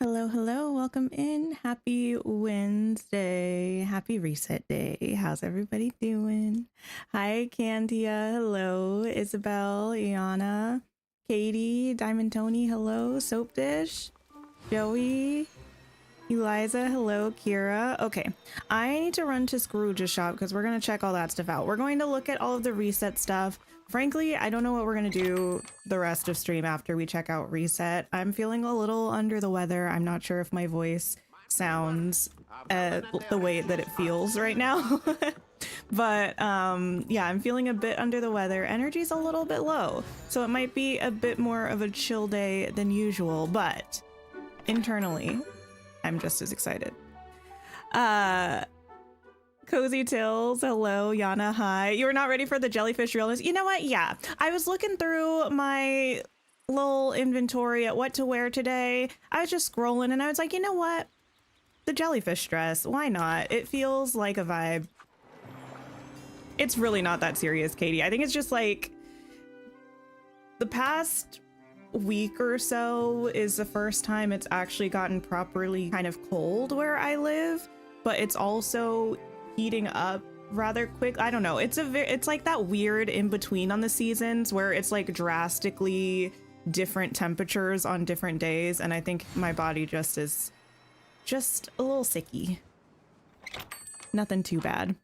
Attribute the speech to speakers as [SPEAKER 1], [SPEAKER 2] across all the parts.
[SPEAKER 1] Hello, hello, welcome in. Happy Wednesday. Happy reset day. How's everybody doing? Hi, Candia. Hello, Isabel, Iana, Katie, Diamond Tony. Hello, Soap Dish, Joey, Eliza. Hello, Kira. Okay, I need to run to Scrooge's shop because we're going to check all that stuff out. We're going to look at all of the reset stuff. Frankly, I don't know what we're going to do the rest of stream after we check out reset. I'm feeling a little under the weather. I'm not sure if my voice sounds the way that it feels right now. But yeah, I'm feeling a bit under the weather. Energy's a little bit low, so it might be a bit more of a chill day than usual, but internally, I'm just as excited. Cozy Tills, hello. Yana, hi. You were not ready for the jellyfish realness? You know what? Yeah. I was looking through my little inventory at what to wear today. I was just scrolling and I was like, you know what? The jellyfish dress. Why not? It feels like a vibe. It's really not that serious, Katie. I think it's just like the past week or so is the first time it's actually gotten properly kind of cold where I live, but it's also heating up rather quick. I don't know. It's like that weird in between on the seasons where it's like drastically different temperatures on different days, and I think my body just is just a little sicky. Nothing too bad.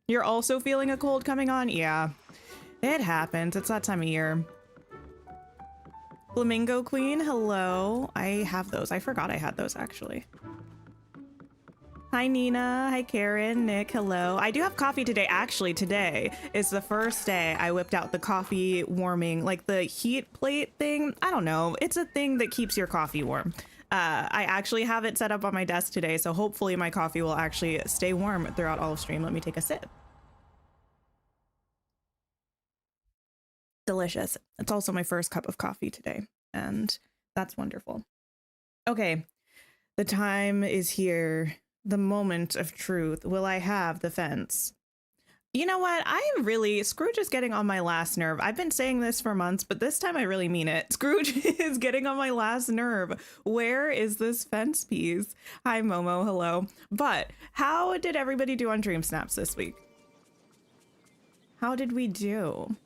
[SPEAKER 1] You're also feeling a cold coming on? Yeah, it happens. It's that time of year. Flamingo Queen, hello. I have those. I forgot I had those actually. Hi, Nina. Hi, Karen. Nick, hello. I do have coffee today. Actually, today is the first day I whipped out the coffee warming, like the heat plate thing. I don't know. It's a thing that keeps your coffee warm. I actually have it set up on my desk today, so hopefully my coffee will actually stay warm throughout all of stream. Let me take a sip. Delicious. It's also my first cup of coffee today, and that's wonderful. Okay, the time is here. The moment of truth. Will I have the fence? You know what? I am really... Scrooge is getting on my last nerve. I've been saying this for months, but this time I really mean it. Scrooge is getting on my last nerve. Where is this fence piece? Hi, Momo. Hello. But how did everybody do on Dream Snaps this week? How did we do?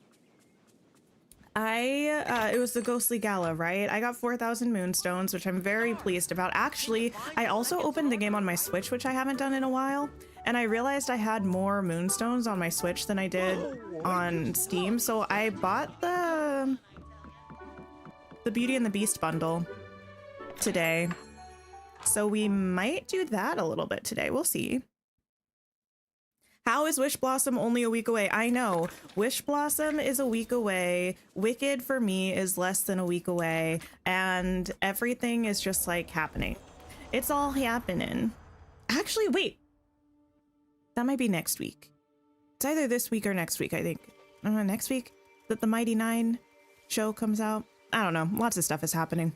[SPEAKER 1] It was the Ghostly Gala, right? I got 4,000 moonstones, which I'm very pleased about. Actually, I also opened the game on my Switch, which I haven't done in a while, and I realized I had more moonstones on my Switch than I did on Steam, so I bought the Beauty and the Beast bundle today. So we might do that a little bit today. We'll see. How is Wishblossom only a week away? I know. Wishblossom is a week away. Wicked for me is less than a week away. And everything is just like happening. It's all happening. Actually, wait. That might be next week. It's either this week or next week, I think. Next week that the Mighty Nine show comes out. I don't know. Lots of stuff is happening.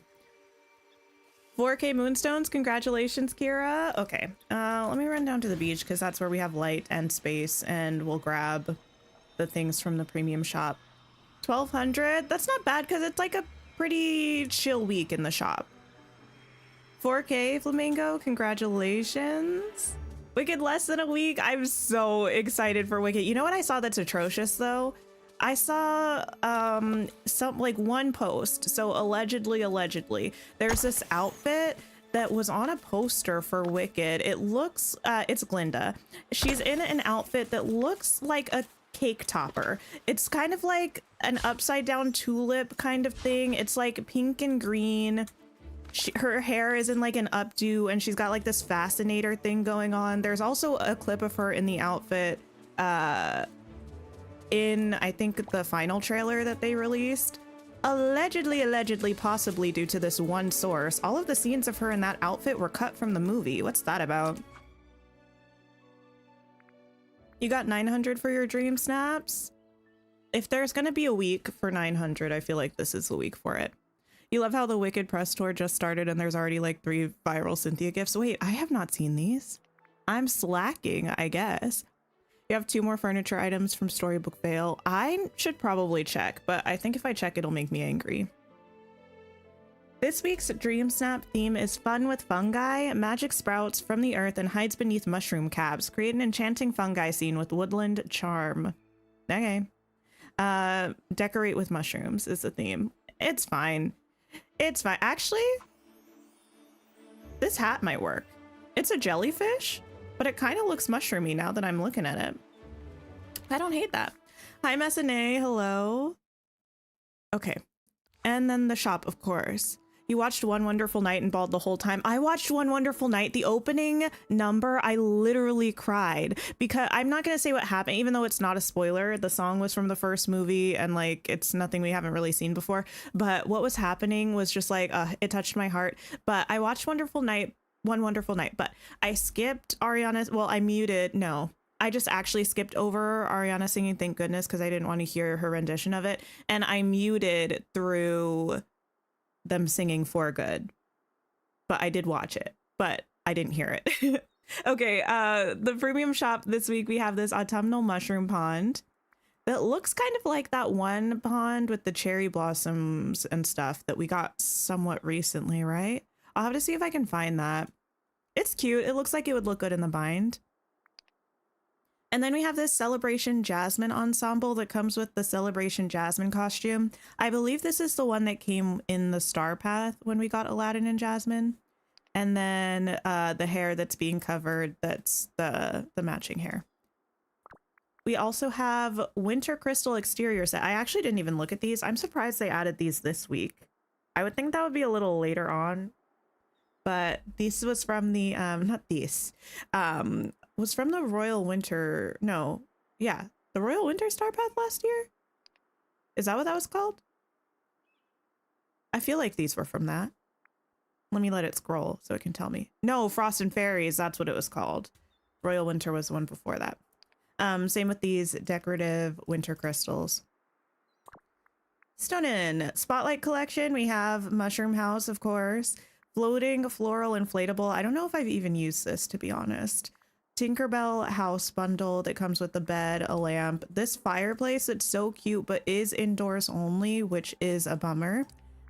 [SPEAKER 1] 4K moonstones, congratulations, Kira. Okay, let me run down to the beach because that's where we have light and space, and we'll grab the things from the premium shop. 1,200, that's not bad because it's like a pretty chill week in the shop. 4K Flamingo, congratulations. Wicked less than a week. I'm so excited for Wicked. You know what I saw that's atrocious though? I saw one post. So allegedly, there's this outfit that was on a poster for Wicked. It looks, it's Glinda. She's in an outfit that looks like a cake topper. It's kind of like an upside down tulip kind of thing. It's like pink and green. Her hair is in like an updo, and she's got like this fascinator thing going on. There's also a clip of her in the outfit, in I think the final trailer that they released. Allegedly, possibly due to this one source, all of the scenes of her in that outfit were cut from the movie. What's that about? You got 900 for your Dream Snaps? If there's gonna be a week for 900, I feel like this is the week for it. You love how the Wicked press tour just started and there's already like 3 viral Cynthia gifts. Wait, I have not seen these. I'm slacking, I guess. You have 2 more furniture items from Storybook Vale. I should probably check, but I think if I check, it'll make me angry. This week's Dream Snap theme is fun with fungi. Magic sprouts from the earth and hides beneath mushroom caps. Create an enchanting fungi scene with woodland charm. Okay. Decorate with mushrooms is the theme. It's fine. It's fine. Actually, this hat might work. It's a jellyfish, but it kind of looks mushroomy now that I'm looking at it. I don't hate that. Hi, Messine. Hello. Okay. And then the shop, of course. You watched One Wonderful Night and bawled the whole time. I watched One Wonderful Night. The opening number, I literally cried because I'm not going to say what happened, even though it's not a spoiler. The song was from the first movie and like it's nothing we haven't really seen before. But what was happening was just like, it touched my heart. But I watched One Wonderful Night, but I skipped Ariana's. Well, I muted. No, I just actually skipped over Ariana singing Thank Goodness because I didn't want to hear her rendition of it. And I muted through them singing For Good, but I did watch it, but I didn't hear it. Okay, the premium shop this week, we have this autumnal mushroom pond that looks kind of like that one pond with the cherry blossoms and stuff that we got somewhat recently, right? I'll have to see if I can find that. It's cute. It looks like it would look good in the bind. And then we have this Celebration Jasmine ensemble that comes with the Celebration Jasmine costume. I believe this is the one that came in the Star Path when we got Aladdin and Jasmine. And then the hair that's being covered, that's the matching hair. We also have Winter Crystal exterior set. I actually didn't even look at these. I'm surprised they added these this week. I would think that would be a little later on. But this was from the, not these. Was from the Royal Winter, no, yeah, the Royal Winter Star Path last year? Is that what that was called? I feel like these were from that. Let me let it scroll so it can tell me. No, Frost and Fairies, that's what it was called. Royal Winter was the one before that. Same with these decorative winter crystals. Stunning. Spotlight collection, we have Mushroom House, of course. Floating floral inflatable. I don't know if I've even used this, to be honest. Tinkerbell house bundle that comes with the bed, a lamp, this fireplace that's so cute but is indoors only, which is a bummer,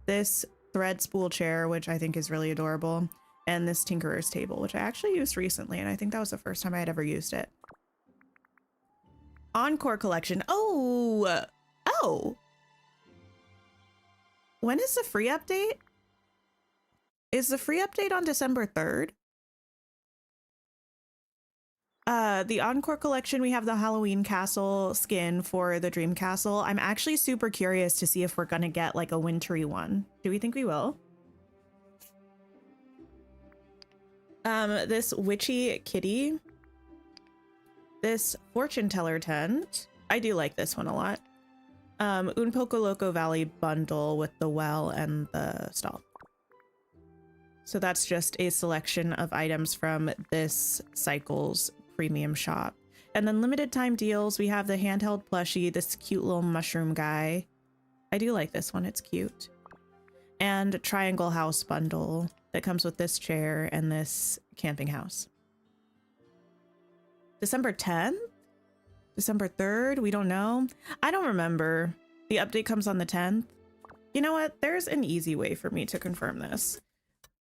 [SPEAKER 1] this thread spool chair, which I think is really adorable, and this Tinkerer's table, which I actually used recently, and I think that was the first time I had ever used it. Encore collection. Oh, when is the free update? Is the free update on December 3rd? The Encore collection, we have the Halloween castle skin for the Dream Castle. I'm actually super curious to see if we're gonna get like a wintry one. Do we think we will? This witchy kitty. This fortune teller tent. I do like this one a lot. Un Poco Loco Valley bundle with the well and the stall. So that's just a selection of items from this cycle's premium shop. And then limited time deals, we have the handheld plushie, this cute little mushroom guy. I do like this one, it's cute. And triangle house bundle that comes with this chair and this camping house. December 10th? December 3rd? We don't know. I don't remember. The update comes on the 10th. You know what? There's an easy way for me to confirm this.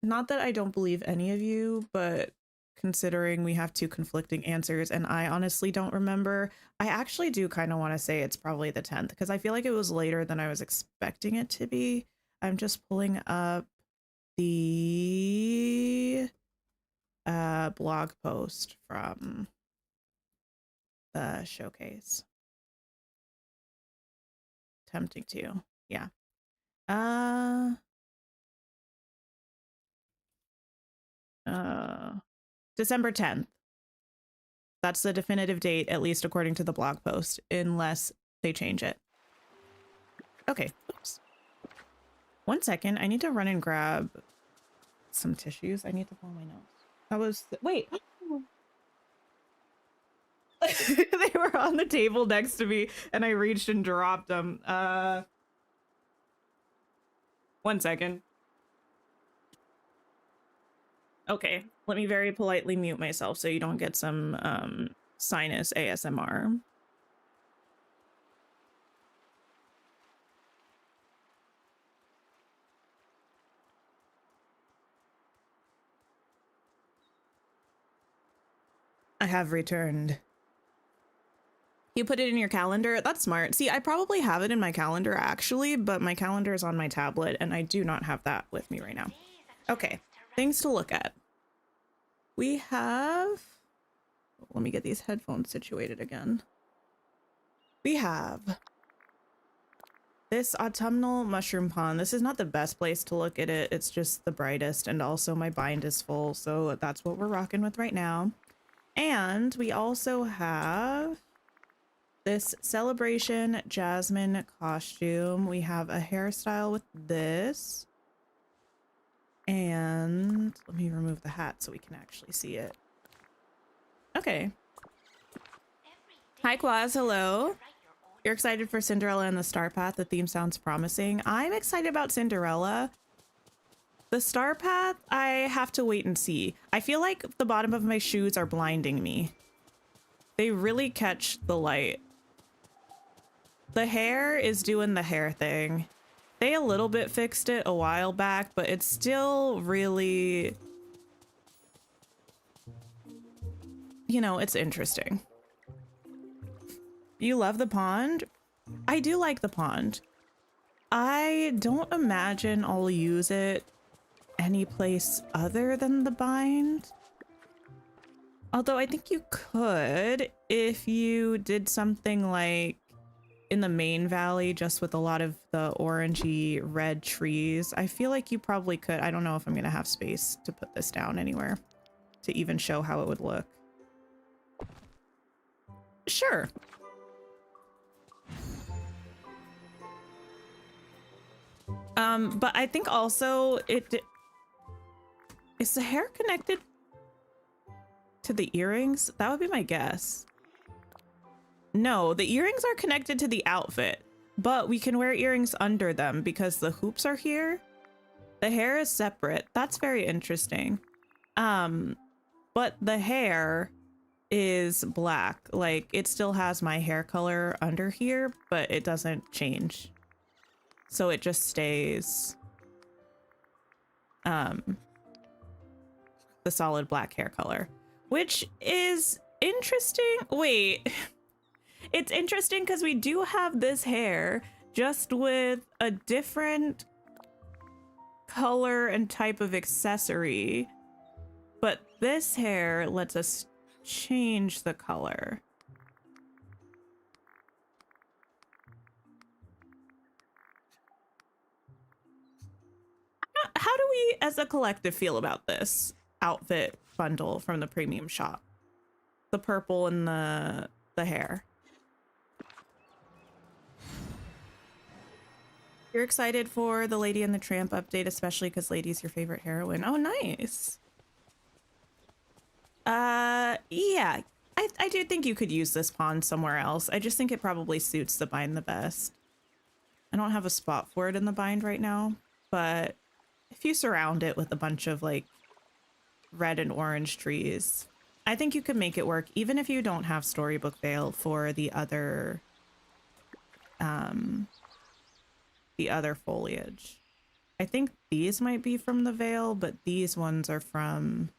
[SPEAKER 1] Not that I don't believe any of you, but considering we have two conflicting answers and I honestly don't remember, I actually do kind of want to say it's probably the 10th because I feel like it was later than I was expecting it to be. I'm just pulling up the blog post from the showcase. Tempting to, yeah. December 10th. That's the definitive date, at least according to the blog post, unless they change it. Okay, oops. 1 second, I need to run and grab some tissues. I need to blow my nose. That was, wait. They were on the table next to me and I reached and dropped them. 1 second. Okay, let me very politely mute myself so you don't get some sinus ASMR. I have returned. You put it in your calendar? That's smart. See, I probably have it in my calendar actually, but my calendar is on my tablet and I do not have that with me right now. Okay, things to look at. We have... Let me get these headphones situated again. We have this autumnal mushroom pond. This is not the best place to look at it. It's just the brightest, and also my bind is full, so that's what we're rocking with right now. And we also have this celebration jasmine costume. We have a hairstyle with this. And let me remove the hat so we can actually see it. Okay. Hi Quaz, hello. You're excited for Cinderella and the Star Path. The theme sounds promising. I'm excited about Cinderella. The Star Path, I have to wait and see. I feel like the bottom of my shoes are blinding me. They really catch the light. The hair is doing the hair thing. They a little bit fixed it a while back, but it's still really, you know, it's interesting. You love the pond? I do like the pond. I don't imagine I'll use it any place other than the bind. Although I think you could if you did something like in the main valley, just with a lot of the orangey red trees. I feel like you probably could. I don't know if I'm gonna have space to put this down anywhere to even show how it would look. Sure. But I think also is the hair connected to the earrings? That would be my guess. No, the earrings are connected to the outfit, but we can wear earrings under them because the hoops are here. The hair is separate. That's very interesting. But the hair is black. Like, it still has my hair color under here, but it doesn't change. So it just stays the solid black hair color, which is interesting. Wait, it's interesting because we do have this hair just with a different color and type of accessory, but this hair lets us change the color. How do we as a collective feel about this outfit bundle from the premium shop? The purple and the hair. You're excited for the Lady and the Tramp update, especially because Lady's your favorite heroine. Oh, nice. Yeah, I do think you could use this pond somewhere else. I just think it probably suits the bind the best. I don't have a spot for it in the bind right now, but if you surround it with a bunch of like red and orange trees, I think you could make it work, even if you don't have Storybook Veil for the other foliage. I think these might be from the Veil, but these ones are from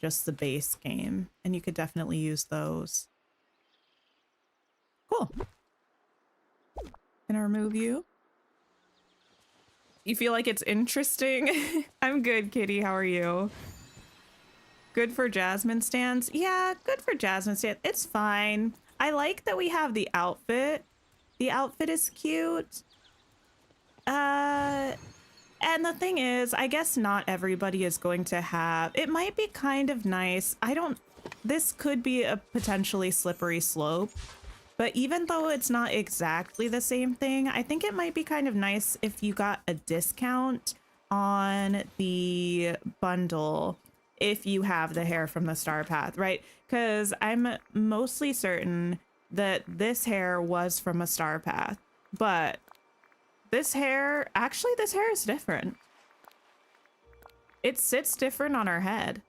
[SPEAKER 1] just the base game, and you could definitely use those. Cool. Can I remove you? You feel like it's interesting? I'm good, Kitty. How are you? Good for Jasmine stands? Yeah, good for Jasmine stands. It's fine. I like that we have the outfit. The outfit is cute. And the thing is, I guess not everybody is going to have... It might be kind of nice. This could be a potentially slippery slope. But even though it's not exactly the same thing, I think it might be kind of nice if you got a discount on the bundle if you have the hair from the Star Path, right? Because I'm mostly certain that this hair was from a Star Path, but this hair is different. It sits different on her head.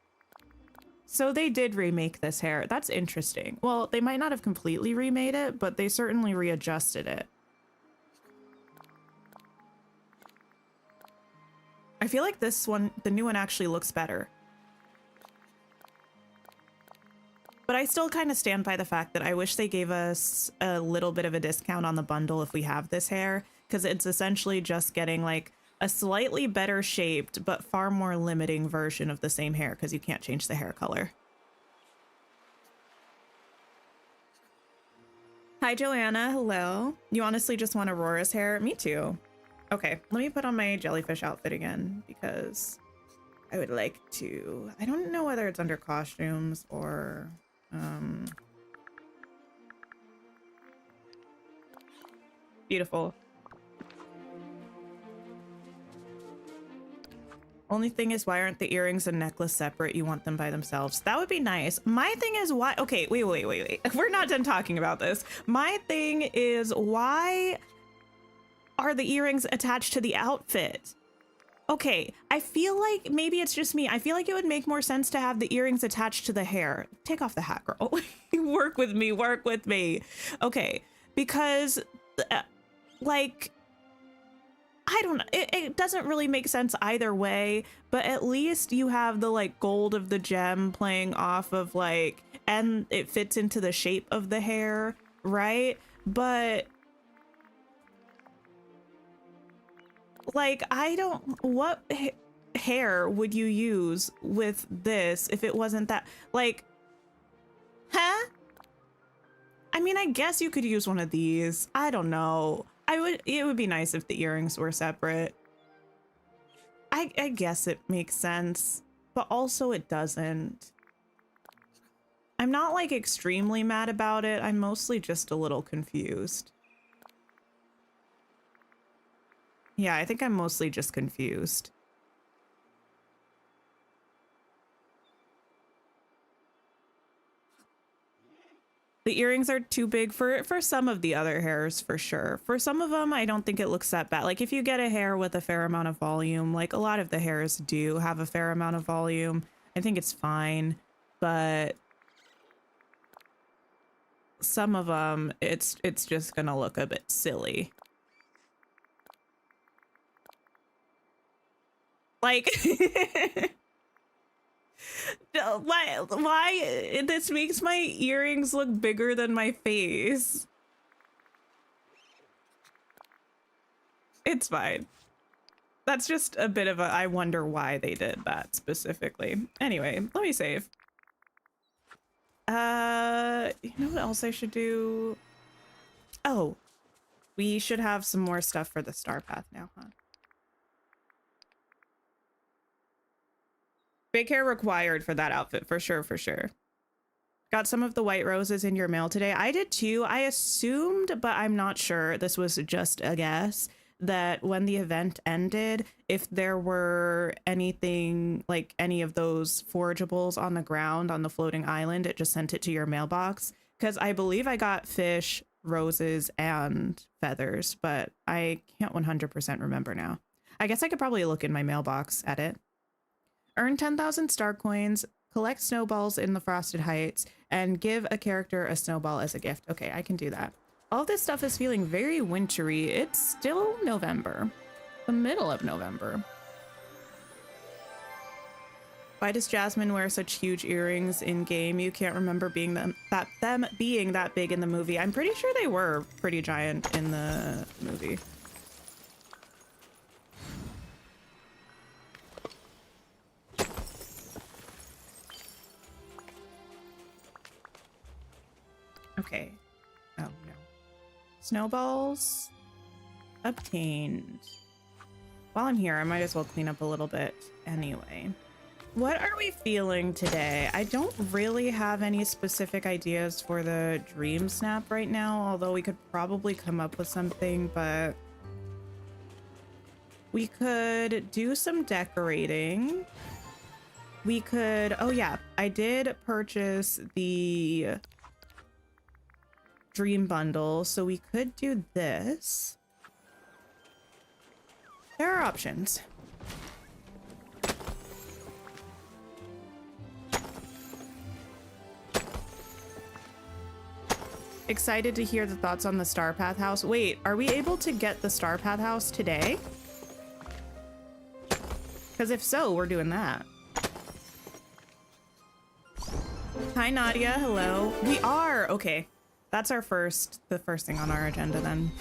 [SPEAKER 1] So they did remake this hair. That's interesting. Well, they might not have completely remade it, but they certainly readjusted it. I feel like this one, the new one, actually looks better. But I still kind of stand by the fact that I wish they gave us a little bit of a discount on the bundle if we have this hair, because it's essentially just getting like a slightly better shaped but far more limiting version of the same hair, because you can't change the hair color. Hi, Joanna. Hello. You honestly just want Aurora's hair? Me too. Okay, let me put on my jellyfish outfit again because I would like to. I don't know whether it's under costumes or beautiful. Only thing is, why aren't the earrings and necklace separate? You want them by themselves. That would be nice. My thing is why, okay, wait. We're not done talking about this. My thing is, why are the earrings attached to the outfit? Okay, I feel like maybe it's just me. I feel like it would make more sense to have the earrings attached to the hair. Take off the hat, girl. Work with me, work with me. Okay, because like, I don't know. It doesn't really make sense either way, but at least you have the like gold of the gem playing off of like, and it fits into the shape of the hair, right? But like, I don't, what hair would you use with this if it wasn't that, like, huh? I mean, I guess you could use one of these. I don't know. It would be nice if the earrings were separate. I guess it makes sense, but also it doesn't. I'm not like extremely mad about it. I'm mostly just a little confused. Yeah, I think I'm mostly just confused. The earrings are too big for some of the other hairs, for sure. For some of them, I don't think it looks that bad. Like if you get a hair with a fair amount of volume, like a lot of the hairs do have a fair amount of volume, I think it's fine. But some of them, it's just gonna look a bit silly. Like, why this makes my earrings look bigger than my face. It's fine. That's just a bit of a, I wonder why they did that specifically. Anyway, let me save. You know what else I should do? Oh, we should have some more stuff for the star path now, huh? Big hair required for that outfit, for sure, for sure. Got some of the white roses in your mail today. I did too. I assumed, but I'm not sure, this was just a guess, that when the event ended, if there were anything, like any of those forageables on the ground on the floating island, it just sent it to your mailbox. Because I believe I got fish, roses, and feathers, but I can't 100% remember now. I guess I could probably look in my mailbox at it. Earn 10,000 star coins, collect snowballs in the Frosted Heights, and give a character a snowball as a gift. Okay, I can do that. All this stuff is feeling very wintry. It's still November, the middle of November. Why does Jasmine wear such huge earrings in game? You can't remember being them being that big in the movie. I'm pretty sure they were pretty giant in the movie. Okay. Oh, no. Snowballs obtained. While I'm here, I might as well clean up a little bit anyway. What are we feeling today? I don't really have any specific ideas for the dream snap right now, although we could probably come up with something, but we could do some decorating. We could, oh yeah, I did purchase the dream bundle, so we could do this. There are options. Excited to hear the thoughts on the Star Path house. Wait, are we able to get the Star Path house today? Because if so, we're doing that. Hi, Nadia. Hello. We are. Okay. That's the first thing on our agenda then.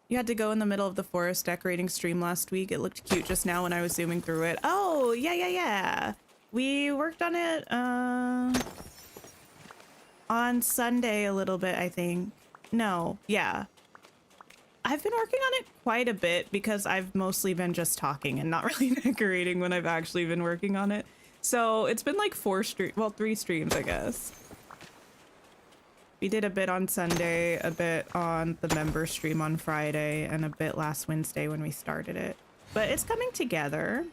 [SPEAKER 1] You had to go in the middle of the forest decorating stream last week. It looked cute just now when I was zooming through it. Oh, yeah. We worked on it on Sunday a little bit, I think. No, yeah. I've been working on it quite a bit because I've mostly been just talking and not really decorating when I've actually been working on it. So it's been like 3 streams, I guess. We did a bit on Sunday, a bit on the member stream on Friday, and a bit last Wednesday when we started it. But it's coming together.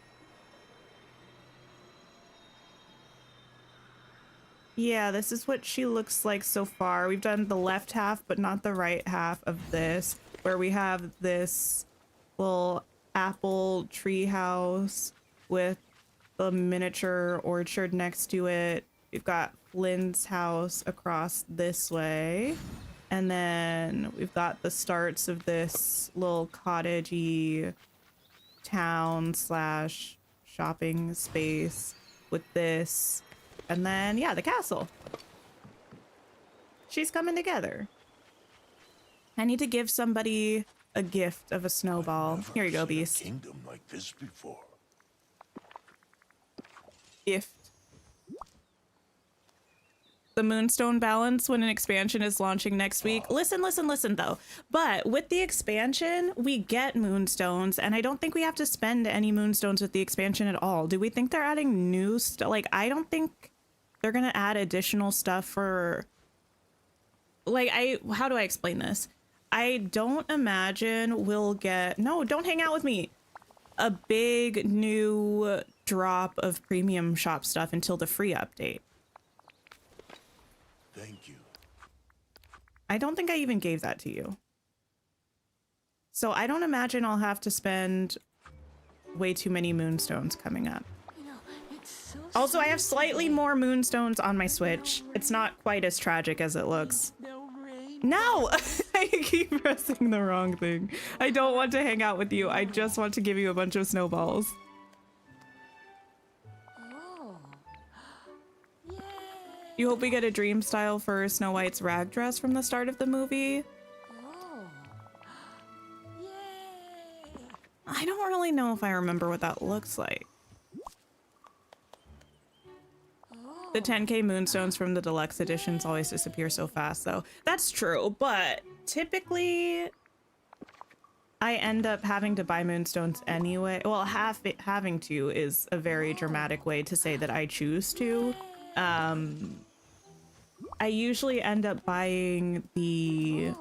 [SPEAKER 1] Yeah, this is what she looks like so far. We've done the left half, but not the right half of this, where we have this little apple tree house with the miniature orchard next to it. We've got Lynn's house across this way. And then we've got the starts of this little cottagey town / shopping space with this. And then, yeah, the castle. She's coming together. I need to give somebody a gift of a snowball. Here you go, Beast.
[SPEAKER 2] Kingdom like this before.
[SPEAKER 1] Gift. The Moonstone balance when an expansion is launching next week. Listen though. But with the expansion, we get Moonstones, and I don't think we have to spend any Moonstones with the expansion at all. Do we think they're adding new stuff? Like, I don't think they're gonna add additional stuff for... Like, how do I explain this? I don't imagine we'll get... No, don't hang out with me! A big new drop of premium shop stuff until the free update.
[SPEAKER 2] Thank you.
[SPEAKER 1] I don't think I even gave that to you. So I don't imagine I'll have to spend way too many Moonstones coming up.
[SPEAKER 3] You know, it's so
[SPEAKER 1] Also, I have slightly more Moonstones on my Switch. It's not quite as tragic as it looks.
[SPEAKER 3] no rain.
[SPEAKER 1] No! I keep pressing the wrong thing. I don't want to hang out with you. I just want to give you a bunch of snowballs.
[SPEAKER 3] Oh. Yay.
[SPEAKER 1] You hope we get a dream style for Snow White's rag dress from the start of the movie?
[SPEAKER 3] Oh. Yay.
[SPEAKER 1] I don't really know if I remember what that looks like.
[SPEAKER 3] Oh.
[SPEAKER 1] The 10k Moonstones from the deluxe editions always disappear so fast, though. That's true, but typically I end up having to buy Moonstones anyway. Well, having to is a very dramatic way to say that I choose to. I usually end up buying the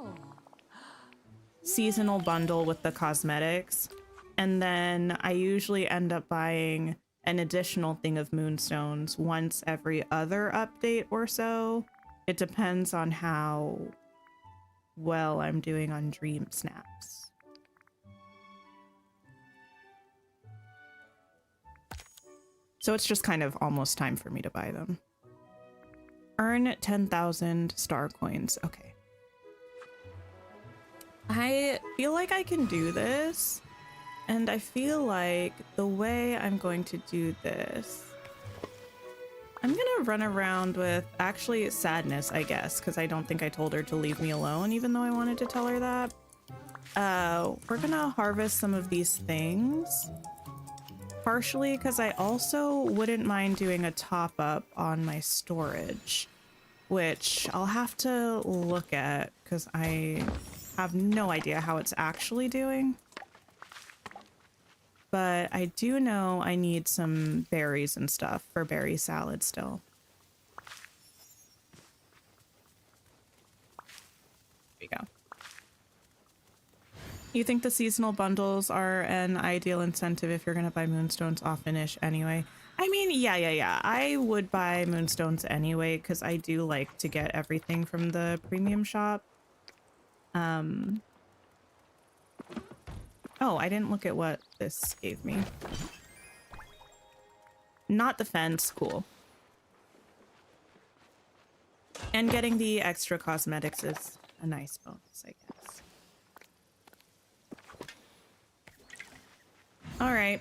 [SPEAKER 1] seasonal bundle with the cosmetics, and then I usually end up buying an additional thing of Moonstones once every other update or so. It depends on how well I'm doing on Dream Snaps. So it's just kind of almost time for me to buy them. Earn 10,000 star coins. Okay. I feel like I can do this. And I feel like the way I'm going to do this, I'm gonna run around with actually Sadness, I guess, because I don't think I told her to leave me alone, even though I wanted to tell her that. We're gonna harvest some of these things. Partially because I also wouldn't mind doing a top up on my storage, which I'll have to look at because I have no idea how it's actually doing. But I do know I need some berries and stuff for berry salad still. There you go. You think the seasonal bundles are an ideal incentive if you're going to buy Moonstones off-finish anyway? I mean, yeah. I would buy Moonstones anyway because I do like to get everything from the premium shop. Oh, I didn't look at what this gave me. Not the fence. Cool. And getting the extra cosmetics is a nice bonus, I guess. All right.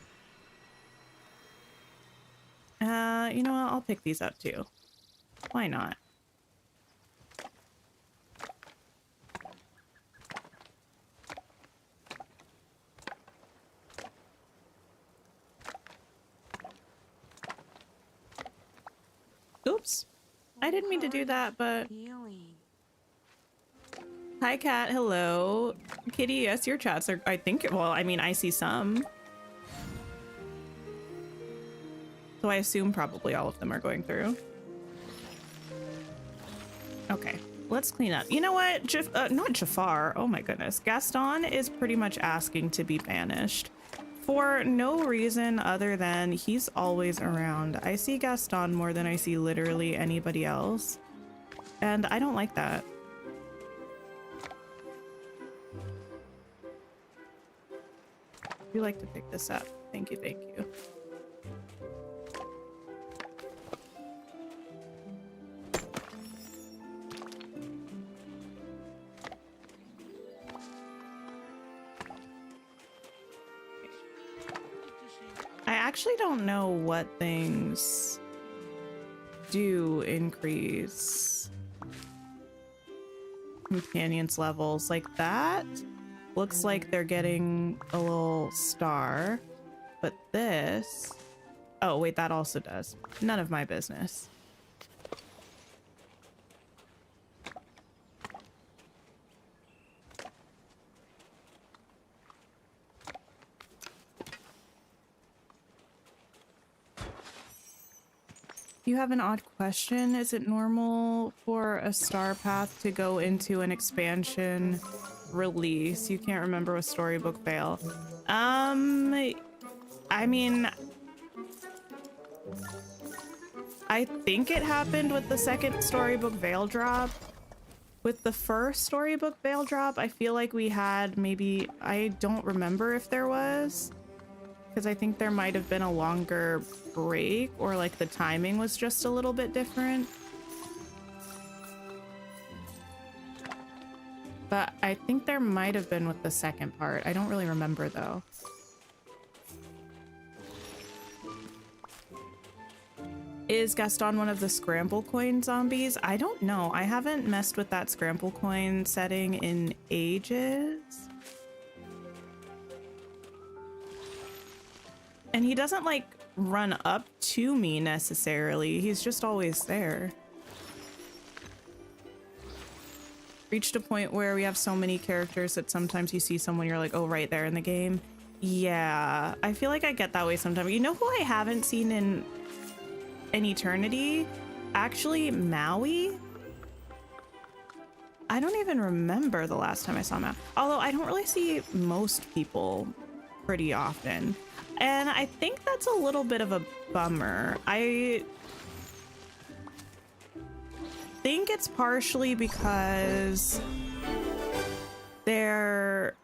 [SPEAKER 1] You know what? I'll pick these up too. Why not? Oops. I didn't mean to do that, but...
[SPEAKER 3] Healing.
[SPEAKER 1] Hi, Cat. Hello. Kitty, yes, your chats are... I think... Well, I mean, I see some. So I assume probably all of them are going through. Okay. Let's clean up. You know what? Not Jafar. Oh my goodness. Gaston is pretty much asking to be banished. For no reason other than he's always around. I see Gaston more than I see literally anybody else. And I don't like that. Would you like to pick this up? Thank you, thank you. I actually don't know what things do increase companions levels. Like that looks like they're getting a little star, but this... Oh, wait, that also does. None of my business. You have an odd question. Is it normal for a star path to go into an expansion release? You can't remember a storybook fail. I mean, I think it happened with the second storybook veil drop. With the first storybook veil drop, I feel like we had maybe, I don't remember if there was, because I think there might have been a longer break, or like the timing was just a little bit different. But I think there might have been with the second part. I don't really remember though. Is Gaston one of the scramble coin zombies? I don't know. I haven't messed with that scramble coin setting in ages. And he doesn't like run up to me necessarily. He's just always there. Reached a point where we have so many characters that sometimes you see someone, you're like, oh, right there in the game. Yeah, I feel like I get that way sometimes. You know who I haven't seen in an eternity? Actually, Maui. I don't even remember the last time I saw Maui. Although I don't really see most people pretty often. And I think that's a little bit of a bummer. I think it's partially because they're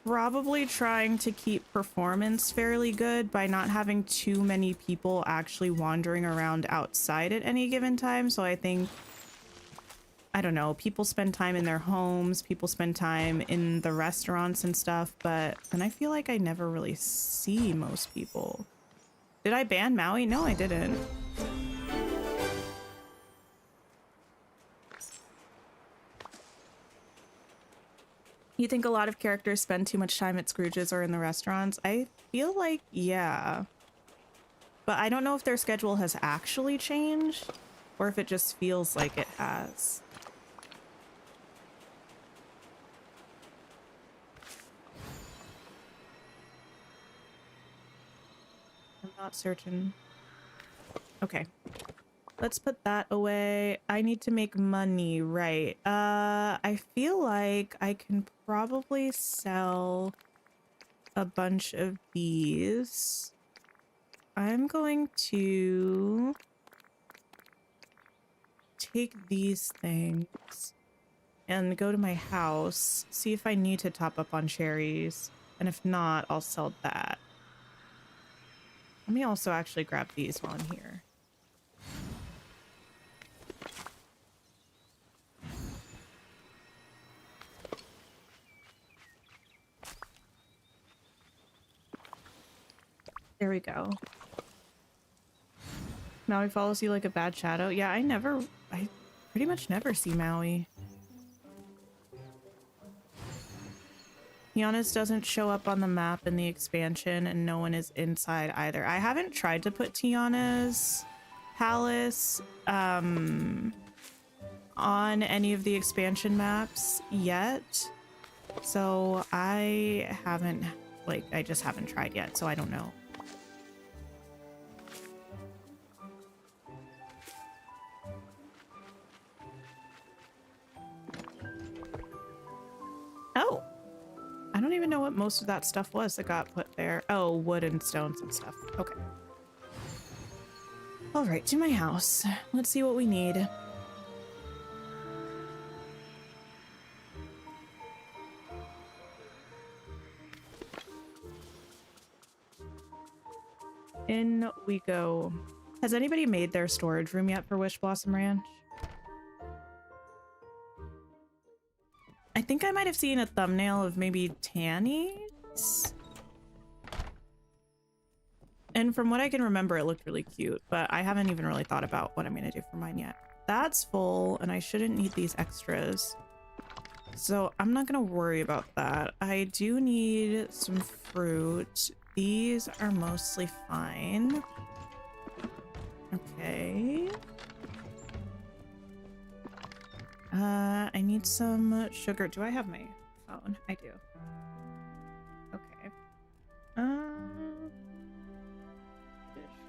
[SPEAKER 1] probably trying to keep performance fairly good by not having too many people actually wandering around outside at any given time. So I think, I don't know, people spend time in their homes, people spend time in the restaurants and stuff, but then I feel like I never really see most people. Did I ban Maui? No, I didn't. You think a lot of characters spend too much time at Scrooge's or in the restaurants? I feel like, yeah. But I don't know if their schedule has actually changed or if it just feels like it has. I'm not certain. Okay. Let's put that away. I need to make money, right? I feel like I can probably sell a bunch of these. I'm going to take these things and go to my house, see if I need to top up on cherries, and if not, I'll sell that. Let me also actually grab these while I'm here. There we go. Maui follows you like a bad shadow. Yeah, I pretty much never see Maui. Tiana's doesn't show up on the map in the expansion, and no one is inside either. I haven't tried to put Tiana's palace on any of the expansion maps yet. So I haven't, like, I just haven't tried yet, so I don't know. Oh, I don't even know what most of that stuff was that got put there. Oh, wood and stones and stuff. Okay. All right, to my house. Let's see what we need. In we go. Has anybody made their storage room yet for Wishblossom Ranch? I think I might have seen a thumbnail of maybe Tanny's. And from what I can remember, it looked really cute, but I haven't even really thought about what I'm gonna do for mine yet. That's full, and I shouldn't need these extras. So I'm not gonna worry about that. I do need some fruit. These are mostly fine. Okay. I need some sugar. Do I have my phone? I do. Okay.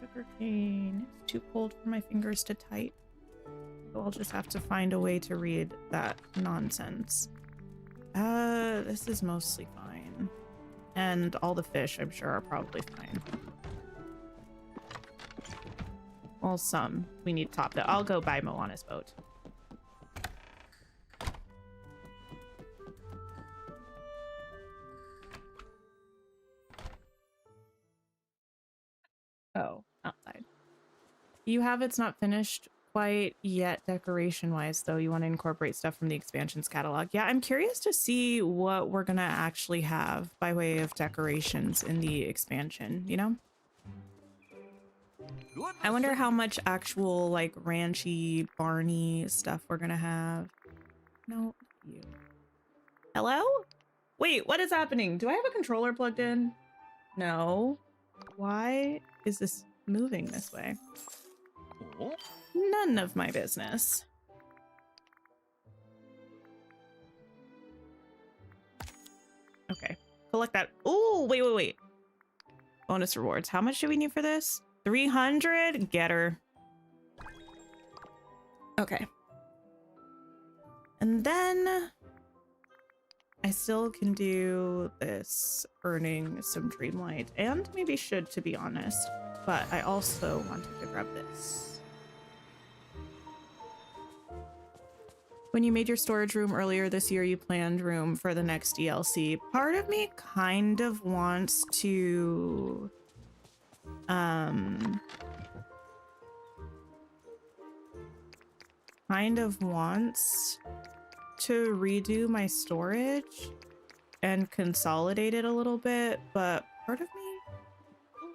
[SPEAKER 1] Sugar cane. It's too cold for my fingers to type. So I'll just have to find a way to read that nonsense. This is mostly fine. And all the fish, I'm sure, are probably fine. Well, some. We need top. I'll go buy Moana's boat. Oh, outside. You have It's not finished quite yet decoration-wise, though. You want to incorporate stuff from the expansions catalog. Yeah, I'm curious to see what we're gonna actually have by way of decorations in the expansion, you know? I wonder how much actual, like, ranchy, barny stuff we're gonna have. No, you. Hello? Wait, what is happening? Do I have a controller plugged in? No. Why is this moving this way? None of my business. Okay. Collect that. Oh, wait. Bonus rewards. How much do we need for this? 300? Get her. Okay. And then I still can do this, earning some Dreamlight, and maybe should, to be honest. But I also wanted to grab this. When you made your storage room earlier this year, you planned room for the next DLC. Part of me kind of wants to redo my storage and consolidate it a little bit, but part of me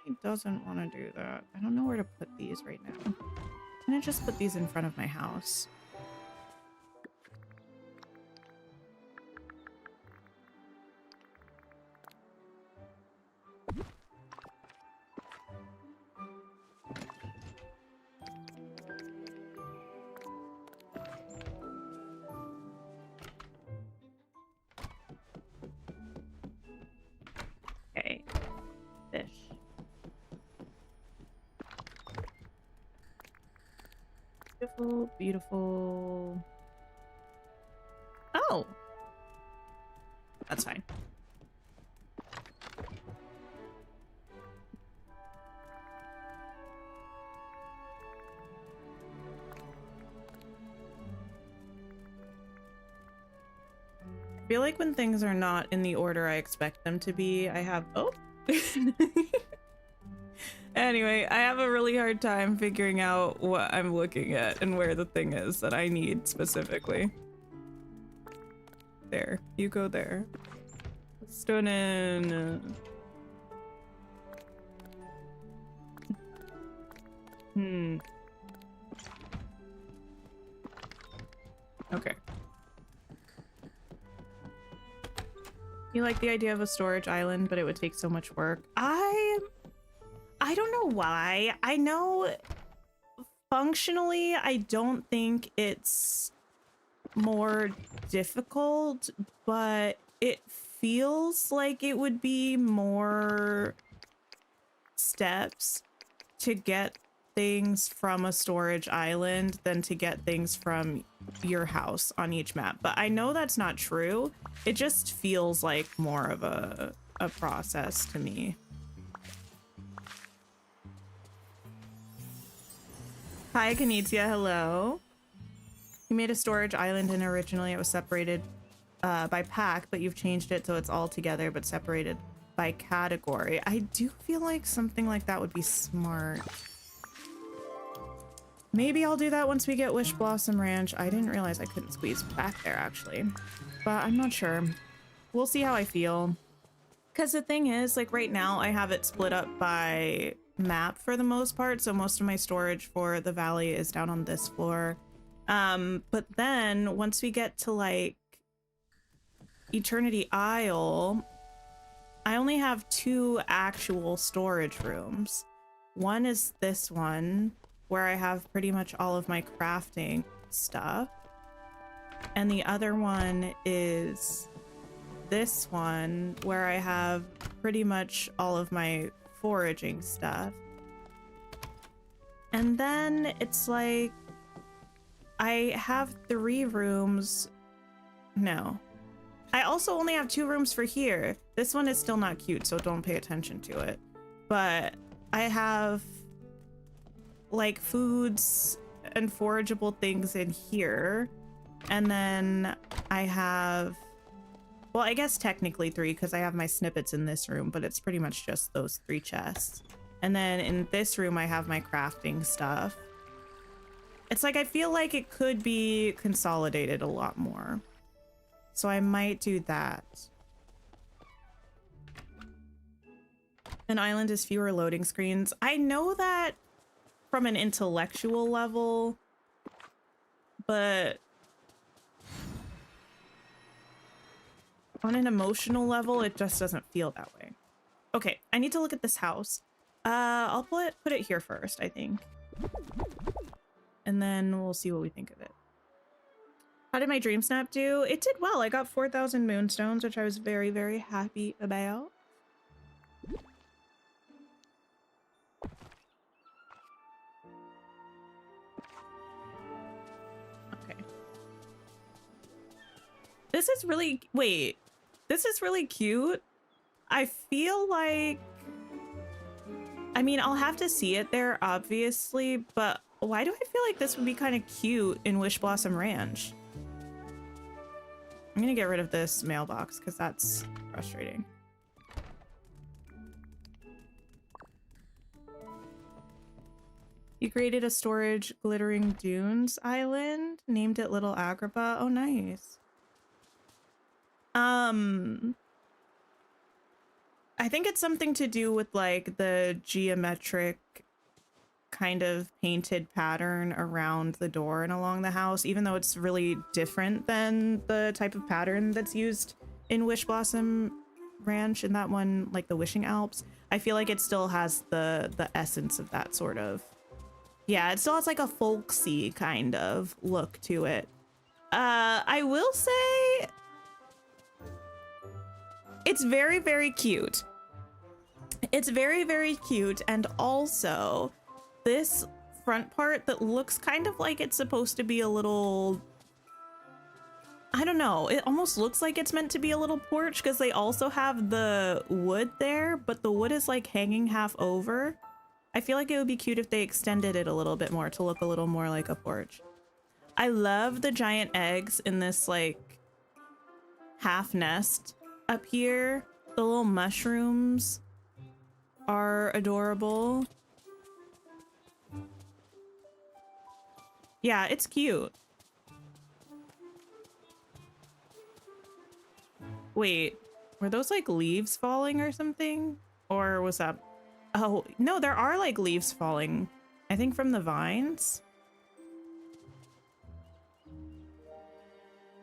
[SPEAKER 1] really doesn't want to do that. I don't know where to put these right now. I'm gonna just put these in front of my house. Okay, fish. Beautiful, beautiful. Oh, that's fine. I feel like when things are not in the order I expect them to be, I have... Oh! Anyway, I have a really hard time figuring out what I'm looking at and where the thing is that I need specifically. There. You go there. Stonen. Okay. You like the idea of a storage island, but it would take so much work. I don't know why. I know functionally, I don't think it's more difficult, but it feels like it would be more steps to get things from a storage island than to get things from your house on each map. But I know that's not true. It just feels like more of a process to me. Hi, Kanitzia. Hello. You made a storage island and originally it was separated by pack, but you've changed it so it's all together but separated by category. I do feel like something like that would be smart. Maybe I'll do that once we get Wishblossom Ranch. I didn't realize I couldn't squeeze back there actually, but I'm not sure. We'll see how I feel. Because the thing is, like right now I have it split up by map for the most part. So most of my storage for the valley is down on this floor. But then once we get to like Eternity Isle, I only have 2 actual storage rooms. One is this one where I have pretty much all of my crafting stuff. And the other one is this one where I have pretty much all of my foraging stuff. And then it's like I have 3 rooms. No. I also only have 2 rooms for here. This one is still not cute, so don't pay attention to it. But I have like foods and forageable things in here. And then I have, well, I guess technically 3 because I have my snippets in this room, but it's pretty much just those 3 chests. And then in this room, I have my crafting stuff. It's like, I feel like it could be consolidated a lot more. So I might do that. An island is fewer loading screens. I know that from an intellectual level, but on an emotional level, it just doesn't feel that way. Okay, I need to look at this house. I'll put it here first, I think. And then we'll see what we think of it. How did my dream snap do? It did well. I got 4,000 moonstones, which I was very, very happy about. Okay. This is really, wait, this is really cute. I feel like, I mean, I'll have to see it there, obviously, but why do I feel like this would be kind of cute in Wishblossom Ranch? I'm gonna get rid of this mailbox because that's frustrating. You created a storage glittering dunes island, named it Little Agrippa. Oh, nice. I think it's something to do with like the geometric kind of painted pattern around the door and along the house, even though it's really different than the type of pattern that's used in Wishblossom Ranch and that one, like the Wishing Alps. I feel like it still has the essence of that sort of, yeah, it still has like a folksy kind of look to it. I will say it's very, very cute. It's very, very cute. And also this front part that looks kind of like it's supposed to be a little, I don't know, it almost looks like it's meant to be a little porch because they also have the wood there, but the wood is like hanging half over. I feel like it would be cute if they extended it a little bit more to look a little more like a porch. I love the giant eggs in this like half nest up here. The little mushrooms are adorable. Yeah, it's cute. Wait, were those like leaves falling or something? Or was that... Oh, no, there are like leaves falling I think from the vines.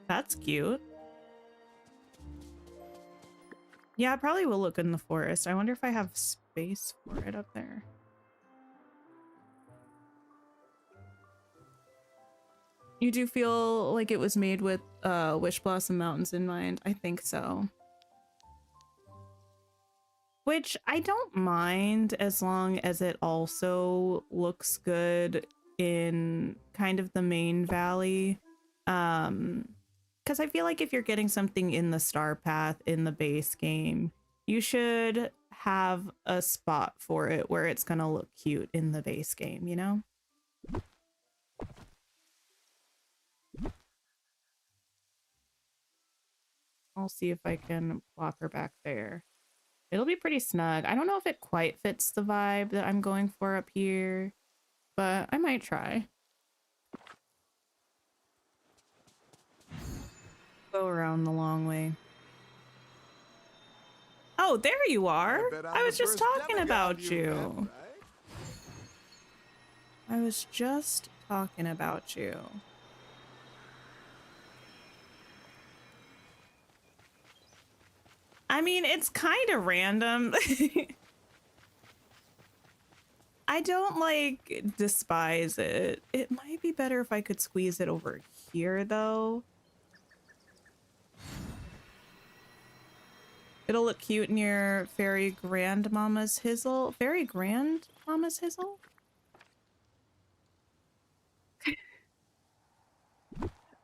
[SPEAKER 1] That's cute. Yeah, I probably will look in the forest. I wonder if I have space for it up there. You do feel like it was made with Wishblossom Mountains in mind? I think so. Which I don't mind as long as it also looks good in kind of the main valley. Because I feel like if you're getting something in the star path in the base game, you should have a spot for it where it's gonna look cute in the base game, you know? I'll see if I can plop her back there. It'll be pretty snug. I don't know if it quite fits the vibe that I'm going for up here, but I might try. Go around the long way. Oh, there you are. I was just talking about you. I was just talking about you. I mean, it's kind of random. I don't like despise it. It might be better if I could squeeze it over here though. It'll look cute near Fairy Grandmama's Hizzle. Fairy Grandmama's Hizzle?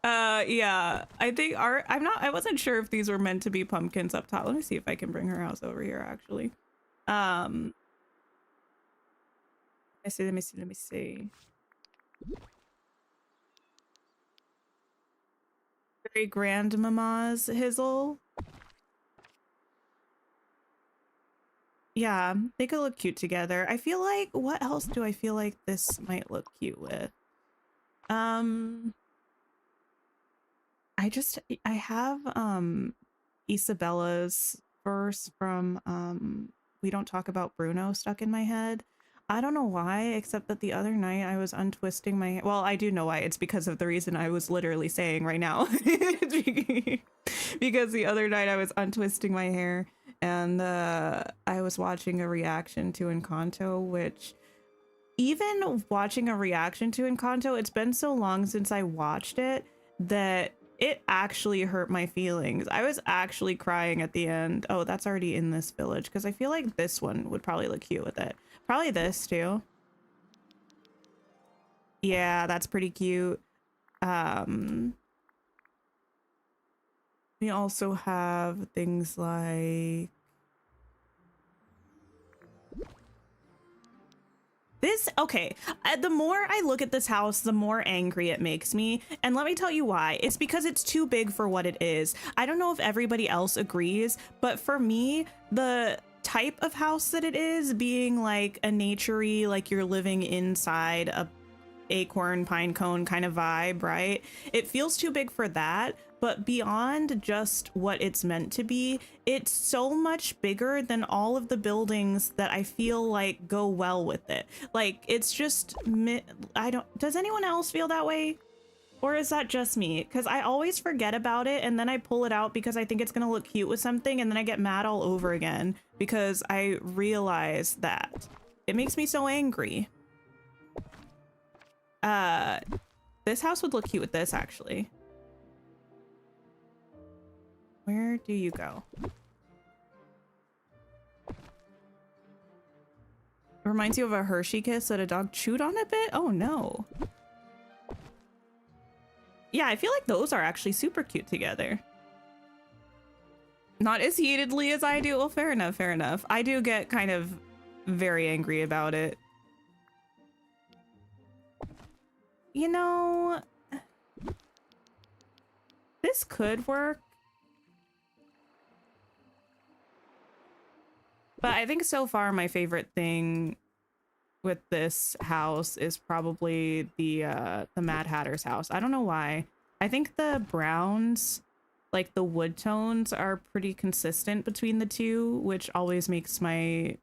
[SPEAKER 1] Yeah, I think I wasn't sure if these were meant to be pumpkins up top. Let me see if I can bring her house over here actually. Let me see. Fairy Grandmama's Hizzle. Yeah, they could look cute together. I feel like, what else do I feel like this might look cute with? I have Isabella's verse from We Don't Talk About Bruno stuck in my head. I don't know why, except that the other night I was untwisting my, well, I do know why. It's because of the reason I was literally saying right now. Because the other night I was untwisting my hair and I was watching a reaction to Encanto, which even watching a reaction to Encanto, it's been so long since I watched it that it actually hurt my feelings. I was actually crying at the end. Oh, that's already in this village because I feel like this one would probably look cute with it. Probably this too. Yeah, that's pretty cute. We also have things like this. Okay, the more I look at this house, the more angry it makes me. And let me tell you why. It's because it's too big for what it is. I don't know if everybody else agrees, but for me, the type of house that it is, being like a naturey, like you're living inside a acorn pine cone kind of vibe, right? It feels too big for that. But beyond just what it's meant to be, it's so much bigger than all of the buildings that I feel like go well with it. Like, it's just, does anyone else feel that way? Or is that just me? Because I always forget about it and then I pull it out because I think it's gonna look cute with something and then I get mad all over again because I realize that. It makes me so angry. This house would look cute with this actually. Where do you go? It reminds you of a Hershey kiss that a dog chewed on a bit? Oh no. Yeah, I feel like those are actually super cute together. Not as heatedly as I do. Well, fair enough, fair enough. I do get kind of very angry about it. You know, this could work. But I think so far my favorite thing with this house is probably the Mad Hatter's house. I don't know why. I think the browns, like the wood tones, are pretty consistent between the two, which always makes my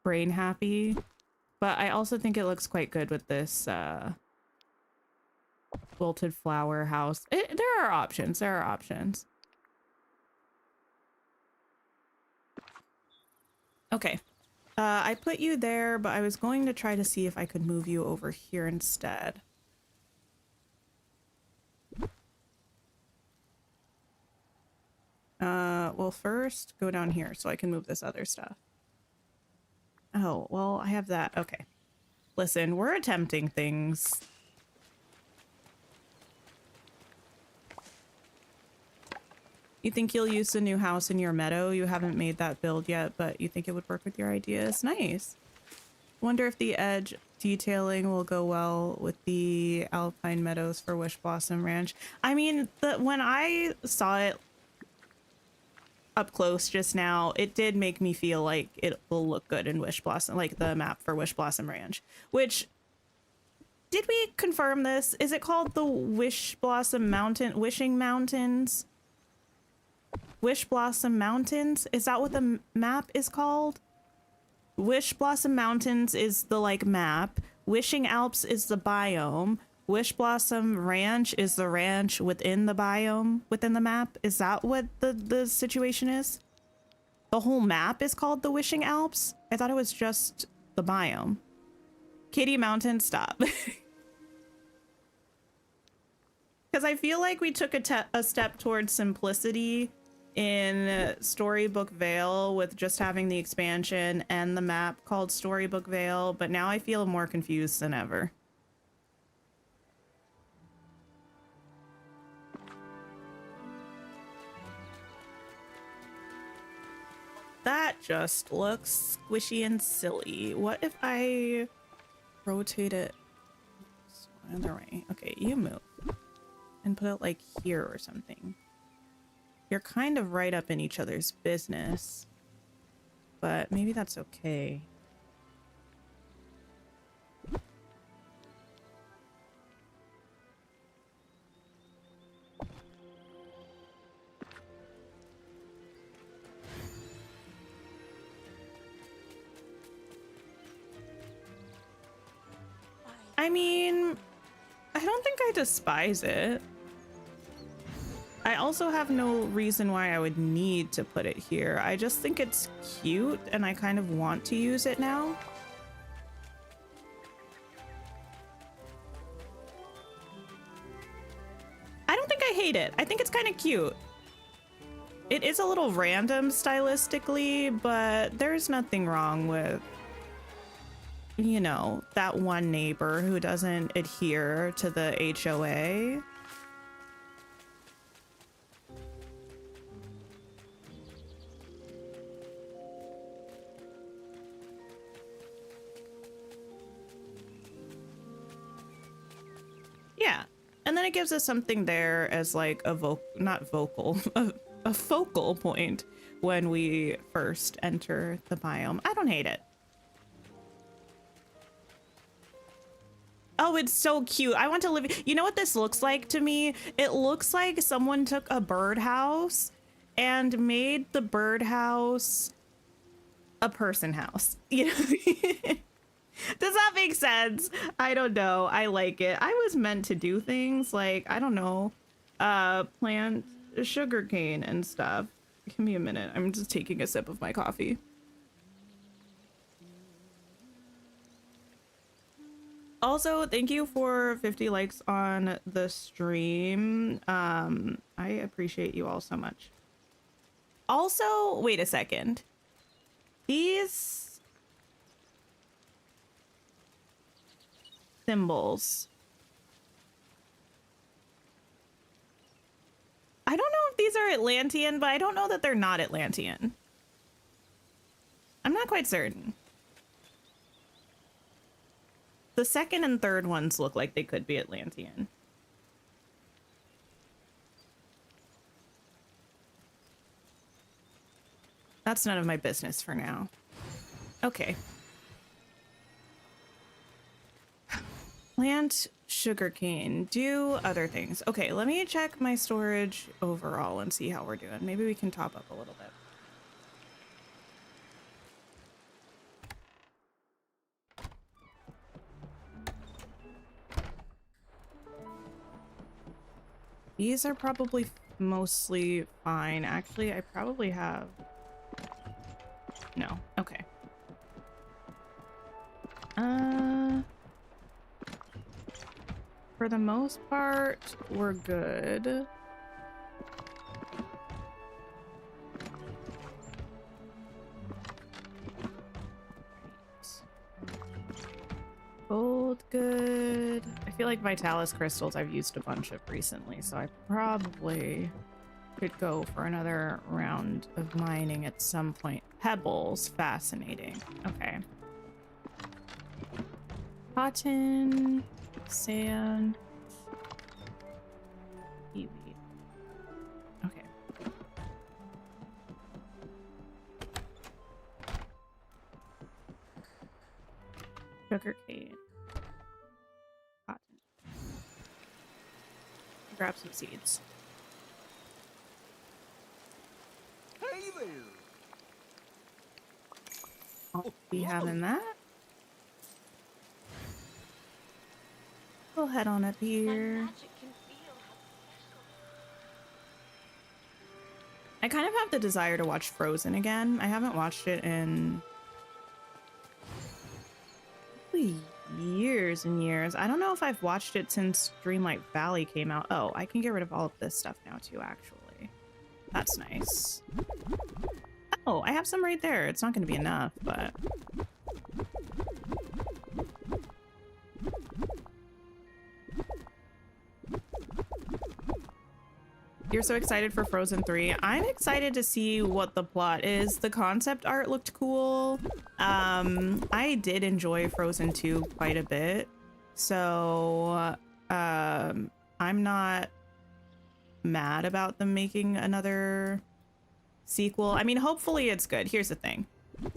[SPEAKER 1] brain happy. But I also think it looks quite good with this wilted flower house. There are options. There are options. Okay. I put you there, but I was going to try to see if I could move you over here instead. Well, first go down here so I can move this other stuff. Oh, well, I have that. Okay. Listen, we're attempting things. You think you'll use the new house in your meadow? You haven't made that build yet, but you think it would work with your ideas? Nice. Wonder if the edge detailing will go well with the alpine meadows for Wishblossom Ranch. I mean, when I saw it up close just now, it did make me feel like it will look good in Wishblossom, like the map for Wishblossom Ranch. Which, did we confirm this? Is it called the Wishblossom Mountain, Wishing Mountains? Wishblossom Mountains? Is that what the map is called? Wishblossom Mountains is the like map. Wishing Alps is the biome. Wishblossom Ranch is the ranch within the biome, within the map. Is that what the situation is? The whole map is called the Wishing Alps? I thought it was just the biome. Kitty Mountain, stop. Because I feel like we took a step towards simplicity in Storybook Vale with just having the expansion and the map called Storybook Vale, but now I feel more confused than ever. That just looks squishy and silly. What if I rotate it the other way? Okay, you move. And put it like here or something. You're kind of right up in each other's business. But maybe that's okay. I mean, I don't think I despise it. I also have no reason why I would need to put it here. I just think it's cute and I kind of want to use it now. I don't think I hate it. I think it's kind of cute. It is a little random stylistically, but there's nothing wrong with, you know, that one neighbor who doesn't adhere to the HOA. Yeah, and then it gives us something there as like a a focal point when we first enter the biome. I don't hate it. Oh, it's so cute. I want to live. You know what this looks like to me? It looks like someone took a birdhouse and made the birdhouse a person house. You know? Does that make sense? I don't know. I like it. I was meant to do things like, I don't know, plant sugarcane and stuff. Give me a minute. I'm just taking a sip of my coffee. Also, thank you for 50 likes on the stream. I appreciate you all so much. Also, wait a second. These symbols. I don't know if these are Atlantean, but I don't know that they're not Atlantean. I'm not quite certain. The second and third ones look like they could be Atlantean. That's none of my business for now. Okay. Plant sugarcane, do other things. Okay, let me check my storage overall and see how we're doing. Maybe we can top up a little bit. These are probably mostly fine. Actually, I probably have... No. Okay. For the most part, we're good. Both good. I feel like Vitalis crystals I've used a bunch of recently, so I probably could go for another round of mining at some point. Pebbles, fascinating. Okay. Cotton, sand, seaweed. Okay. Sugar cane. Cotton. Grab some seeds.
[SPEAKER 2] Hey there.
[SPEAKER 1] I'll be having that. We'll head on up here. I kind of have the desire to watch Frozen again. I haven't watched it in years and years. I don't know if I've watched it since Dreamlight Valley came out. Oh, I can get rid of all of this stuff now too, actually. That's nice. Oh, I have some right there. It's not going to be enough, but... You're so excited for Frozen 3. I'm excited to see what the plot is. The concept art looked cool. I did enjoy Frozen 2 quite a bit. So, I'm not mad about them making another sequel. I mean, hopefully it's good. Here's the thing.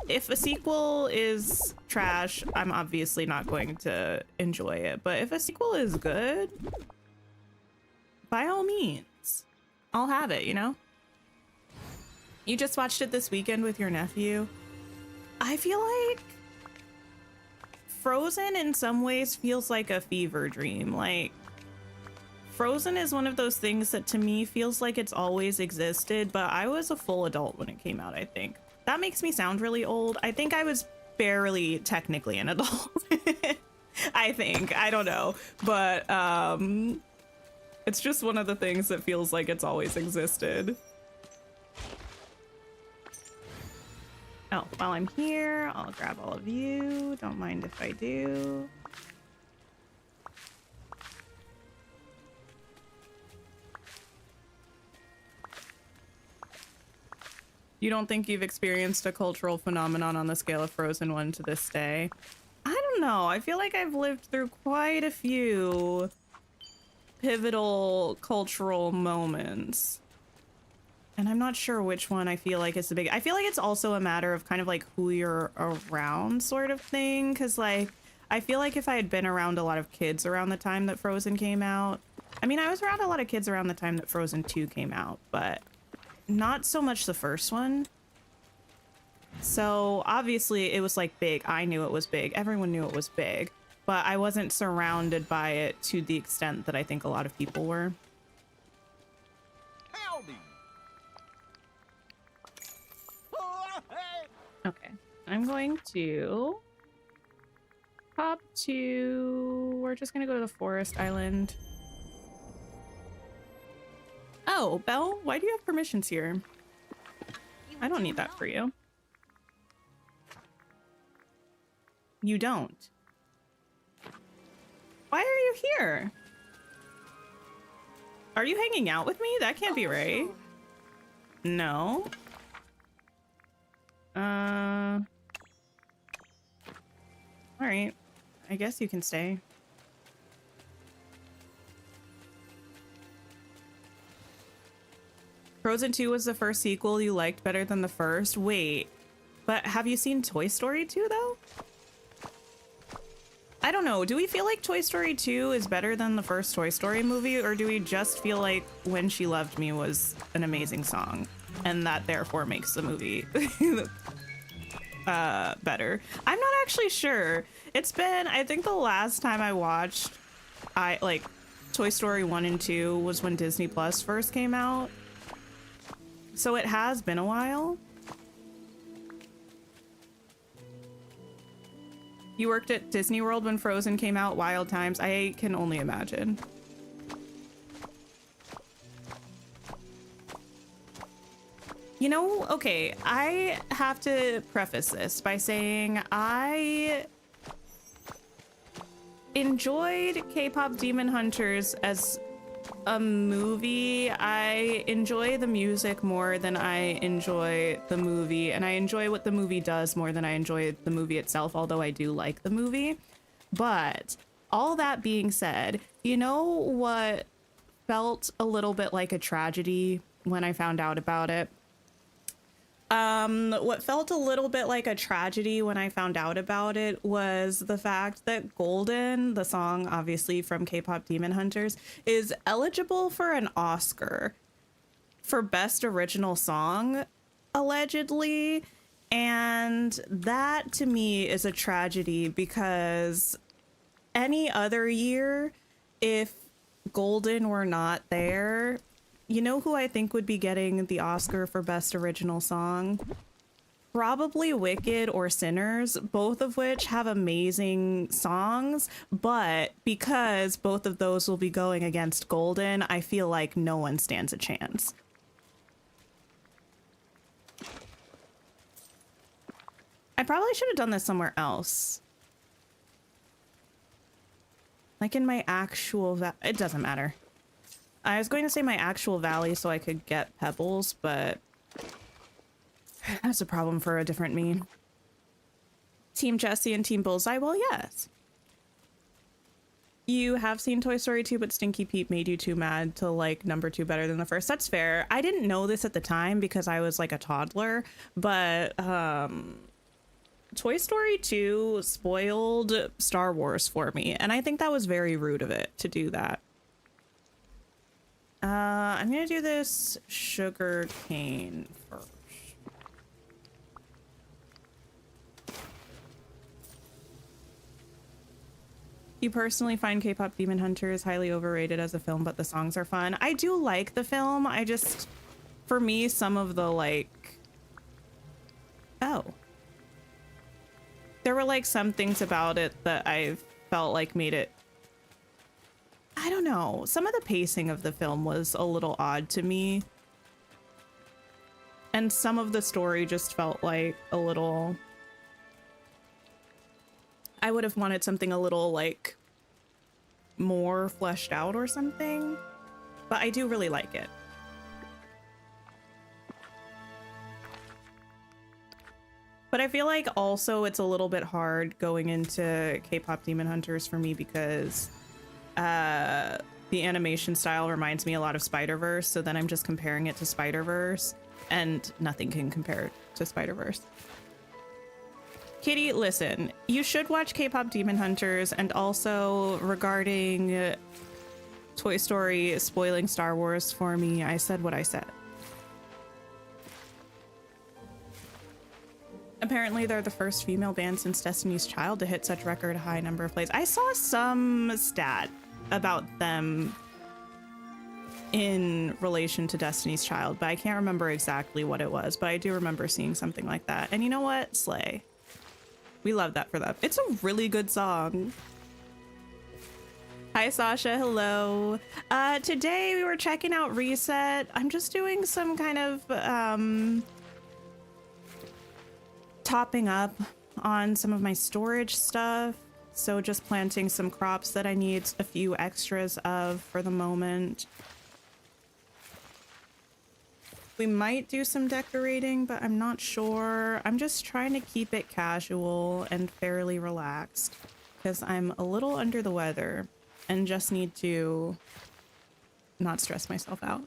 [SPEAKER 1] If a sequel is trash, I'm obviously not going to enjoy it. But if a sequel is good, by all means, I'll have it, you know? You just watched it this weekend with your nephew. I feel like Frozen in some ways feels like a fever dream. Like, Frozen is one of those things that to me feels like it's always existed, but I was a full adult when it came out, I think. That makes me sound really old. I think I was barely technically an adult. I think. I don't know. But, it's just one of the things that feels like it's always existed. Oh, while I'm here, I'll grab all of you. Don't mind if I do. You don't think you've experienced a cultural phenomenon on the scale of Frozen 1 to this day? I don't know. I feel like I've lived through quite a few pivotal cultural moments, and I'm not sure which one I feel like is the big. I feel like it's also a matter of kind of like who you're around sort of thing, because like I feel like if I had been around a lot of kids around the time that Frozen came out, I mean I was around a lot of kids around the time that Frozen 2 came out, but not so much the first one. So obviously it was like big. I knew it was big. Everyone knew it was big. But I wasn't surrounded by it to the extent that I think a lot of people were.
[SPEAKER 2] Howdy.
[SPEAKER 1] Okay, I'm going to hop to... We're just going to go to the forest island. Oh, Belle, why do you have permissions here? I don't need that for you. You don't. Why are you here? Are you hanging out with me? That can't be right. No. All right. I guess you can stay. Frozen 2 was the first sequel you liked better than the first? Wait, but have you seen Toy Story 2 though? I don't know. Do we feel like Toy Story 2 is better than the first Toy Story movie, or do we just feel like When She Loved Me was an amazing song and that therefore makes the movie better? I'm not actually sure. It's been, I think the last time I watched Toy Story 1 and 2 was when Disney Plus first came out. So it has been a while. You worked at Disney World when Frozen came out, wild times. I can only imagine. You know, okay, I have to preface this by saying I enjoyed K-pop Demon Hunters as a movie. I enjoy the music more than I enjoy the movie, and I enjoy what the movie does more than I enjoy the movie itself, although I do like the movie. But all that being said, you know what felt a little bit like a tragedy when I found out about it? What felt a little bit like a tragedy when I found out about it was the fact that Golden, the song obviously from K-pop Demon Hunters, is eligible for an Oscar for Best Original Song, allegedly. And that to me is a tragedy because any other year, if Golden were not there, you know who I think would be getting the Oscar for Best Original Song? Probably Wicked or Sinners, both of which have amazing songs, but because both of those will be going against Golden, I feel like no one stands a chance. I probably should have done this somewhere else. Like in my actual, it doesn't matter. I was going to say my actual valley so I could get pebbles, but that's a problem for a different me. Team Jessie and Team Bullseye? Well, yes. You have seen Toy Story 2, but Stinky Pete made you too mad to like number 2 better than the first. That's fair. I didn't know this at the time because I was like a toddler, but Toy Story 2 spoiled Star Wars for me, and I think that was very rude of it to do that. I'm gonna do this sugar cane first. You personally find K-pop Demon Hunters highly overrated as a film, but the songs are fun. I do like the film. I just, for me, some of the like, oh, there were like some things about it that I felt like made it, I don't know. Some of the pacing of the film was a little odd to me. And some of the story just felt like a little... I would have wanted something a little like more fleshed out or something. But I do really like it. But I feel like also it's a little bit hard going into K-pop Demon Hunters for me because the animation style reminds me a lot of Spider-Verse, so then I'm just comparing it to Spider-Verse, and nothing can compare to Spider-Verse. Kitty, listen, you should watch K-pop Demon Hunters, and also regarding Toy Story spoiling Star Wars for me, I said what I said. Apparently, they're the first female band since Destiny's Child to hit such record high number of plays. I saw some stat about them in relation to Destiny's Child, but I can't remember exactly what it was, but I do remember seeing something like that. And you know what? Slay. We love that for them. It's a really good song. Hi, Sasha. Hello. Today we were checking out Reset. I'm just doing some kind of topping up on some of my storage stuff. So just planting some crops that I need a few extras of for the moment. We might do some decorating, but I'm not sure. I'm just trying to keep it casual and fairly relaxed because I'm a little under the weather and just need to not stress myself out.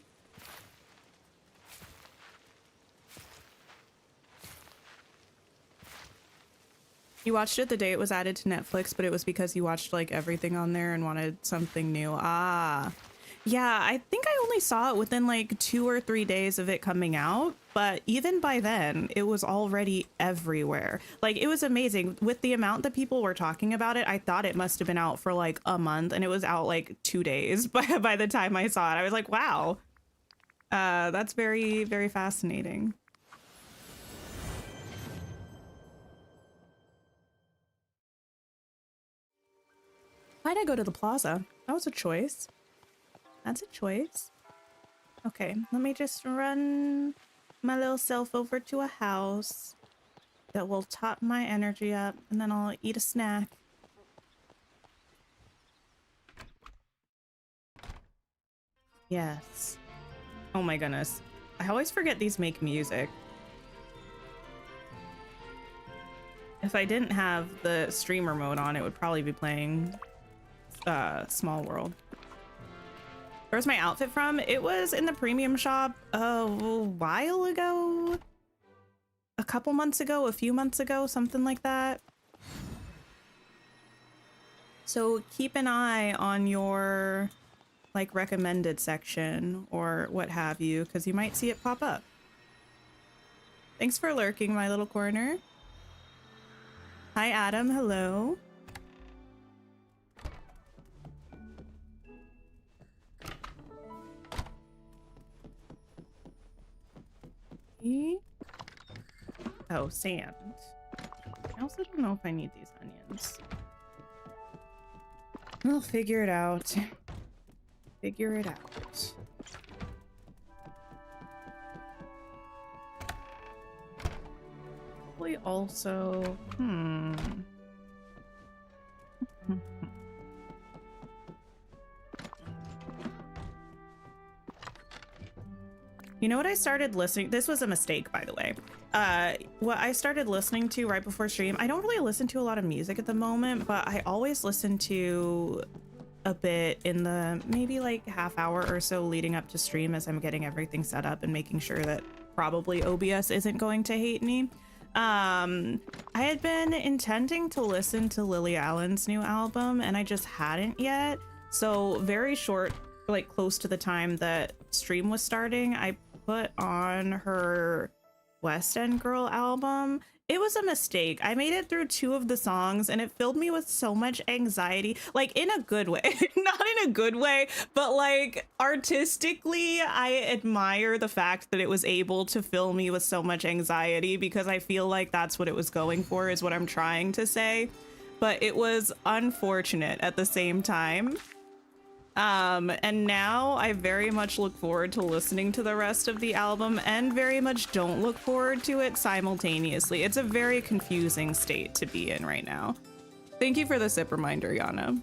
[SPEAKER 1] You watched it the day it was added to Netflix, but it was because you watched like everything on there and wanted something new. Ah, Yeah, I think I only saw it within like 2 or 3 days of it coming out, but even by then, it was already everywhere. Like, it was amazing. With the amount that people were talking about it, I thought it must have been out for like a month, and it was out like 2 days by the time I saw it. I was like, wow, that's very, very fascinating. Why'd I go to the plaza? That was a choice. That's a choice. Okay, let me just run my little self over to a house that will top my energy up, and then I'll eat a snack. Yes. Oh my goodness. I always forget these make music. If I didn't have the streamer mode on, it would probably be playing Small World. Where's my outfit from? It was in the premium shop a while ago. A couple months ago, a few months ago, something like that. So keep an eye on your like recommended section or what have you, because you might see it pop up. Thanks for lurking, my little corner. Hi, Adam. Hello. Oh, sand. I also don't know if I need these onions. We'll figure it out. Figure it out. We also, You know what I started listening? This was a mistake, by the way. What I started listening to right before stream, I don't really listen to a lot of music at the moment, but I always listen to a bit in the maybe like half hour or so leading up to stream as I'm getting everything set up and making sure that probably OBS isn't going to hate me. I had been intending to listen to Lily Allen's new album and I just hadn't yet. So very short, like close to the time that stream was starting, I put on her West End Girl album. It was a mistake. I made it through 2 of the songs and it filled me with so much anxiety, like in a good way, not in a good way, but like artistically, I admire the fact that it was able to fill me with so much anxiety because I feel like that's what it was going for, is what I'm trying to say. But it was unfortunate at the same time. And now I very much look forward to listening to the rest of the album and very much don't look forward to it simultaneously. It's a very confusing state to be in right now. Thank you for the sip reminder, Yana.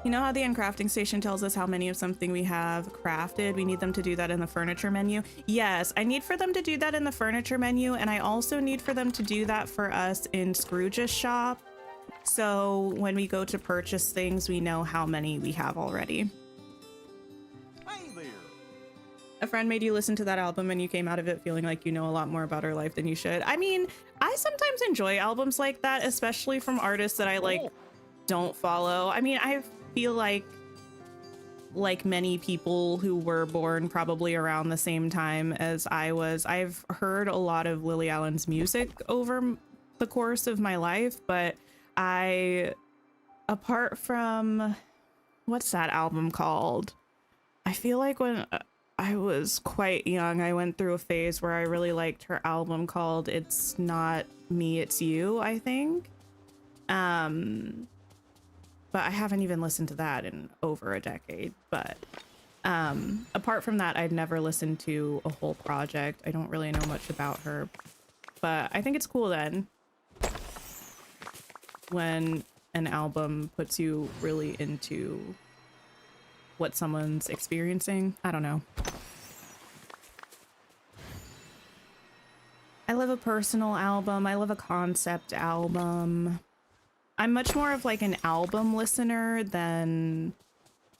[SPEAKER 1] You know how the end crafting station tells us how many of something we have crafted? We need them to do that in the furniture menu. Yes, I need for them to do that in the furniture menu, and I also need for them to do that for us in Scrooge's shop. So when we go to purchase things, we know how many we have already.
[SPEAKER 2] Hey there.
[SPEAKER 1] A friend made you listen to that album and you came out of it feeling like you know a lot more about her life than you should. I mean, I sometimes enjoy albums like that, especially from artists that I like don't follow. I mean, I feel like many people who were born probably around the same time as I was, I've heard a lot of Lily Allen's music over the course of my life, but apart from, what's that album called? I feel like when I was quite young, I went through a phase where I really liked her album called It's Not Me, It's You, I think. But I haven't even listened to that in over a decade. But apart from that, I'd never listened to a whole project. I don't really know much about her, but I think it's cool then when an album puts you really into what someone's experiencing. I don't know. I love a personal album. I love a concept album. I'm much more of like an album listener than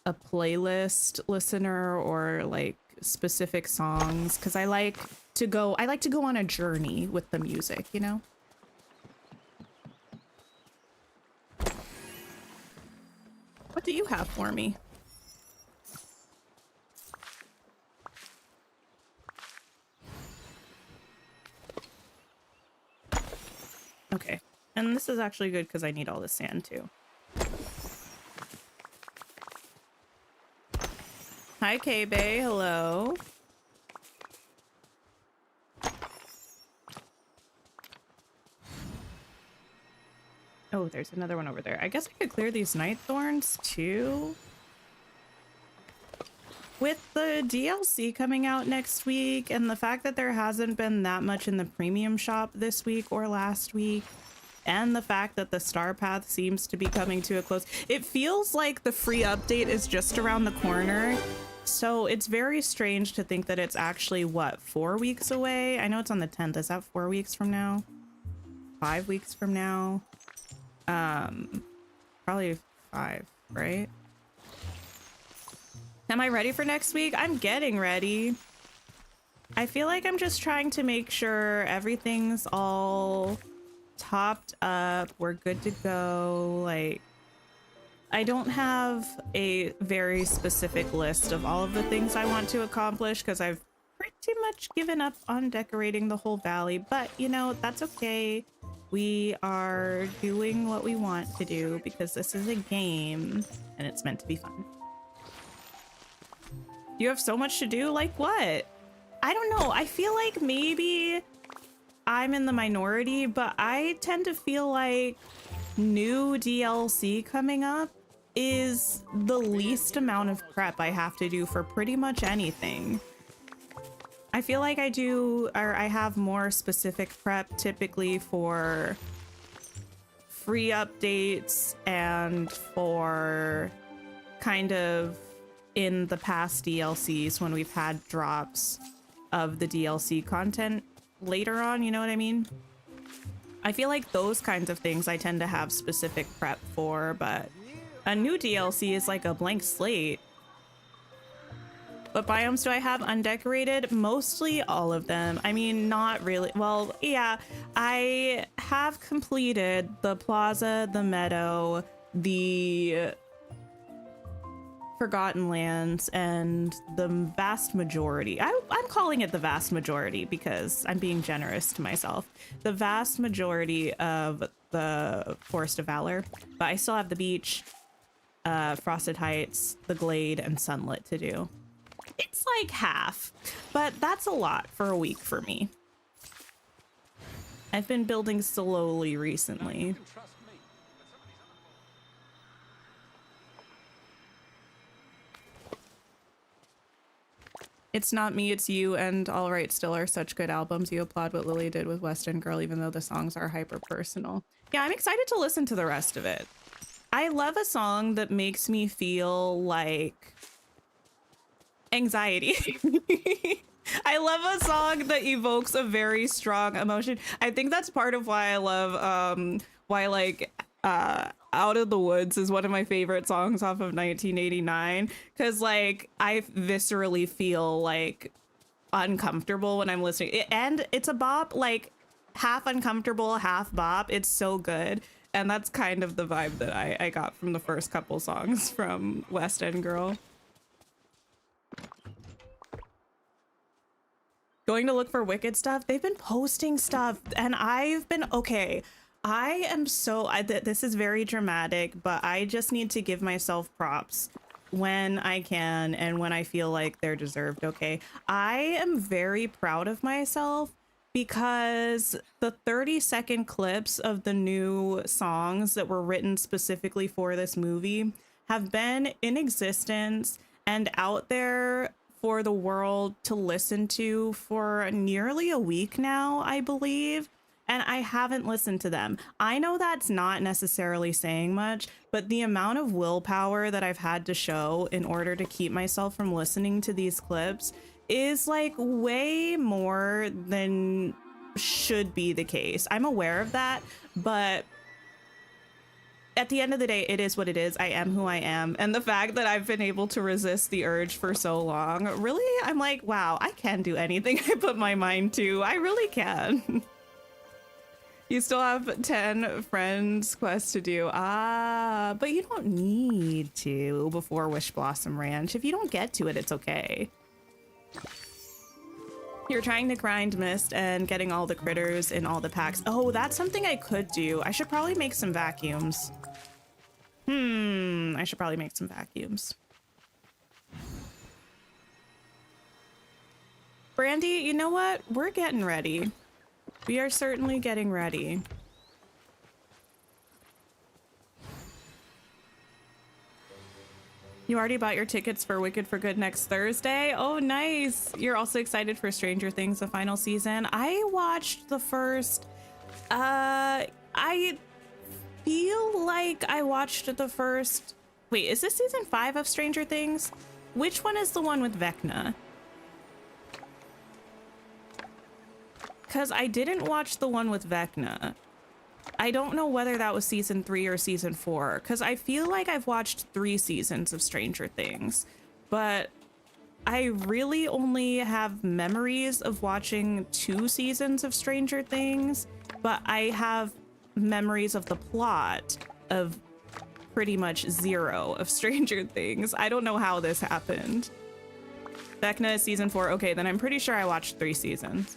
[SPEAKER 1] a playlist listener or like specific songs, because I like to go on a journey with the music, you know? What do you have for me? Okay. And this is actually good because I need all the sand too. Hi, K-Bay. Hello. Oh, there's another one over there. I guess I could clear these night thorns too. With the DLC coming out next week and the fact that there hasn't been that much in the premium shop this week or last week, and the fact that the Star Path seems to be coming to a close, it feels like the free update is just around the corner. So it's very strange to think that it's actually, what, 4 weeks away? I know it's on the 10th. Is that 4 weeks from now? 5 weeks from now? Probably 5, right? Am I ready for next week? I'm getting ready. I feel like I'm just trying to make sure everything's all topped up. We're good to go. Like, I don't have a very specific list of all of the things I want to accomplish because I've pretty much given up on decorating the whole valley, but you know, that's okay. We are doing what we want to do because this is a game and it's meant to be fun. You have so much to do? Like what? I don't know. I feel like maybe I'm in the minority, but I tend to feel like new DLC coming up is the least amount of prep I have to do for pretty much anything. I feel like I have more specific prep typically for free updates and for kind of in the past DLCs when we've had drops of the DLC content later on, you know what I mean? I feel like those kinds of things I tend to have specific prep for, but a new DLC is like a blank slate. What biomes do I have undecorated? Mostly all of them. I mean, not really. Well, yeah, I have completed the plaza, the meadow, the Forgotten Lands, and the vast majority. I'm calling it the vast majority because I'm being generous to myself. The vast majority of the Forest of Valor, but I still have the beach, Frosted Heights, the Glade, and Sunlit to do. It's like half, but that's a lot for a week for me. I've been building slowly recently. It's Not Me, It's You and All Right Still are such good albums. You applaud what Lily did with West End Girl, even though the songs are hyper personal. Yeah, I'm excited to listen to the rest of it. I love a song that makes me feel like anxiety. I love a song that evokes a very strong emotion. I think that's part of why I love Out of the Woods is one of my favorite songs off of 1989, because like I viscerally feel like uncomfortable when I'm listening, and it's a bop, like half uncomfortable, half bop. It's so good, and that's kind of the vibe that I got from the first couple songs from West End Girl. Going to look for Wicked stuff. They've been posting stuff and I've been okay. I am so, this is very dramatic, but I just need to give myself props when I can and when I feel like they're deserved, okay? I am very proud of myself because the 30-second clips of the new songs that were written specifically for this movie have been in existence and out there for the world to listen to for nearly a week now, I believe. And I haven't listened to them. I know that's not necessarily saying much, but the amount of willpower that I've had to show in order to keep myself from listening to these clips is like way more than should be the case. I'm aware of that, but at the end of the day, it is what it is. I am who I am. And the fact that I've been able to resist the urge for so long, really, I'm like, wow, I can do anything I put my mind to. I really can. You still have 10 friends quests to do. Ah, but you don't need to before Wishblossom Ranch. If you don't get to it, it's okay. You're trying to grind mist and getting all the critters in all the packs. Oh, that's something I could do. I should probably make some vacuums. I should probably make some vacuums. Brandy, you know what? We're getting ready. We are certainly getting ready. You already bought your tickets for Wicked for Good next Thursday? Oh, nice. You're also excited for Stranger Things, the final season. I watched the first, I feel like I watched the first, wait, is this season 5 of Stranger Things? Which one is the one with Vecna? Because I didn't watch the one with Vecna. I don't know whether that was season 3 or season 4, because I feel like I've watched 3 seasons of Stranger Things, but I really only have memories of watching 2 seasons of Stranger Things, but I have memories of the plot of pretty much 0 of Stranger Things. I don't know how this happened. Vecna is season 4. Okay, then I'm pretty sure I watched 3 seasons.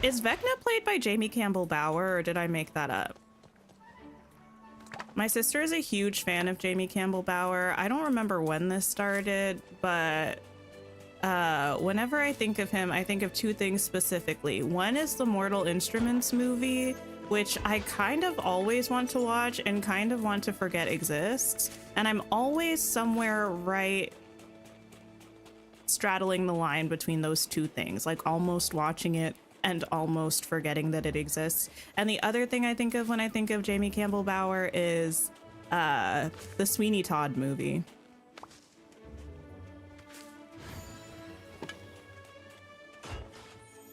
[SPEAKER 1] Is Vecna played by Jamie Campbell Bower, or did I make that up? My sister is a huge fan of Jamie Campbell Bower. I don't remember when this started, but whenever I think of him, I think of 2 things specifically. One is the Mortal Instruments movie, which I kind of always want to watch and kind of want to forget exists. And I'm always somewhere right straddling the line between those 2 things, like almost watching it and almost forgetting that it exists. And the other thing I think of when I think of Jamie Campbell Bower is the Sweeney Todd movie.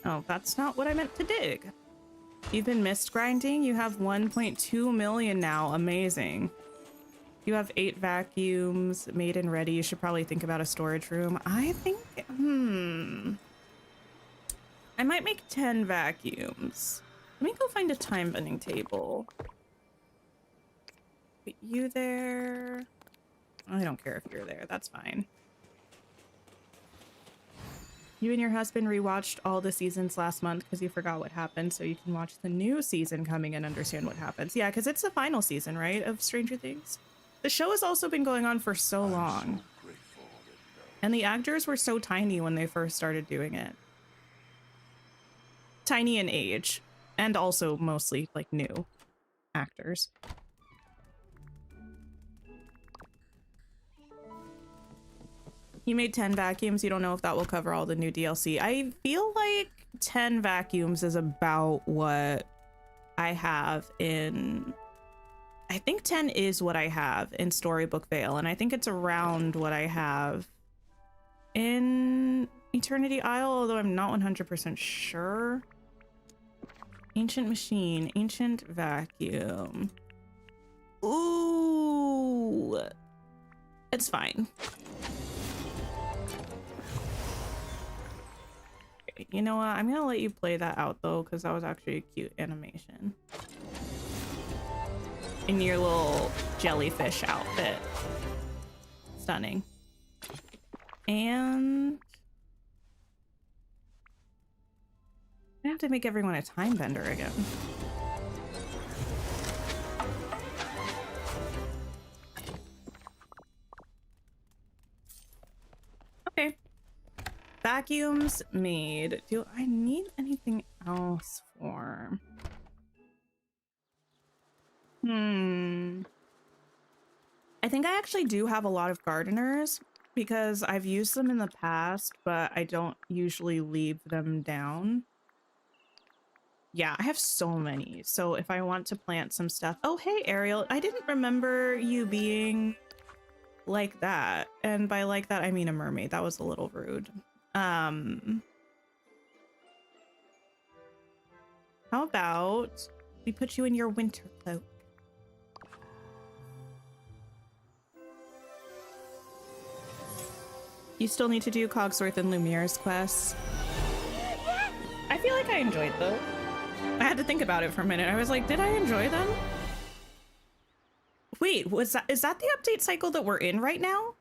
[SPEAKER 1] Oh, that's not what I meant to dig. You've been mist grinding? You have 1.2 million now. Amazing. You have 8 vacuums made and ready. You should probably think about a storage room. I think, I might make 10 vacuums. Let me go find a time bending table. Put you there. I don't care if you're there. That's fine. You and your husband rewatched all the seasons last month because you forgot what happened, so you can watch the new season coming and understand what happens. Yeah, because it's the final season, right, of Stranger Things? The show has also been going on for so long. And the actors were so tiny when they first started doing it. Tiny in age, and also mostly like new actors. You made 10 vacuums. You don't know if that will cover all the new DLC. I feel like 10 vacuums is about what I have in... I think 10 is what I have in Storybook Vale, and I think it's around what I have in Eternity Isle, although I'm not 100% sure. Ancient machine, ancient vacuum. Ooh, it's fine. Okay, you know what? I'm gonna let you play that out though, because that was actually a cute animation. In your little jellyfish outfit. Stunning. And I have to make everyone a time bender again. Okay. Vacuums made. Do I need anything else for? I think I actually do have a lot of gardeners because I've used them in the past, but I don't usually leave them down. Yeah, I have so many. So if I want to plant some stuff. Oh, hey, Ariel. I didn't remember you being like that. And by like that, I mean a mermaid. That was a little rude. How about we put you in your winter cloak? You still need to do Cogsworth and Lumiere's quests. I feel like I enjoyed those. I had to think about it for a minute. I was like, did I enjoy them? Wait, is that the update cycle that we're in right now?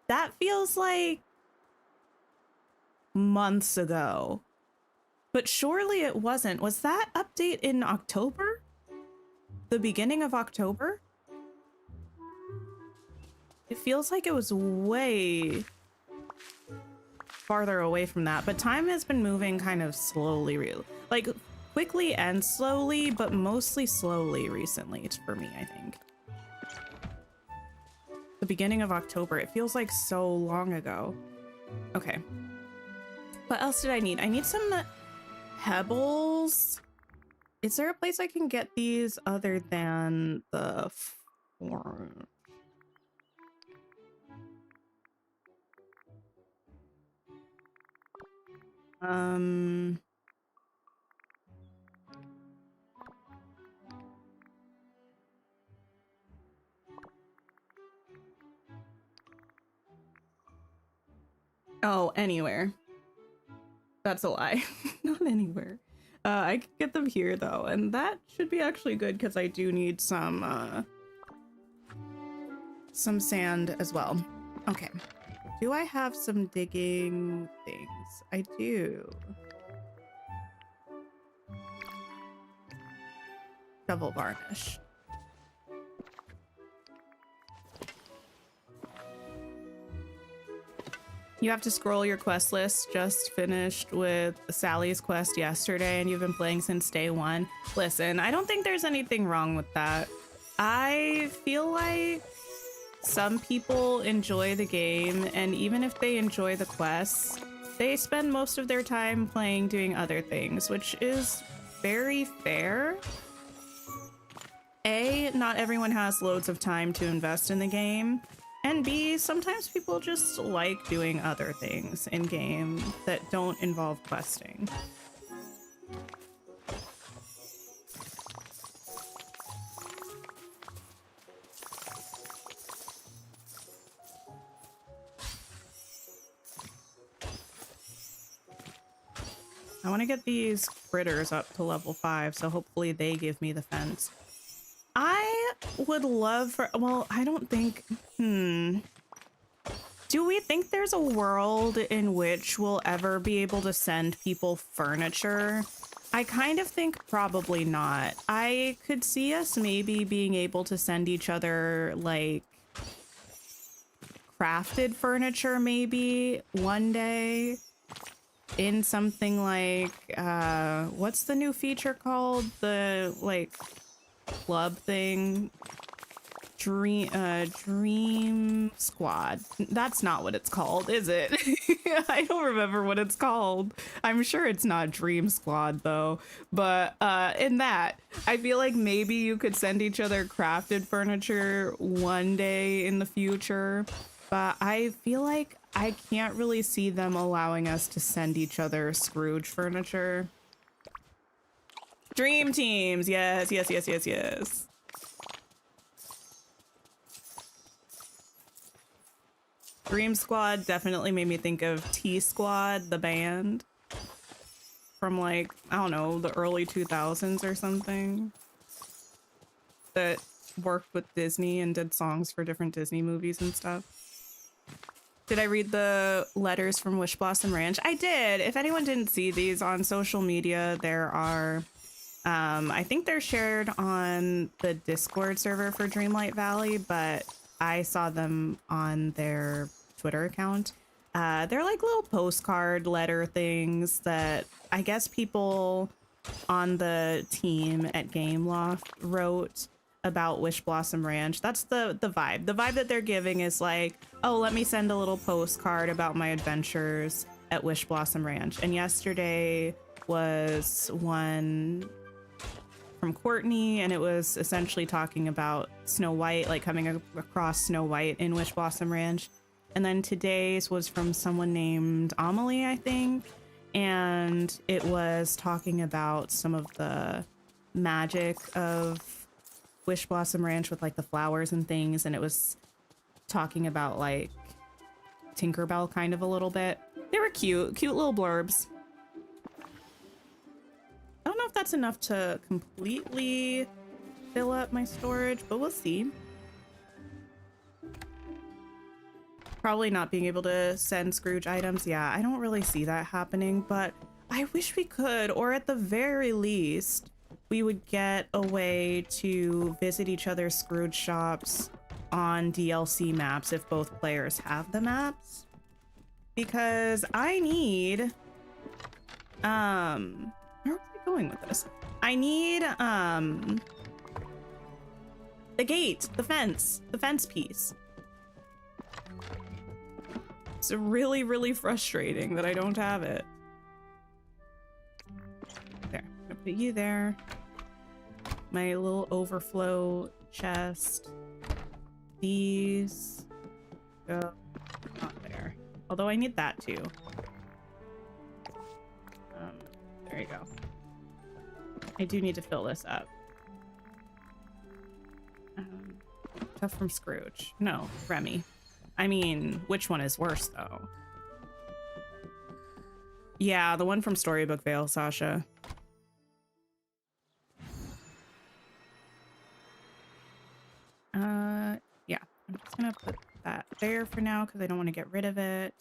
[SPEAKER 1] That feels like months ago. But surely it wasn't. Was that update in October? The beginning of October? It feels like it was way farther away from that, but time has been moving kind of slowly, like quickly and slowly, but mostly slowly recently for me, I think. The beginning of October, it feels like so long ago. Okay. What else did I need? I need some pebbles. Is there a place I can get these other than the form? Oh, anywhere. That's a lie. Not anywhere. I could get them here though, and that should be actually good because I do need some sand as well. Okay. Do I have some digging things? I do. Shovel varnish. You have to scroll your quest list. Just finished with Sally's quest yesterday and you've been playing since day one. Listen, I don't think there's anything wrong with that. I feel like some people enjoy the game, and even if they enjoy the quests, they spend most of their time playing doing other things, which is very fair. A, not everyone has loads of time to invest in the game. And B, sometimes people just like doing other things in game that don't involve questing. I want to get these critters up to level 5, so hopefully they give me the fence. I would love for, well, I don't think, do we think there's a world in which we'll ever be able to send people furniture? I kind of think probably not. I could see us maybe being able to send each other like crafted furniture maybe one day in something like, what's the new feature called? The like club thing, dream squad. That's not what it's called, is it? I don't remember what it's called. I'm sure it's not Dream Squad though, but in that I feel like maybe you could send each other crafted furniture one day in the future, but I feel like I can't really see them allowing us to send each other Scrooge furniture. Dream teams, yes, yes, yes, yes, yes. Dream Squad definitely made me think of T Squad, the band. From like, I don't know, the early 2000s or something. That worked with Disney and did songs for different Disney movies and stuff. Did I read the letters from Wishblossom Ranch? I did. If anyone didn't see these on social media, there are, I think they're shared on the Discord server for Dreamlight Valley, but I saw them on their Twitter account. They're like little postcard letter things that I guess people on the team at Gameloft wrote about Wishblossom Ranch. That's the vibe. The vibe that they're giving is like, oh, let me send a little postcard about my adventures at Wishblossom Ranch. And yesterday was one from Courtney, and it was essentially talking about Snow White, like coming across Snow White in Wishblossom Ranch. And then today's was from someone named Amelie, I think. And it was talking about some of the magic of Wishblossom Ranch with like the flowers and things, and it was talking about like Tinkerbell kind of a little bit. They were cute, cute little blurbs. I don't know if that's enough to completely fill up my storage, but we'll see. Probably not being able to send Scrooge items. Yeah, I don't really see that happening, but I wish we could, or at the very least, we would get a way to visit each other's Scrooge shops on DLC maps if both players have the maps. Because I need, where was I going with this? I need, the gate, the fence piece. It's really, really frustrating that I don't have it. There, I'm gonna put you there. My little overflow chest. These go not there. Although I need that too. There you go. I do need to fill this up. Tough from Scrooge. No, Remy. I mean, which one is worse, though? Yeah, the one from Storybook Vale, Sasha. Yeah, I'm just gonna put that there for now because I don't want to get rid of it.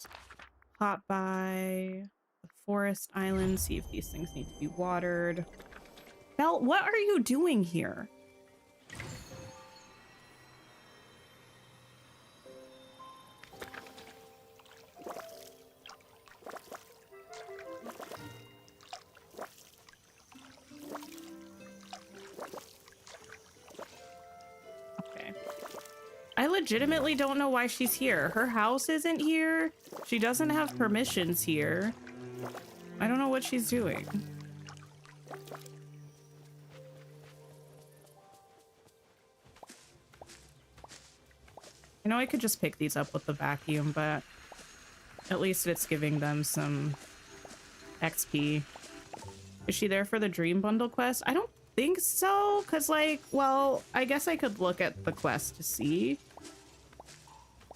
[SPEAKER 1] Hop by the forest island, see if these things need to be watered. Belle, what are you doing here? I legitimately don't know why she's here. Her house isn't here. She doesn't have permissions here. I don't know what she's doing. I know I could just pick these up with the vacuum, but at least it's giving them some XP. Is she there for the Dream Bundle quest? I don't think so, because like, well, I guess I could look at the quest to see.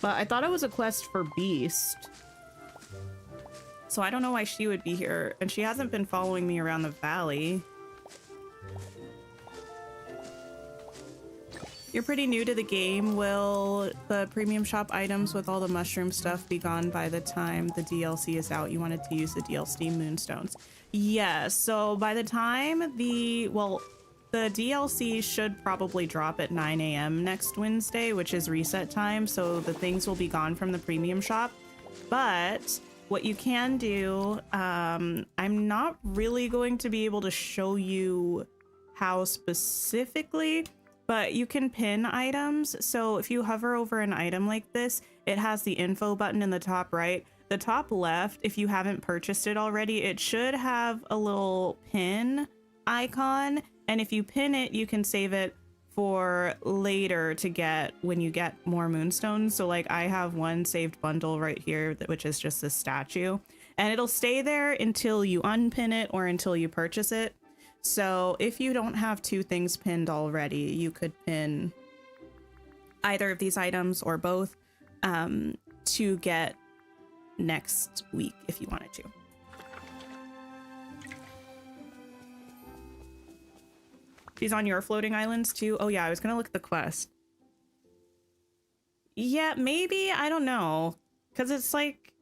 [SPEAKER 1] But I thought it was a quest for Beast. So I don't know why she would be here. And she hasn't been following me around the valley. You're pretty new to the game. Will the premium shop items with all the mushroom stuff be gone by the time the DLC is out? You wanted to use the DLC Moonstones. Yes, so by the time the DLC should probably drop at 9 a.m. next Wednesday, which is reset time, so the things will be gone from the premium shop. But what you can do, I'm not really going to be able to show you how specifically, but you can pin items. So if you hover over an item like this, it has the info button in the top right. The top left, if you haven't purchased it already, it should have a little pin icon. And if you pin it, you can save it for later to get when you get more moonstones. So like I have one saved bundle right here, which is just this statue. And it'll stay there until you unpin it or until you purchase it. So if you don't have two things pinned already, you could pin either of these items or both to get next week if you wanted to. She's on your floating islands too? Oh yeah, I was gonna look at the quest. Yeah, maybe, I don't know. Cause it's like,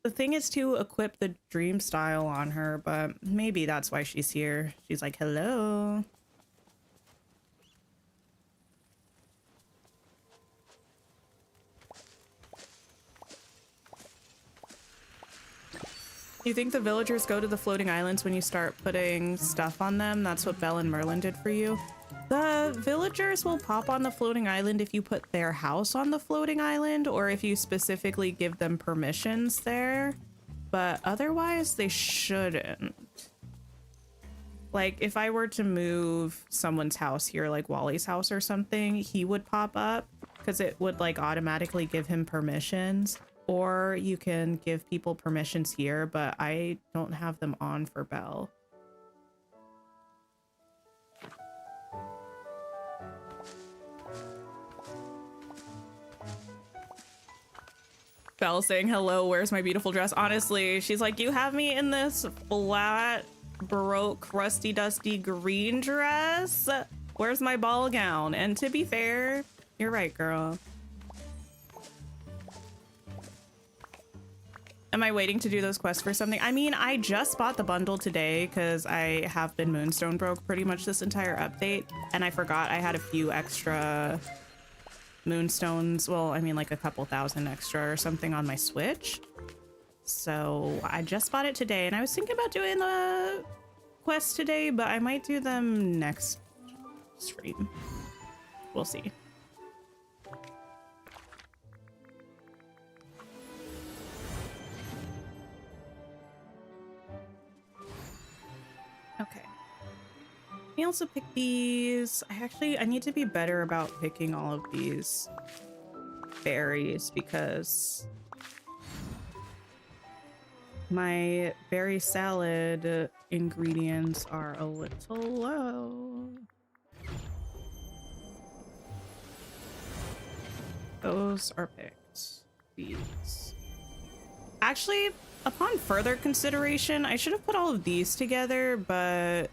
[SPEAKER 1] the thing is to equip the dream style on her, but maybe that's why she's here. She's like, hello. You think the villagers go to the floating islands when you start putting stuff on them? That's what Belle and Merlin did for you. The villagers will pop on the floating island if you put their house on the floating island or if you specifically give them permissions there. But otherwise, they shouldn't. Like, if I were to move someone's house here, like Wally's house or something, he would pop up because it would like automatically give him permissions. Or you can give people permissions here, but I don't have them on for Belle. Belle saying, hello, where's my beautiful dress? Honestly, she's like, you have me in this flat, broke, crusty, dusty green dress. Where's my ball gown? And to be fair, you're right, girl. Am I waiting to do those quests for something? I mean, I just bought the bundle today because I have been moonstone broke pretty much this entire update. And I forgot I had a few extra moonstones. Well, I mean like a couple thousand extra or something on my Switch. So I just bought it today and I was thinking about doing the quests today, but I might do them next stream. We'll see. Okay. Let me also pick these. I need to be better about picking all of these berries because my berry salad ingredients are a little low. Those are picked. These. Actually, upon further consideration, I should have put all of these together, but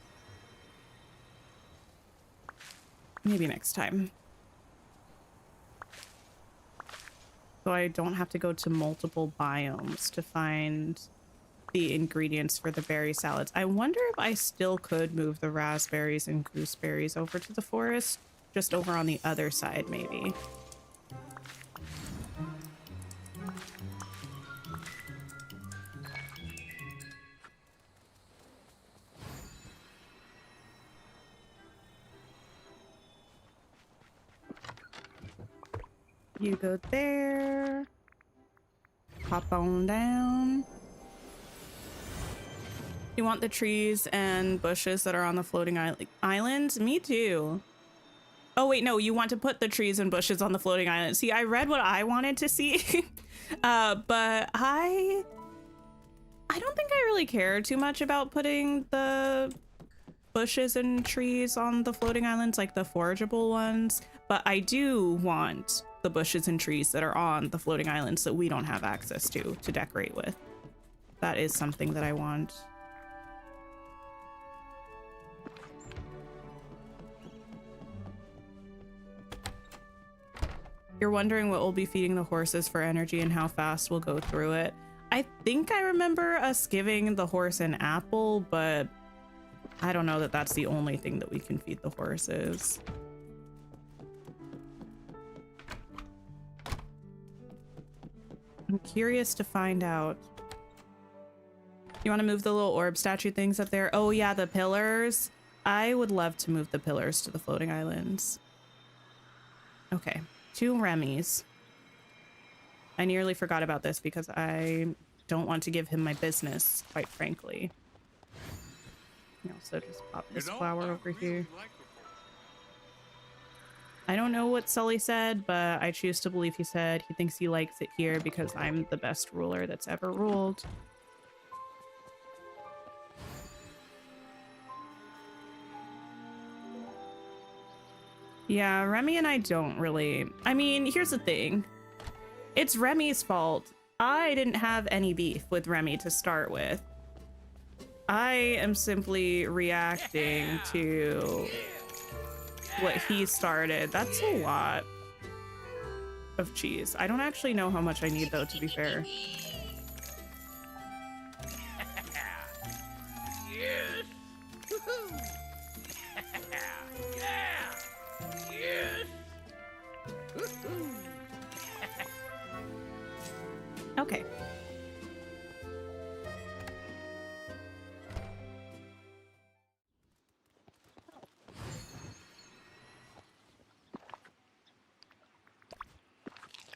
[SPEAKER 1] maybe next time. So I don't have to go to multiple biomes to find the ingredients for the berry salads. I wonder if I still could move the raspberries and gooseberries over to the forest, just over on the other side, maybe. You go there. Hop on down. You want the trees and bushes that are on the floating island? Me too. Oh wait, no, you want to put the trees and bushes on the floating island. See, I read what I wanted to see. But I don't think I really care too much about putting the bushes and trees on the floating islands, like the forageable ones. But I do want the bushes and trees that are on the floating islands that we don't have access to decorate with. That is something that I want. You're wondering what we'll be feeding the horses for energy and how fast we'll go through it. I think I remember us giving the horse an apple, but I don't know that that's the only thing that we can feed the horses. I'm curious to find out. You want to move the little orb statue things up there? Oh yeah, the pillars. I would love to move the pillars to the floating islands. Okay, 2 Remy's. I nearly forgot about this because I don't want to give him my business, quite frankly. You also just pop this flower over here. I don't know what Sully said, but I choose to believe he said he thinks he likes it here because I'm the best ruler that's ever ruled. Yeah, Remy and I don't really... I mean, here's the thing. It's Remy's fault. I didn't have any beef with Remy to start with. I am simply reacting to what he started. That's a lot of cheese. I don't actually know how much I need though, to be fair. Okay.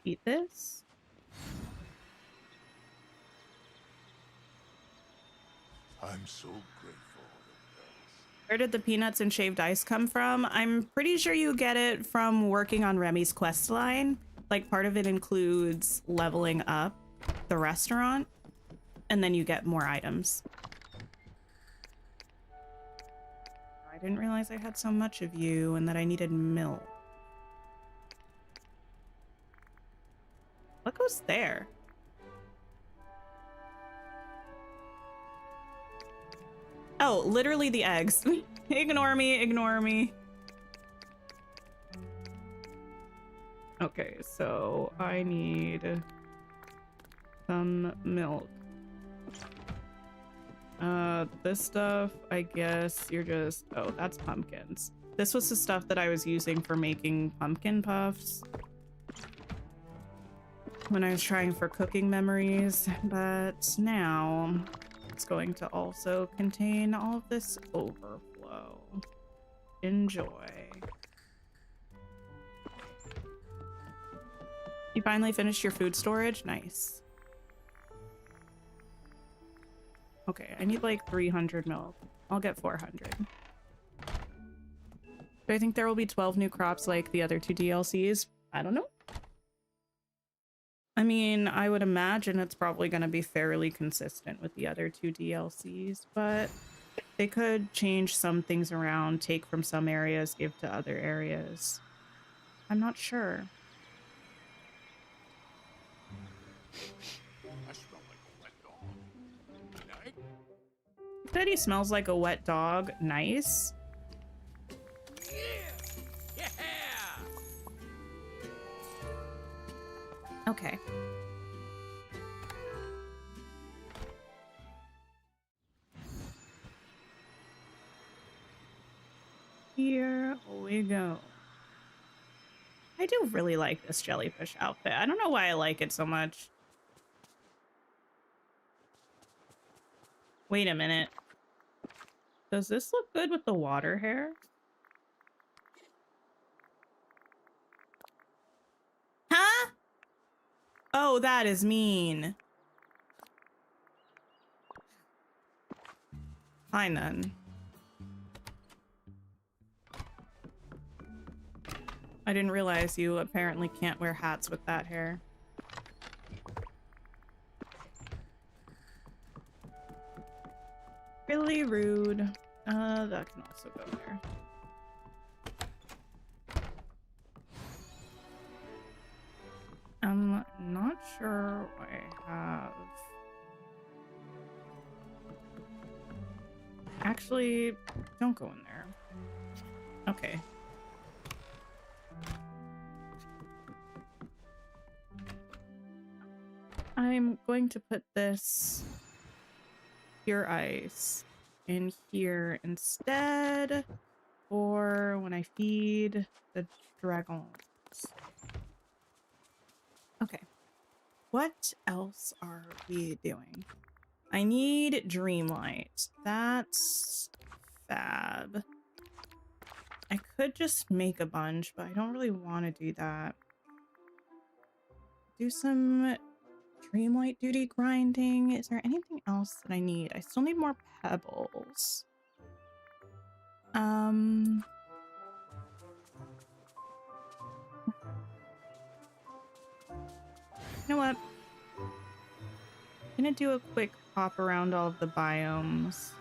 [SPEAKER 1] Eat this.
[SPEAKER 2] I'm so grateful.
[SPEAKER 1] Where did the peanuts and shaved ice come from? I'm pretty sure you get it from working on Remy's quest line. Like, part of it includes leveling up the restaurant, and then you get more items. I didn't realize I had so much of you and that I needed milk. What goes there? Oh, literally the eggs. Ignore me, ignore me. Okay, so I need some milk. This stuff, I guess you're just... Oh, that's pumpkins. This was the stuff that I was using for making pumpkin puffs when I was trying for cooking memories, but now it's going to also contain all of this overflow. Enjoy. You finally finished your food storage? Nice. Okay, I need like 300 milk. I'll get 400. Do I think there will be 12 new crops like the other two DLCs? I don't know. I mean, I would imagine it's probably going to be fairly consistent with the other two DLCs, but they could change some things around, take from some areas, give to other areas. I'm not sure. Said he smells like a wet dog. Nice.
[SPEAKER 4] Yeah.
[SPEAKER 1] Okay. Here we go. I do really like this jellyfish outfit. I don't know why I like it so much. Wait a minute. Does this look good with the water hair? Huh? Oh, that is mean. Fine then. I didn't realize you apparently can't wear hats with that hair. Really rude. That can also go there. I'm not sure what I have. Actually, don't go in there. Okay. I'm going to put this pure ice in here instead for when I feed the dragons. Okay. What else are we doing? I need Dreamlight. That's fab. I could just make a bunch, but I don't really want to do that. Do some Dreamlight duty grinding. Is there anything else that I need? I still need more pebbles. You know what? I'm gonna do a quick hop around all of the biomes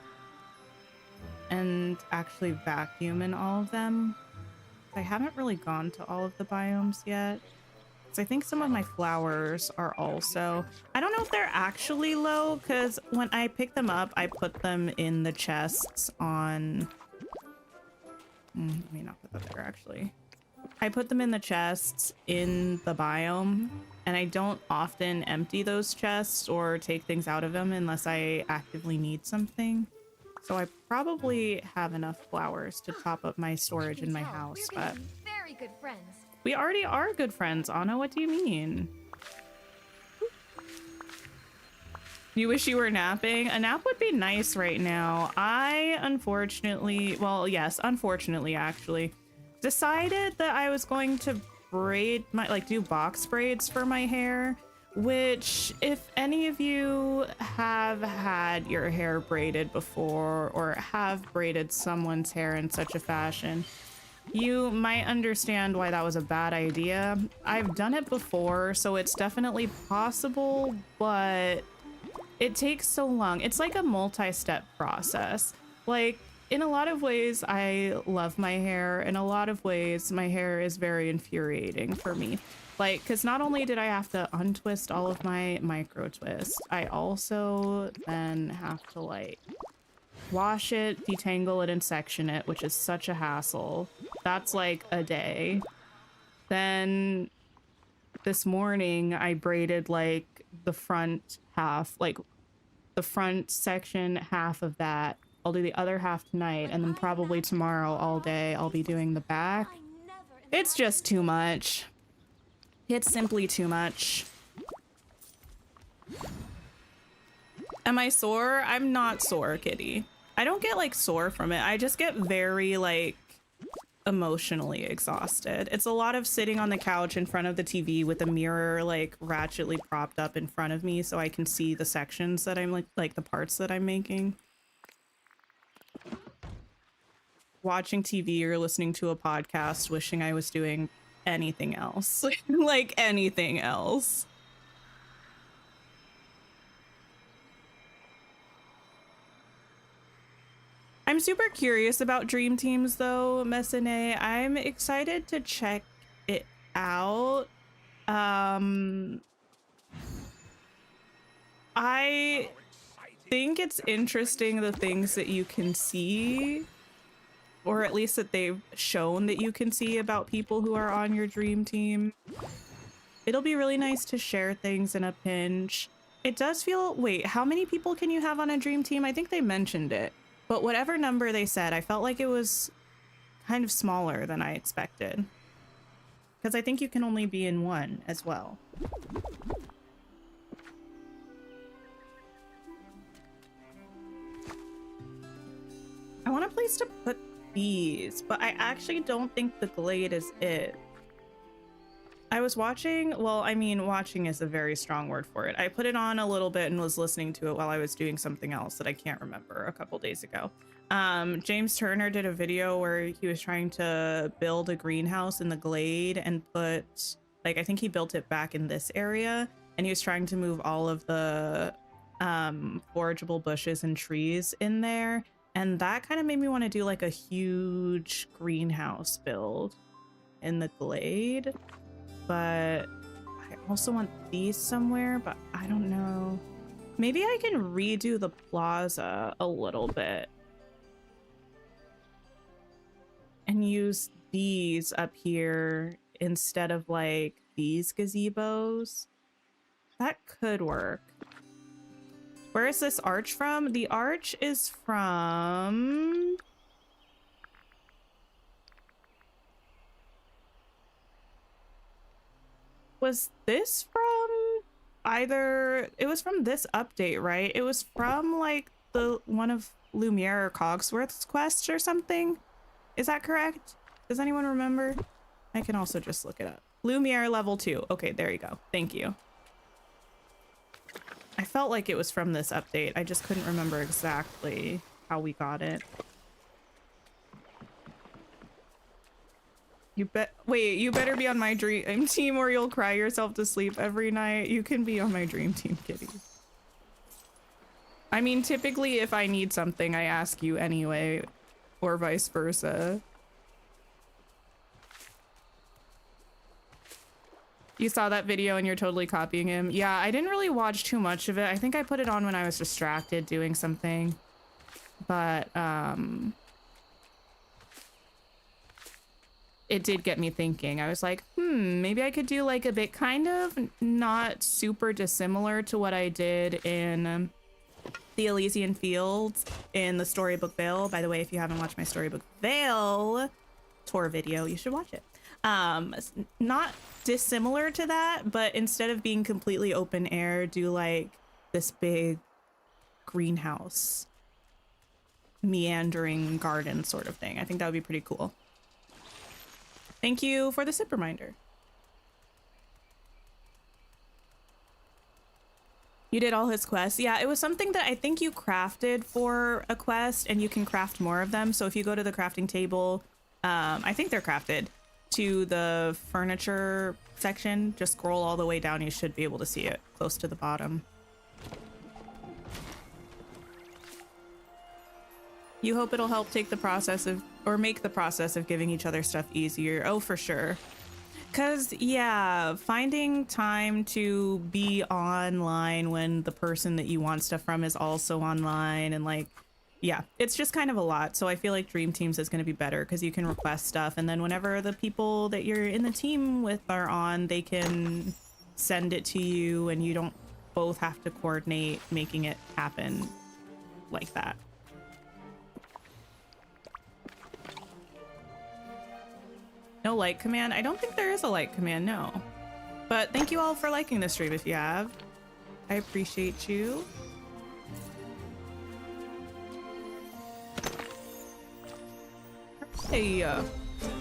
[SPEAKER 1] and actually vacuum in all of them. I haven't really gone to all of the biomes yet. So I think some of my flowers are also... I don't know if they're actually low, because when I pick them up, I put them in the chests on... let me not put that there, actually. I put them in the chests in the biome, and I don't often empty those chests or take things out of them unless I actively need something. So I probably have enough flowers to top up my storage in my house, but...
[SPEAKER 5] Very good friends.
[SPEAKER 1] We already are good friends, Anna. What do you mean? You wish you were napping? A nap would be nice right now. I unfortunately, well, yes, unfortunately, actually, decided that I was going to braid my, like, do box braids for my hair, which if any of you have had your hair braided before or have braided someone's hair in such a fashion, you might understand why that was a bad idea. I've done it before, so it's definitely possible, but it takes so long. It's like a multi-step process. Like, in a lot of ways, I love my hair. In a lot of ways, my hair is very infuriating for me. Like, because not only did I have to untwist all of my micro twists, I also then have to, like, wash it, detangle it, and section it, which is such a hassle. That's like a day. Then this morning I braided like the front half, like the front section half of that. I'll do the other half tonight, and then probably tomorrow all day I'll be doing the back. It's just too much. It's simply too much. Am I sore? I'm not sore, kitty. I don't get like sore from it. I just get very like emotionally exhausted. It's a lot of sitting on the couch in front of the TV with a mirror like ratchetly propped up in front of me so I can see the sections that I'm like the parts that I'm making. Watching TV or listening to a podcast, wishing I was doing anything else. Like anything else. I'm super curious about Dream Teams though, Messene. I'm excited to check it out. I think it's interesting the things that you can see, or at least that they've shown that you can see about people who are on your dream team. It'll be really nice to share things in a pinch. It does feel, wait, how many people can you have on a dream team? I think they mentioned it, but whatever number they said, I felt like it was kind of smaller than I expected. Because I think you can only be in one as well. I want a place to put these, but I actually don't think the glade is it. I was watching, well, I mean, watching is a very strong word for it. I put it on a little bit and was listening to it while I was doing something else that I can't remember a couple days ago. James Turner did a video where he was trying to build a greenhouse in the glade and put, like, I think he built it back in this area, and he was trying to move all of the forageable bushes and trees in there. And that kind of made me want to do like a huge greenhouse build in the glade. But I also want these somewhere, but I don't know. Maybe I can redo the plaza a little bit and use these up here instead of like these gazebos. That could work. Where is this arch from? The arch is from... Was this from either... It was from this update, right? It was from like the one of Lumiere or Cogsworth's quests or something. Is that correct? Does anyone remember? I can also just look it up. Lumiere level 2. Okay, there you go. Thank you. I felt like it was from this update. I just couldn't remember exactly how we got it. Wait, you better be on my dream team or you'll cry yourself to sleep every night. You can be on my dream team, kitty. I mean, typically if I need something, I ask you anyway, or vice versa. You saw that video and you're totally copying him. Yeah, I didn't really watch too much of it. I think I put it on when I was distracted doing something. But, it did get me thinking. I was like, maybe I could do like a bit kind of not super dissimilar to what I did in the Elysian Fields in the Storybook Vale. By the way, if you haven't watched my Storybook Vale tour video, you should watch it. Not dissimilar to that, but instead of being completely open air, do like this big greenhouse, meandering garden sort of thing. I think that would be pretty cool. Thank you for the sip reminder. You did all his quests. Yeah, it was something that I think you crafted for a quest, and you can craft more of them. So if you go to the crafting table, I think they're crafted, to the furniture section, just scroll all the way down. You should be able to see it close to the bottom. You hope it'll help take the process of, or make the process of giving each other stuff easier. Oh, for sure. Cause yeah, finding time to be online when the person that you want stuff from is also online, and like yeah, it's just kind of a lot. So I feel like Dream Teams is going to be better because you can request stuff, and then whenever the people that you're in the team with are on, they can send it to you, and you don't both have to coordinate making it happen like that. No like command? I don't think there is a like command, no. But thank you all for liking the stream if you have. I appreciate you. Hey.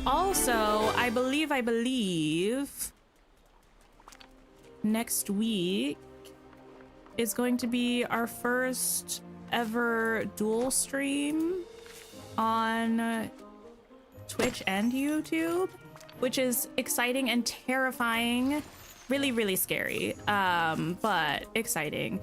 [SPEAKER 1] Also, I believe next week is going to be our first ever dual stream on Twitch and YouTube, which is exciting and terrifying. Really, really scary, but exciting.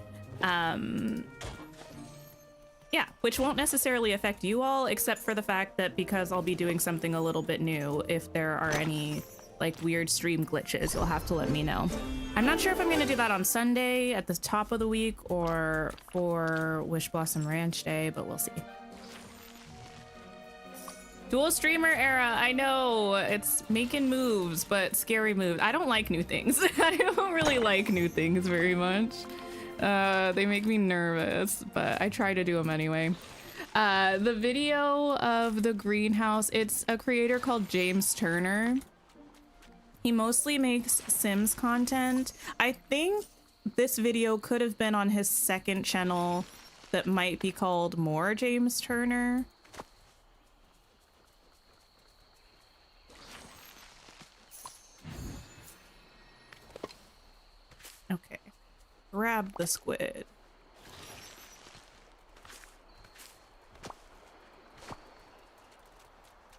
[SPEAKER 1] Yeah, which won't necessarily affect you all, except for the fact that because I'll be doing something a little bit new, if there are any like weird stream glitches, you'll have to let me know. I'm not sure if I'm gonna do that on Sunday at the top of the week or for Wishblossom Ranch Day, but we'll see. Dual streamer era, I know, it's making moves, but scary moves. I don't like new things. I don't really like new things very much. They make me nervous, but I try to do them anyway. The video of the greenhouse, it's a creator called James Turner. He mostly makes Sims content. I think this video could have been on his second channel that might be called More James Turner. Okay, grab the squid.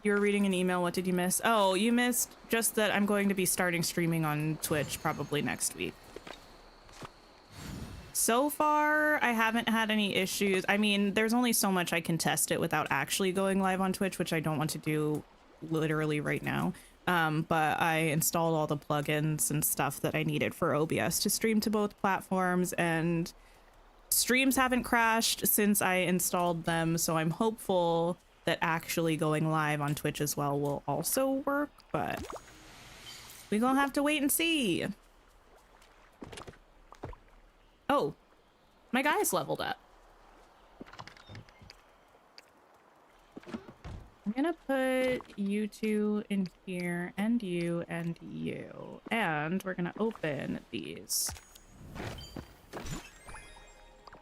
[SPEAKER 1] You were reading an email, what did you miss? Oh, you missed just that I'm going to be starting streaming on Twitch probably next week. So far, I haven't had any issues. I mean, there's only so much I can test it without actually going live on Twitch, which I don't want to do literally right now. But I installed all the plugins and stuff that I needed for OBS to stream to both platforms, and streams haven't crashed since I installed them, so I'm hopeful that actually going live on Twitch as well will also work, but we gonna have to wait and see. Oh, my guy's leveled up. I'm gonna put you two in here, and you, and we're gonna open these.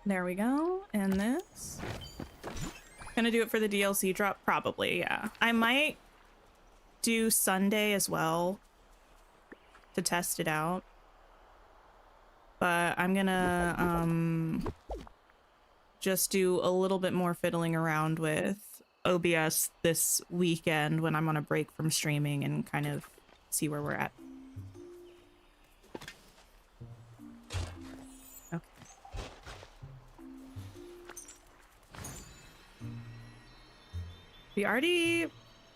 [SPEAKER 1] There we go, and this. Gonna do it for the DLC drop? Probably, yeah. I might do Sunday as well to test it out. But I'm gonna just do a little bit more fiddling around with OBS this weekend when I'm on a break from streaming and kind of see where we're at. Okay. We already...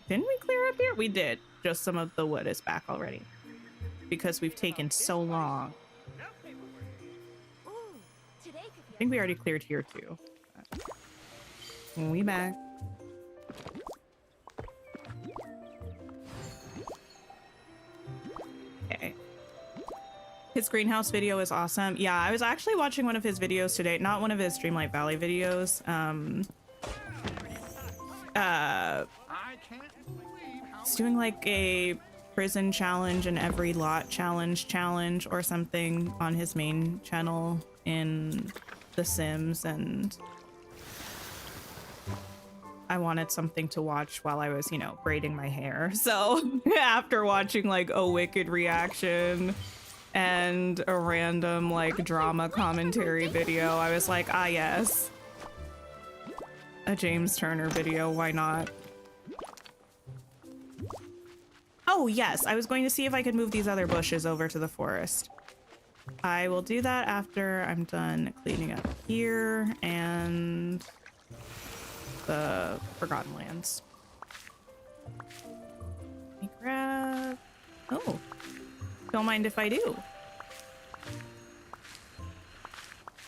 [SPEAKER 1] Didn't we clear up here? We did. Just some of the wood is back already. Because we've taken so long. I think we already cleared here too. We back. Okay. His greenhouse video is awesome. Yeah, I was actually watching one of his videos today, not one of his Dreamlight Valley videos. He's doing like a prison challenge and every lot challenge or something on his main channel in The Sims, and I wanted something to watch while I was, you know, braiding my hair. So after watching like a Wicked reaction and a random like drama commentary video, I was like, ah yes, a James Turner video, why not? Oh yes, I was going to see if I could move these other bushes over to the forest. I will do that after I'm done cleaning up here and the Forgotten Lands. Let me grab... Oh, don't mind if I do.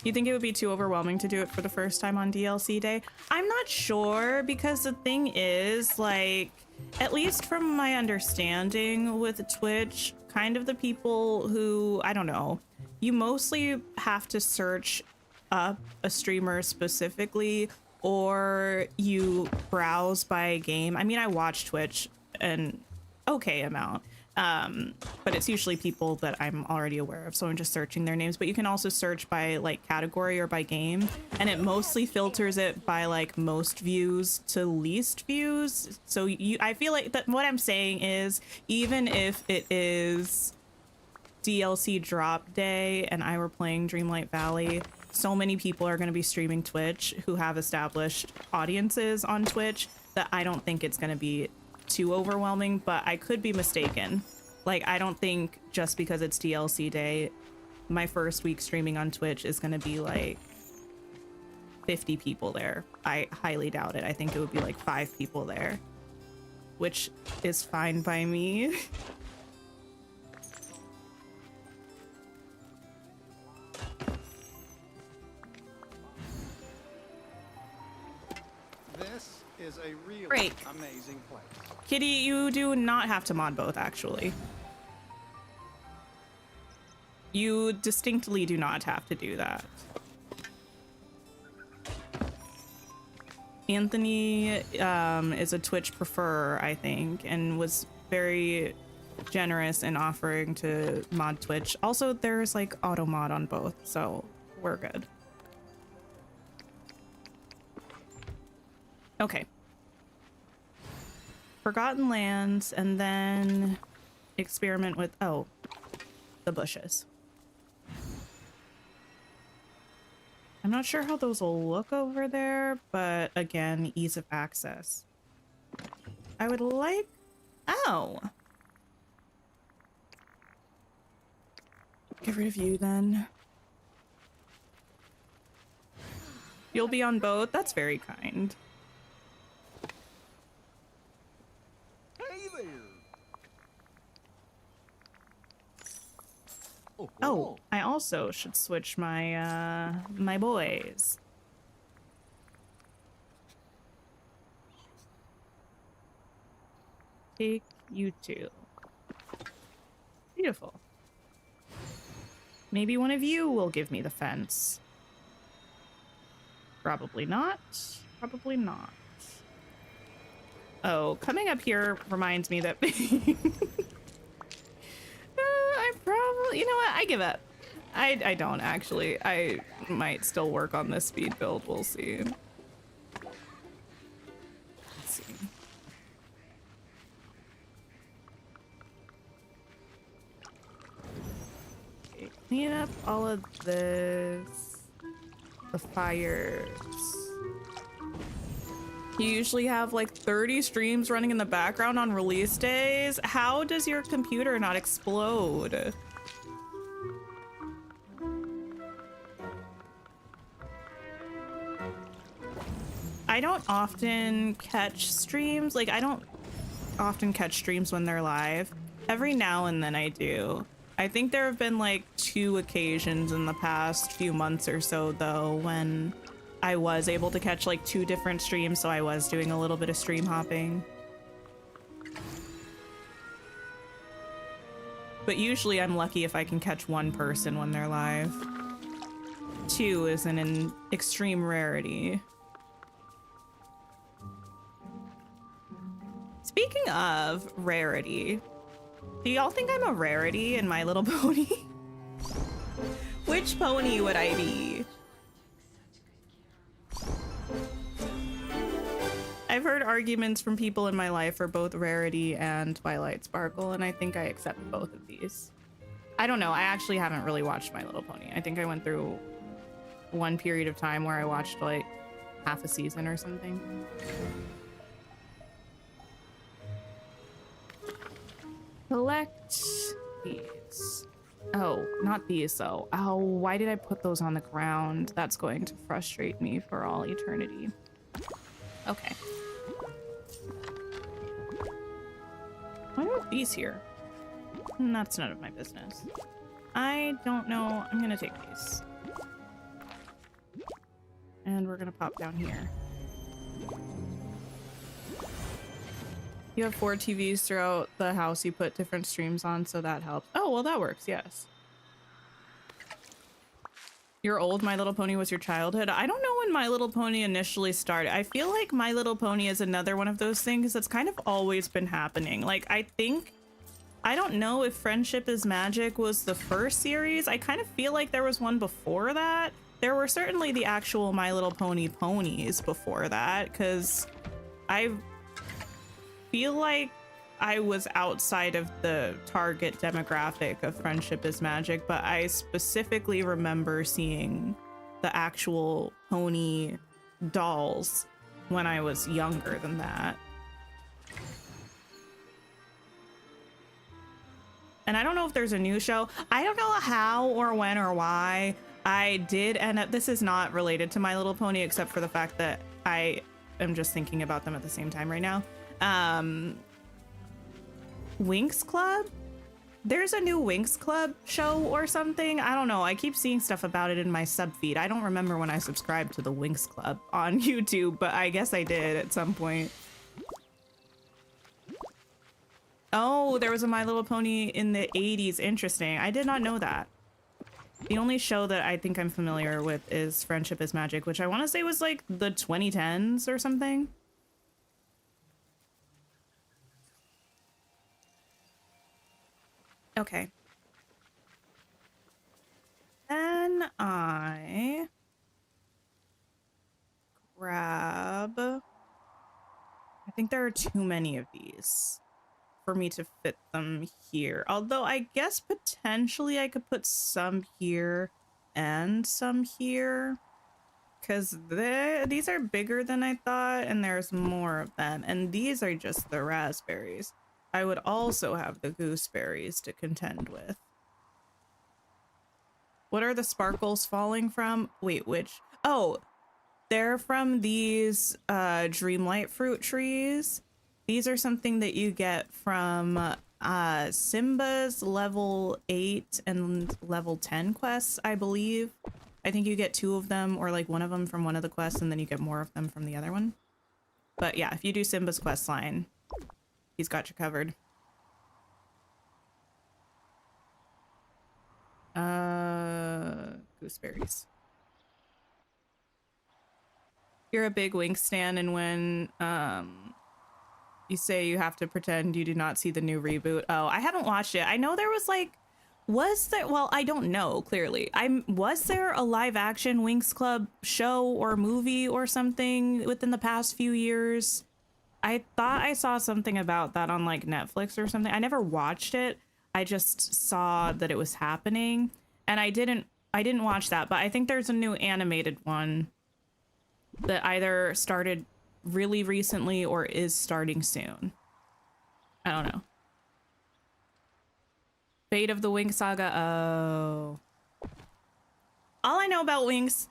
[SPEAKER 1] You think it would be too overwhelming to do it for the first time on DLC day? I'm not sure, because the thing is, like, at least from my understanding with Twitch, kind of the people who, I don't know, you mostly have to search up a streamer specifically, or you browse by game. I mean, I watch Twitch an okay amount. But it's usually people that I'm already aware of, so I'm just searching their names. But you can also search by like category or by game, and it mostly filters it by like most views to least views. So I feel like that what I'm saying is, even if it is DLC drop day and I were playing Dreamlight Valley, so many people are going to be streaming Twitch who have established audiences on Twitch that I don't think it's going to be too overwhelming, but I could be mistaken. Like, I don't think just because it's DLC day, my first week streaming on Twitch is going to be like 50 people there. I highly doubt it. I think it would be like 5 people there, which is fine by me.
[SPEAKER 4] This is a really
[SPEAKER 1] Break.
[SPEAKER 4] amazing place.
[SPEAKER 1] Kitty, you do not have to mod both, actually. You distinctly do not have to do that. Anthony is a Twitch preferrer, I think, and was very generous in offering to mod Twitch. Also, there's like auto mod on both, so we're good. Okay. Forgotten Lands, and then experiment with, oh, the bushes. I'm not sure how those will look over there, but again, ease of access. I would like, oh. Get rid of you then. You'll be on both? That's very kind. Oh, I also should switch my my boys. Take you two. Beautiful. Maybe one of you will give me the fence. Probably not. Probably not. Oh, coming up here reminds me that I probably, you know what? I give up. I don't actually. I might still work on this speed build. We'll see. Let's see. Okay, clean up all of this. The fires. You usually have like 30 streams running in the background on release days. How does your computer not explode? I don't often catch streams. Like, I don't often catch streams when they're live. Every now and then I do. I think there have been like 2 occasions in the past few months or so, though, when I was able to catch like 2 different streams, so I was doing a little bit of stream hopping. But usually I'm lucky if I can catch 1 person when they're live. 2 is an extreme rarity. Speaking of rarity, do y'all think I'm a rarity in My Little Pony? Which pony would I be? I've heard arguments from people in my life for both Rarity and Twilight Sparkle, and I think I accept both of these. I don't know. I actually haven't really watched My Little Pony. I think I went through one period of time where I watched like half a season or something. Collect these. Oh, not these though. Oh, why did I put those on the ground? That's going to frustrate me for all eternity. Okay. Why do I have these here? That's none of my business. I don't know. I'm gonna take these. And we're gonna pop down here. You have 4 TVs throughout the house. You put different streams on, so that helps. Oh, well, that works, yes. You're old. My Little Pony was your childhood. I don't know when My Little Pony initially started. I feel like My Little Pony is another one of those things that's kind of always been happening. Like, I don't know if Friendship is Magic was the first series. I kind of feel like there was one before that. There were certainly the actual My Little Pony ponies before that, because I feel like I was outside of the target demographic of Friendship is Magic, but I specifically remember seeing the actual pony dolls when I was younger than that. And I don't know if there's a new show. I don't know how or when or why I did end up, this is not related to My Little Pony except for the fact that I am just thinking about them at the same time right now. Winx Club? There's a new Winx Club show or something. I don't know. I keep seeing stuff about it in my sub feed. I don't remember when I subscribed to the Winx Club on YouTube, but I guess I did at some point. Oh, there was a My Little Pony in the 80s. Interesting. I did not know that. The only show that I think I'm familiar with is Friendship is Magic, which I want to say was like the 2010s or something. Okay. Then I grab... I think there are too many of these for me to fit them here. Although I guess potentially I could put some here and some here. Because these are bigger than I thought and there's more of them. And these are just the raspberries. I would also have the gooseberries to contend with. What are the sparkles falling from? Wait, which? Oh, they're from these Dreamlight fruit trees. These are something that you get from Simba's level 8 and level 10 quests, I believe. I think you get 2 of them or like one of them from one of the quests and then you get more of them from the other one. But yeah, if you do Simba's quest line, he's got you covered. Gooseberries. You're a big Winx stan, and when you say you have to pretend you do not see the new reboot. Oh, I haven't watched it. I know there was like, was there? Well, I don't know. Clearly, was there a live action Winx Club show or movie or something within the past few years? I thought I saw something about that on like Netflix or something. I never watched it. I just saw that it was happening and I didn't watch that, but I think there's a new animated one that either started really recently or is starting soon. I don't know. Fate of the Winx Saga. Oh. All I know about Winx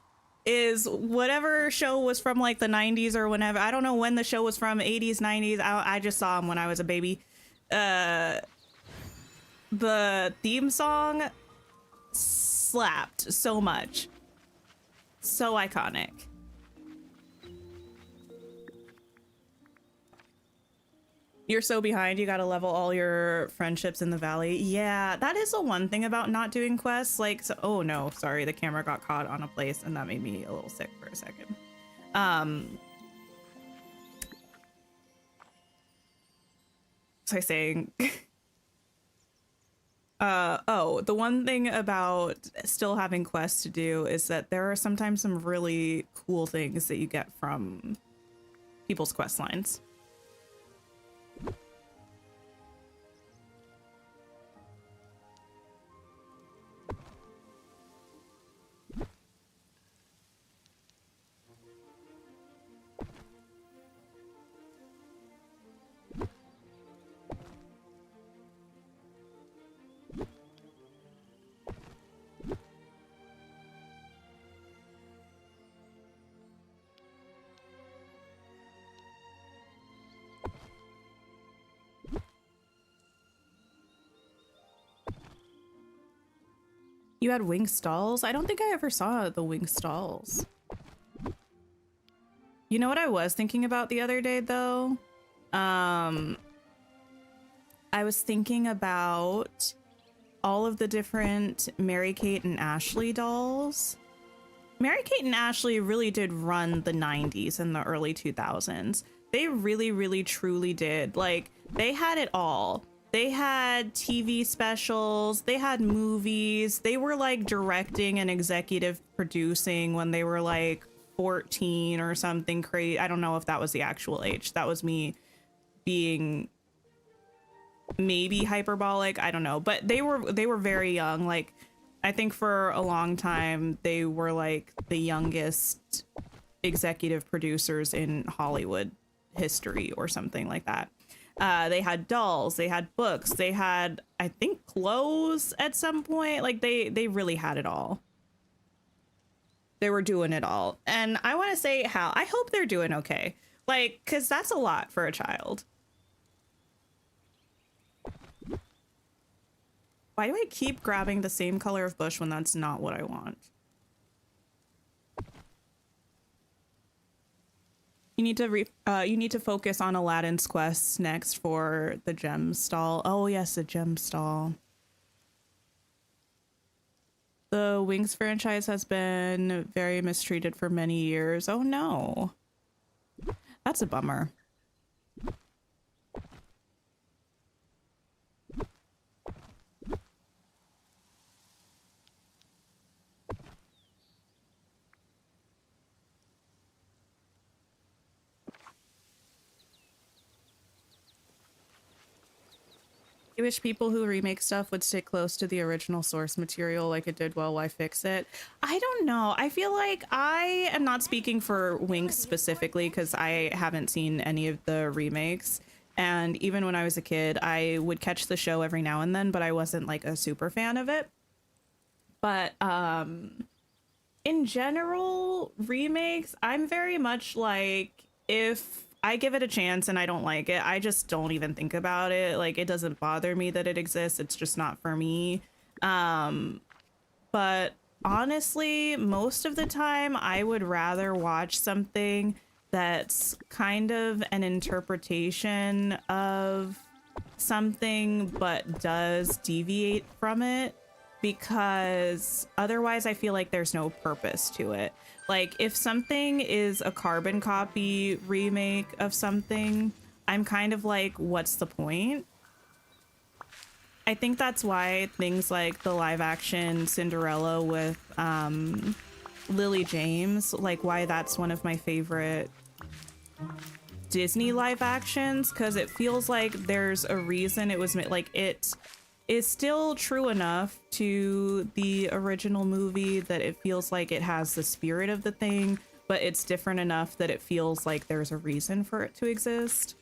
[SPEAKER 1] is whatever show was from like the 90s or whenever. I don't know when the show was from, 80s, 90s. I just saw them when I was a baby. The theme song slapped so much. So iconic. You're so behind, you gotta level all your friendships in the valley. Yeah, that is the one thing about not doing quests. Like, so, oh no, sorry, the camera got caught on a place and that made me a little sick for a second. Was I saying? Oh, the one thing about still having quests to do is that there are sometimes some really cool things that you get from people's quest lines. You had Winx dolls? I don't think I ever saw the Winx dolls. You know what I was thinking about the other day, though? I was thinking about all of the different Mary-Kate and Ashley dolls. Mary-Kate and Ashley really did run the 90s and the early 2000s. They really, really, truly did. Like, they had it all. They had TV specials, they had movies, they were like directing and executive producing when they were like 14 or something crazy. I don't know if that was the actual age. That was me being maybe hyperbolic. I don't know. But they were very young. Like, I think for a long time they were like the youngest executive producers in Hollywood history or something like that. They had dolls, they had books, they had, I think, clothes at some point. Like, they really had it all. They were doing it all. And I want to say, Hal, I hope they're doing okay. Like, because that's a lot for a child. Why do I keep grabbing the same color of bush when that's not what I want? You need to focus on Aladdin's quest next for the gem stall. Oh yes, the gem stall. The Wings franchise has been very mistreated for many years. Oh no. That's a bummer. I wish people who remake stuff would stick close to the original source material like it did well. Why fix it? I don't know. I feel like I am not speaking for Winx specifically because I haven't seen any of the remakes. And even when I was a kid, I would catch the show every now and then, but I wasn't like a super fan of it. But in general, remakes, I'm very much like, if I give it a chance and I don't like it, I just don't even think about it. Like, it doesn't bother me that it exists. It's just not for me. But honestly, most of the time I would rather watch something that's kind of an interpretation of something but does deviate from it, because otherwise I feel like there's no purpose to it. Like, if something is a carbon copy remake of something, I'm kind of like, what's the point? I think that's why things like the live action Cinderella with Lily James, like why that's one of my favorite Disney live actions, because it feels like there's a reason it was made. Like, it is still true enough to the original movie that it feels like it has the spirit of the thing, but it's different enough that it feels like there's a reason for it to exist.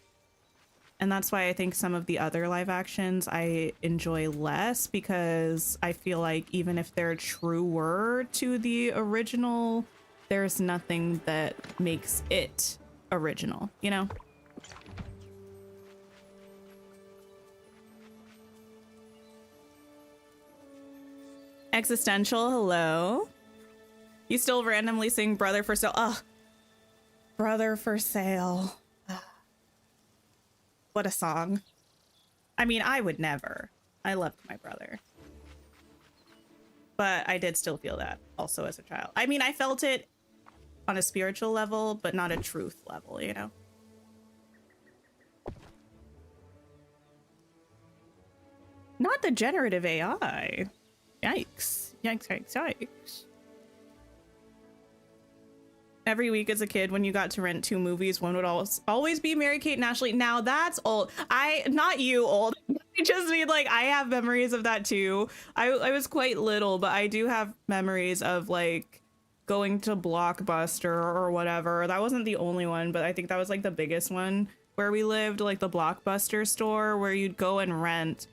[SPEAKER 1] And that's why I think some of the other live actions I enjoy less, because I feel like even if they're truer to the original, there's nothing that makes it original, you know? Existential, hello. You still randomly sing Brother for Sale. Ugh. Brother for Sale. What a song. I mean, I would never. I loved my brother. But I did still feel that also as a child. I mean, I felt it on a spiritual level, but not a truth level, you know? Not the generative AI. Yikes. Yikes, yikes, yikes. Every week as a kid, when you got to rent 2 movies, one would always be Mary-Kate and Ashley. Now that's old. Not you old. I just mean, like, I have memories of that too. I was quite little, but I do have memories of like going to Blockbuster or whatever. That wasn't the only one, but I think that was like the biggest one where we lived, like the Blockbuster store, where you'd go and rent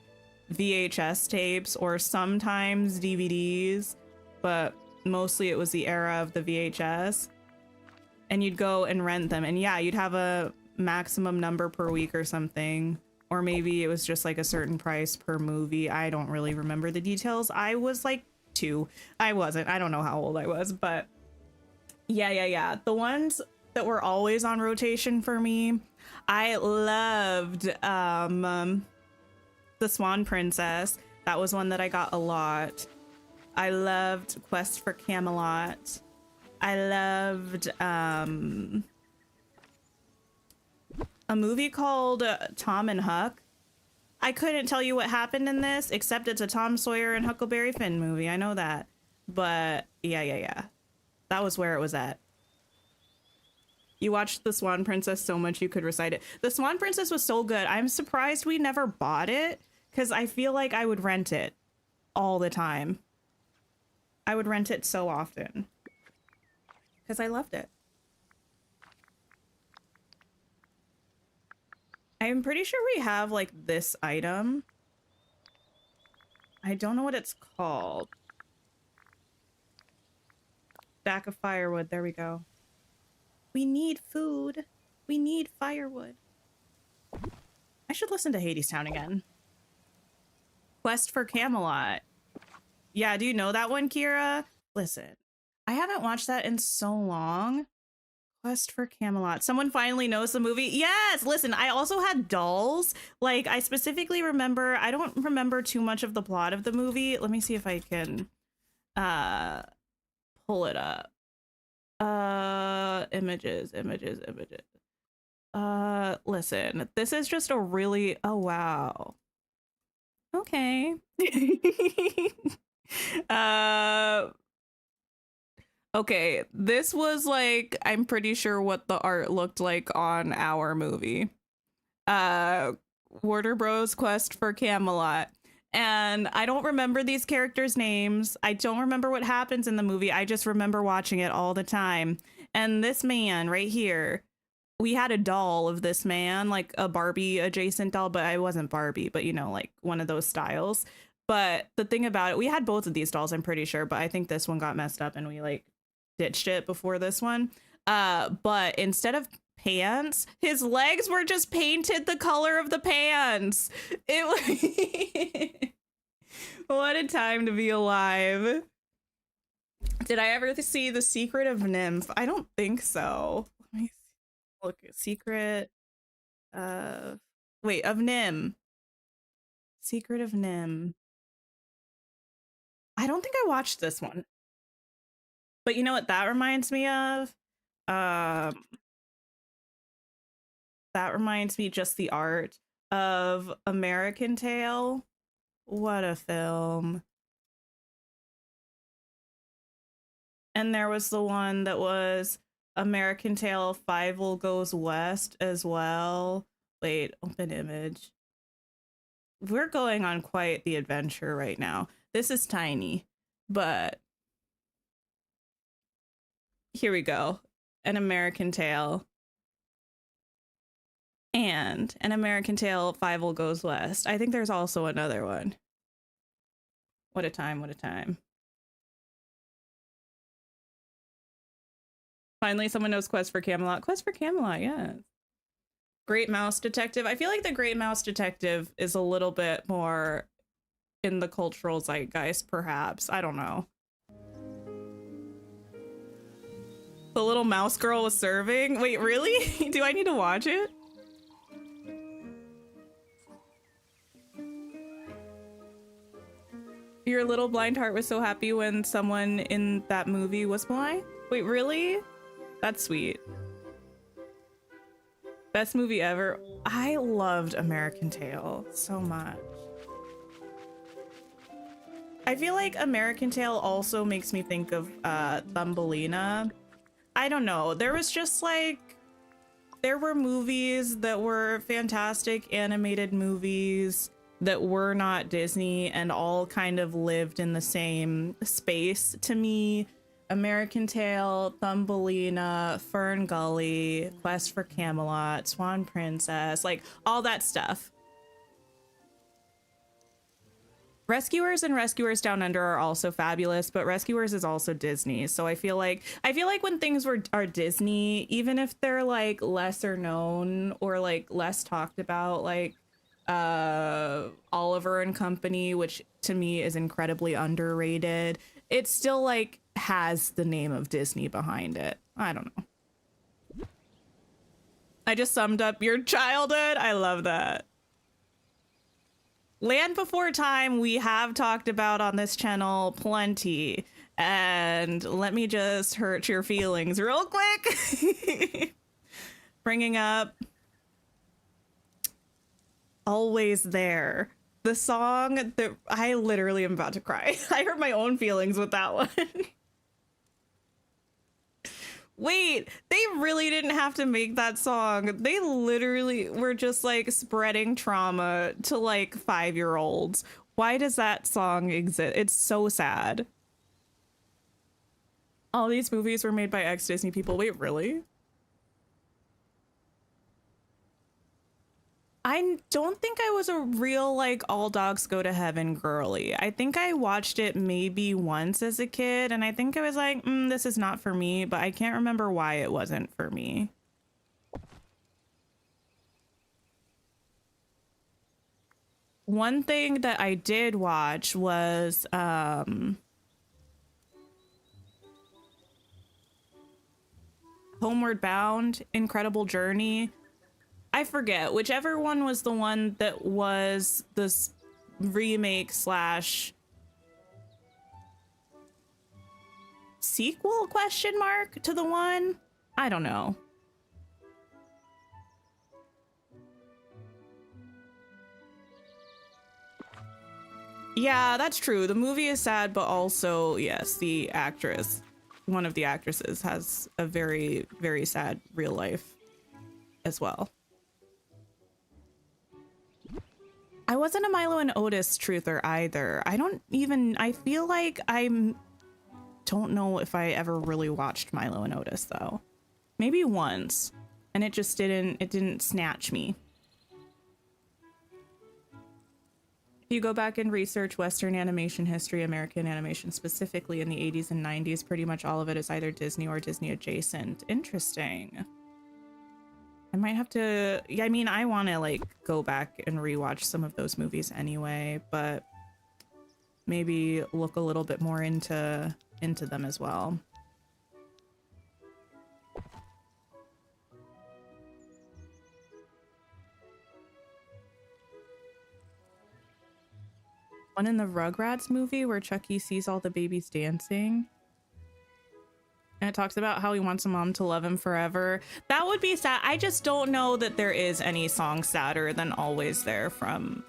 [SPEAKER 1] VHS tapes or sometimes DVDs, but mostly it was the era of the VHS. And you'd go and rent them, and yeah, you'd have a maximum number per week or something, or maybe it was just like a certain price per movie. I don't really remember the details. I was like 2. I don't know how old I was, but yeah. The ones that were always on rotation for me. I loved The Swan Princess. That was one that I got a lot. I loved Quest for Camelot. I loved a movie called Tom and Huck. I couldn't tell you what happened in this, except it's a Tom Sawyer and Huckleberry Finn movie. I know that. But yeah. That was where it was at. You watched The Swan Princess so much you could recite it. The Swan Princess was so good. I'm surprised we never bought it, because I feel like I would rent it all the time. I would rent it so often because I loved it. I'm pretty sure we have like this item. I don't know what it's called. Stack of firewood. There we go. We need food. We need firewood. I should listen to Hadestown again. Quest for Camelot. Yeah, do you know that one, Kira? Listen, I haven't watched that in so long. Quest for Camelot. Someone finally knows the movie. Yes, listen, I also had dolls. Like, I specifically remember, I don't remember too much of the plot of the movie. Let me see if I can pull it up. Images. Listen, this is just a really, oh wow. Okay. Okay, this was like, I'm pretty sure what the art looked like on our movie. Warner Bros. Quest for Camelot. And I don't remember these characters' names. I don't remember what happens in the movie. I just remember watching it all the time. And this man right here, we had a doll of this man, like a Barbie adjacent doll, but I wasn't Barbie, but you know, like one of those styles. But the thing about it, we had both of these dolls, I'm pretty sure, but I think this one got messed up and we like ditched it before this one. But instead of pants, his legs were just painted the color of the pants. It what a time to be alive. Did I ever see The Secret of Nymph? I don't think so. Let me look at Secret wait, of Nim. Secret of Nim. I don't think I watched this one. But you know what that reminds me of? That reminds me, just the art of American Tail. What a film. And there was the one that was American Tail Fievel Goes West as well. Wait, open image. We're going on quite the adventure right now. This is tiny, but here we go. An American Tail. And An American Tail Fievel Goes West. I think there's also another one. What a time, what a time. Finally, someone knows Quest for Camelot. Quest for Camelot, yeah. Great Mouse Detective. I feel like the Great Mouse Detective is a little bit more in the cultural zeitgeist, perhaps. I don't know. The little mouse girl was serving? Wait, really? Do I need to watch it? Your little blind heart was so happy when someone in that movie was blind? Wait, really? That's sweet. Best movie ever. I loved American Tail so much. I feel like American Tail also makes me think of Thumbelina. I don't know. There was just like, there were movies that were fantastic animated movies that were not Disney and all kind of lived in the same space to me. American Tail, Thumbelina, Fern Gully, Quest for Camelot, Swan Princess, like all that stuff. Rescuers and Rescuers Down Under are also fabulous, but Rescuers is also Disney. So I feel like when things are Disney, even if they're like lesser known or like less talked about, like Oliver and Company, which to me is incredibly underrated, it still like has the name of Disney behind it. I don't know. I just summed up your childhood. I love that. Land Before Time, we have talked about on this channel plenty. And let me just hurt your feelings real quick. Bringing up Always There. The song that I literally am about to cry. I hurt my own feelings with that one. Wait, they really didn't have to make that song. They literally were just like spreading trauma to like 5-year-olds. Why does that song exist? It's so sad. All these movies were made by ex-Disney people. Wait, really? I don't think I was a real, like, all dogs go to heaven girly. I think I watched it maybe once as a kid, and I think I was like, this is not for me, but I can't remember why it wasn't for me. One thing that I did watch was, Homeward Bound, Incredible Journey. I forget, whichever one was the one that was this remake slash sequel question mark to the one? I don't know. Yeah, that's true. The movie is sad, but also, yes, the actress, one of the actresses has a very, very sad real life as well. I wasn't a Milo and Otis truther either. I feel like don't know if I ever really watched Milo and Otis though. Maybe once, and it didn't snatch me. If you go back and research Western animation history, American animation specifically in the 80s and 90s, pretty much all of it is either Disney or Disney adjacent. Interesting. I might have to, yeah, I mean, I want to like go back and rewatch some of those movies anyway, but maybe look a little bit more into them as well. One in the Rugrats movie where Chucky sees all the babies dancing. And it talks about how he wants a mom to love him forever. That would be sad. I just don't know that there is any song sadder than Always There from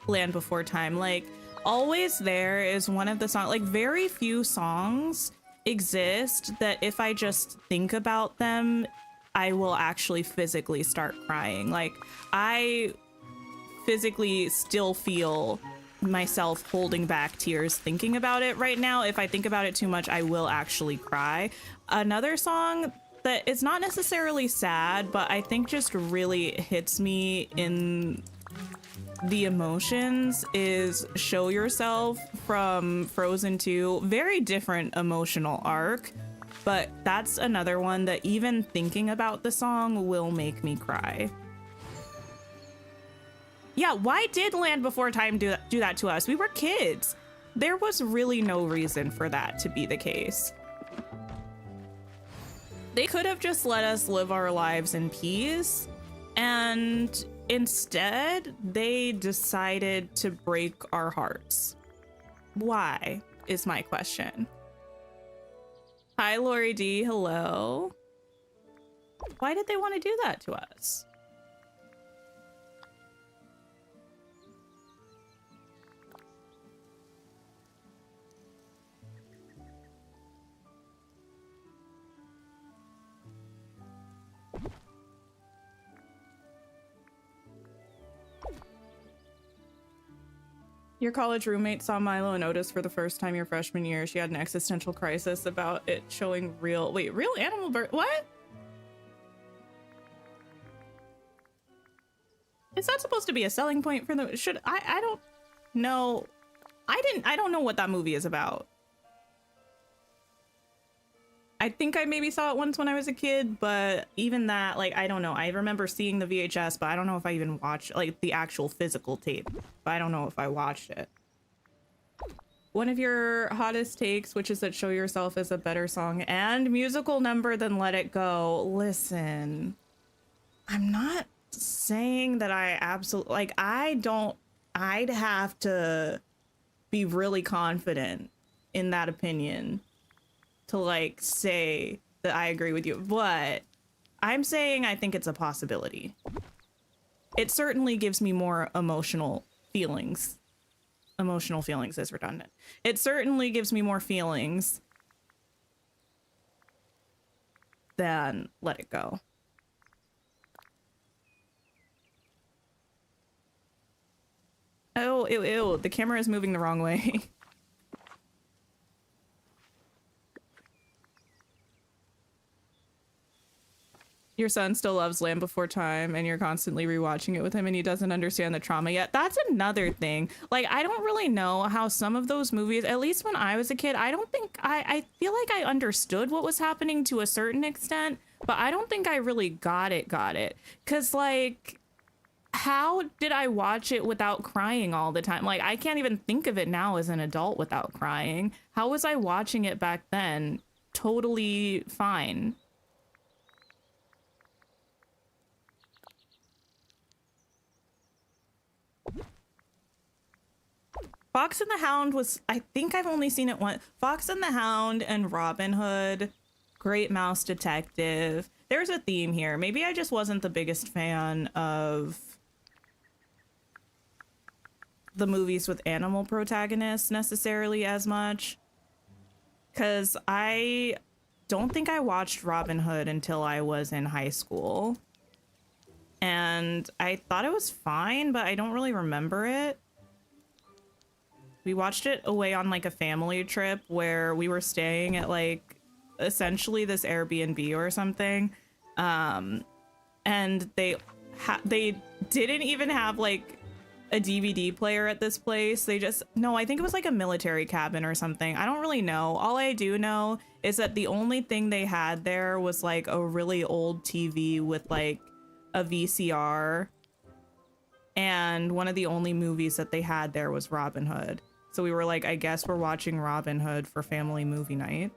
[SPEAKER 1] Land Before Time. Like, Always There is one of the songs, like very few songs exist that if I just think about them, I will actually physically start crying. Like, I physically still feel myself holding back tears thinking about it right now. If I think about it too much, I will actually cry. Another song that is not necessarily sad, but I think just really hits me in the emotions is Show Yourself from Frozen 2. Very different emotional arc, but that's another one that even thinking about the song will make me cry. Yeah, why did Land Before Time do that to us? We were kids. There was really no reason for that to be the case. They could have just let us live our lives in peace, and instead they decided to break our hearts. Why is my question. Hi, Lori D. Hello. Why did they want to do that to us? Your college roommate saw Milo and Otis for the first time your freshman year. She had an existential crisis about it showing real animal birth. What? Is that supposed to be a selling point for the, I don't know. I don't know what that movie is about. I think I maybe saw it once when I was a kid, but even that, like, I don't know. I remember seeing the VHS, but I don't know if I even watched, like, the actual physical tape. But I don't know if I watched it. One of your hottest takes, which is that Show Yourself is a better song and musical number than Let It Go. Listen. I'm not saying that I absolutely, like, I'd have to be really confident in that opinion to like say that I agree with you, but I'm saying I think it's a possibility. It certainly gives me more emotional feelings. Emotional feelings is redundant. It certainly gives me more feelings than let it go. Oh, ew, ew, the camera is moving the wrong way. Your son still loves Land Before Time and you're constantly rewatching it with him and he doesn't understand the trauma yet. That's another thing. Like, I don't really know how some of those movies, at least when I was a kid, I don't think I feel like I understood what was happening to a certain extent, but I don't think I really got it. 'Cause like, how did I watch it without crying all the time? Like, I can't even think of it now as an adult without crying. How was I watching it back then? Totally fine. Fox and the Hound was, I think I've only seen it once. Fox and the Hound and Robin Hood, Great Mouse Detective. There's a theme here. Maybe I just wasn't the biggest fan of the movies with animal protagonists necessarily as much. Because I don't think I watched Robin Hood until I was in high school. And I thought it was fine, but I don't really remember it. We watched it away on like a family trip where we were staying at like essentially this Airbnb or something. And they didn't even have like a DVD player at this place. No, I think it was like a military cabin or something. I don't really know. All I do know is that the only thing they had there was like a really old TV with like a VCR. And one of the only movies that they had there was Robin Hood. So we were like, I guess we're watching Robin Hood for family movie night.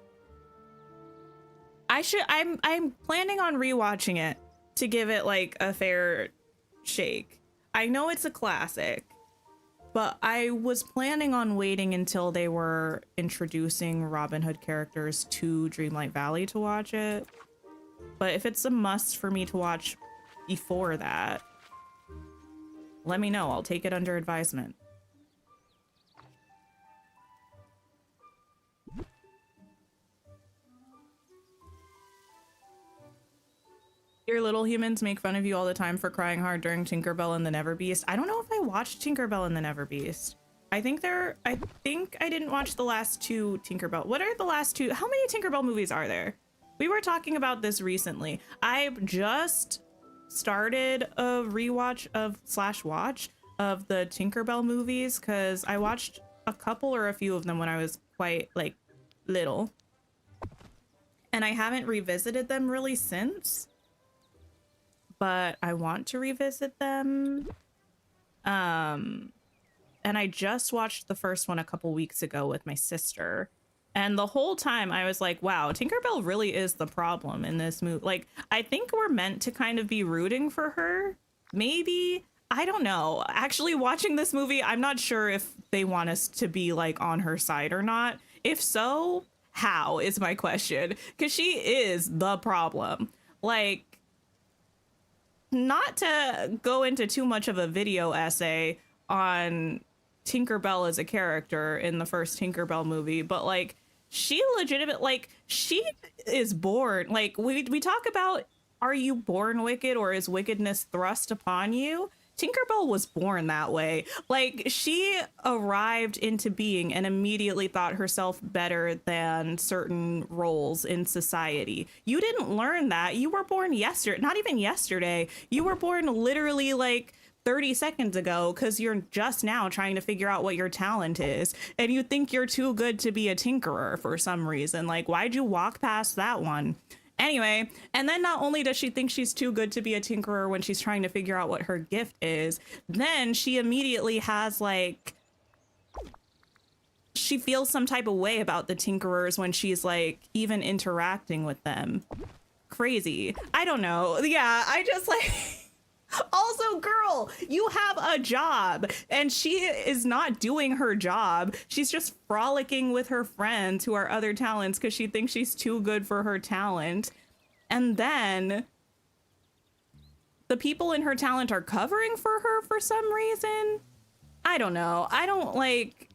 [SPEAKER 1] I'm planning on rewatching it to give it like a fair shake. I know it's a classic, but I was planning on waiting until they were introducing Robin Hood characters to Dreamlight Valley to watch it. But if it's a must for me to watch before that, let me know. I'll take it under advisement. Your little humans make fun of you all the time for crying hard during Tinkerbell and the Neverbeast. I don't know if I watched Tinkerbell and the Neverbeast. I think I didn't watch the last two Tinkerbell. What are the last two? How many Tinkerbell movies are there? We were talking about this recently. I just started a rewatch of /watch of the Tinkerbell movies because I watched a couple or a few of them when I was quite like little. And I haven't revisited them really since. But I want to revisit them. And I just watched the first one a couple weeks ago with my sister. And the whole time I was like, wow, Tinkerbell really is the problem in this movie. Like, I think we're meant to kind of be rooting for her. Maybe. I don't know. Actually, watching this movie, I'm not sure if they want us to be like on her side or not. If so, how is my question? Because she is the problem. Like, not to go into too much of a video essay on Tinkerbell as a character in the first Tinkerbell movie, but like she is born, like we talk about, are you born wicked or is wickedness thrust upon you? Tinkerbell was born that way. Like, she arrived into being and immediately thought herself better than certain roles in society. You didn't learn that. You were born yesterday, not even yesterday. You were born literally like 30 seconds ago because you're just now trying to figure out what your talent is. And you think you're too good to be a tinkerer for some reason. Like, why'd you walk past that one? Anyway, and then not only does she think she's too good to be a tinkerer when she's trying to figure out what her gift is, then she immediately has like, she feels some type of way about the tinkerers when she's like even interacting with them. crazy. I don't know. Yeah, I just like also, girl, you have a job and she is not doing her job. She's just frolicking with her friends who are other talents because she thinks she's too good for her talent. And then the people in her talent are covering for her for some reason. I don't know. I don't like...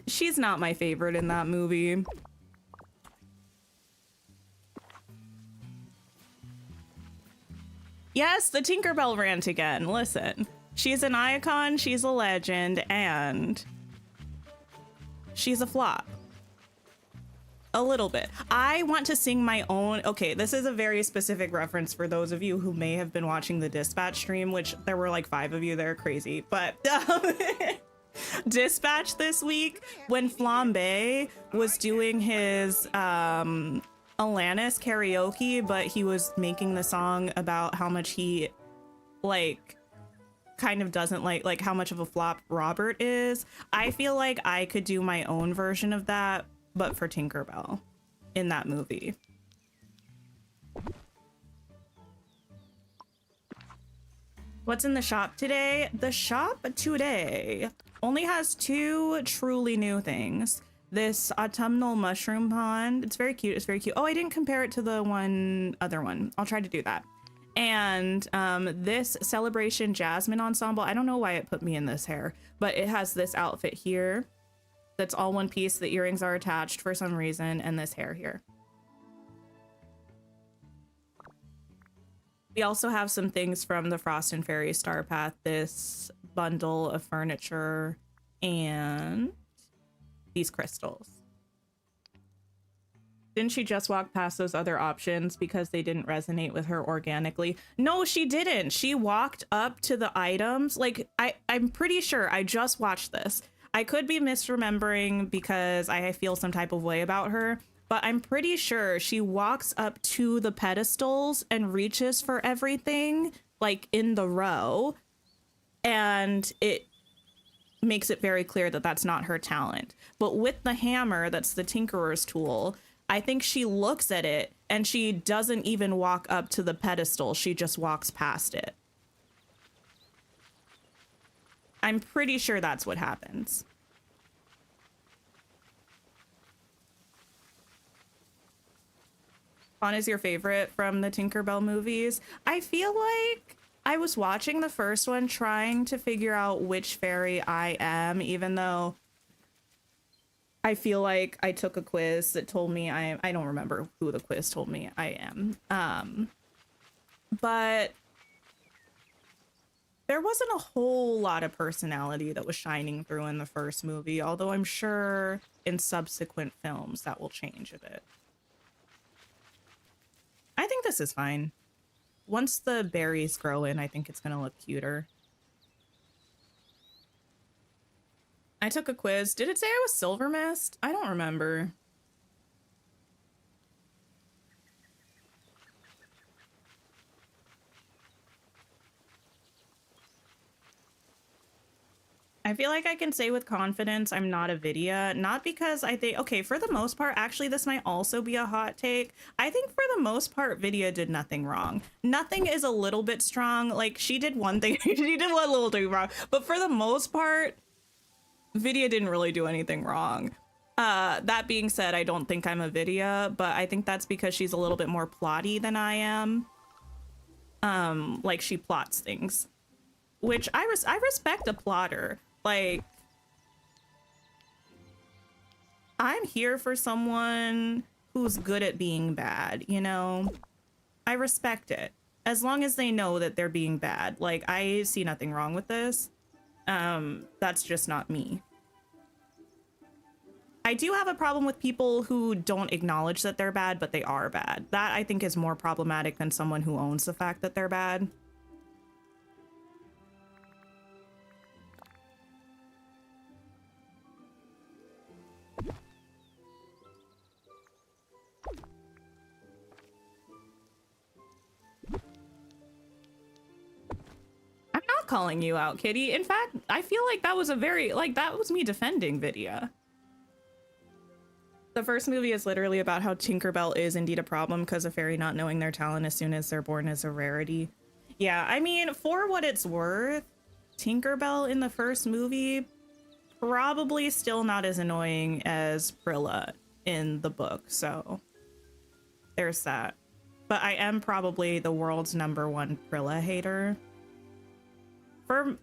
[SPEAKER 1] She's not my favorite in that movie. Yes, the Tinkerbell rant again. Listen, she's an icon, she's a legend, and she's a flop. A little bit. I want to sing my own... Okay, this is a very specific reference for those of you who may have been watching the Dispatch stream, which there were like 5 of you there, crazy. But Dispatch this week, when Flambe was doing his Alanis karaoke, but he was making the song about how much he like kind of doesn't like how much of a flop Robert is. I feel like I could do my own version of that, but for Tinkerbell in that movie. What's in the shop today? The shop today only has 2 truly new things. This autumnal mushroom pond. It's very cute. It's very cute. Oh, I didn't compare it to the other one. I'll try to do that. And this Celebration Jasmine ensemble. I don't know why it put me in this hair, but it has this outfit here. That's all one piece. The earrings are attached for some reason, and this hair here. We also have some things from the Frost and Fairy Star Path. This bundle of furniture and these crystals. Didn't she just walk past those other options because they didn't resonate with her organically? No, she didn't. She walked up to the items. Like, I'm pretty sure I just watched this. I could be misremembering because I feel some type of way about her, but I'm pretty sure she walks up to the pedestals and reaches for everything, like in the row, and it makes it very clear that that's not her talent. But with the hammer, that's the tinkerer's tool, I think she looks at it and she doesn't even walk up to the pedestal. She just walks past it. I'm pretty sure that's what happens. Fawn is your favorite from the Tinkerbell movies? I feel like I was watching the first one trying to figure out which fairy I am, even though I feel like I took a quiz that told me I don't remember who the quiz told me I am. But there wasn't a whole lot of personality that was shining through in the first movie, although I'm sure in subsequent films that will change a bit. I think this is fine. Once the berries grow in, I think it's gonna look cuter. I took a quiz. Did it say I was Silver Mist? I don't remember. I feel like I can say with confidence I'm not a Vidya, not because I think, okay, for the most part, actually this might also be a hot take. I think for the most part, Vidya did nothing wrong. Nothing is a little bit strong. Like, she did one thing, she did one little thing wrong, but for the most part, Vidya didn't really do anything wrong. That being said, I don't think I'm a Vidya, but I think that's because she's a little bit more plotty than I am. Like, she plots things, which I respect a plotter. Like, I'm here for someone who's good at being bad, you know? I respect it. As long as they know that they're being bad. Like, I see nothing wrong with this. That's just not me. I do have a problem with people who don't acknowledge that they're bad, but they are bad. That, I think, is more problematic than someone who owns the fact that they're bad. I'm not calling you out, Kitty. In fact, I feel like that was a very, like, that was me defending Vidya. The first movie is literally about how Tinkerbell is indeed a problem because a fairy not knowing their talent as soon as they're born is a rarity. Yeah, I mean, for what it's worth, Tinkerbell in the first movie, probably still not as annoying as Prilla in the book, so there's that. But I am probably the world's #1 Prilla hater. For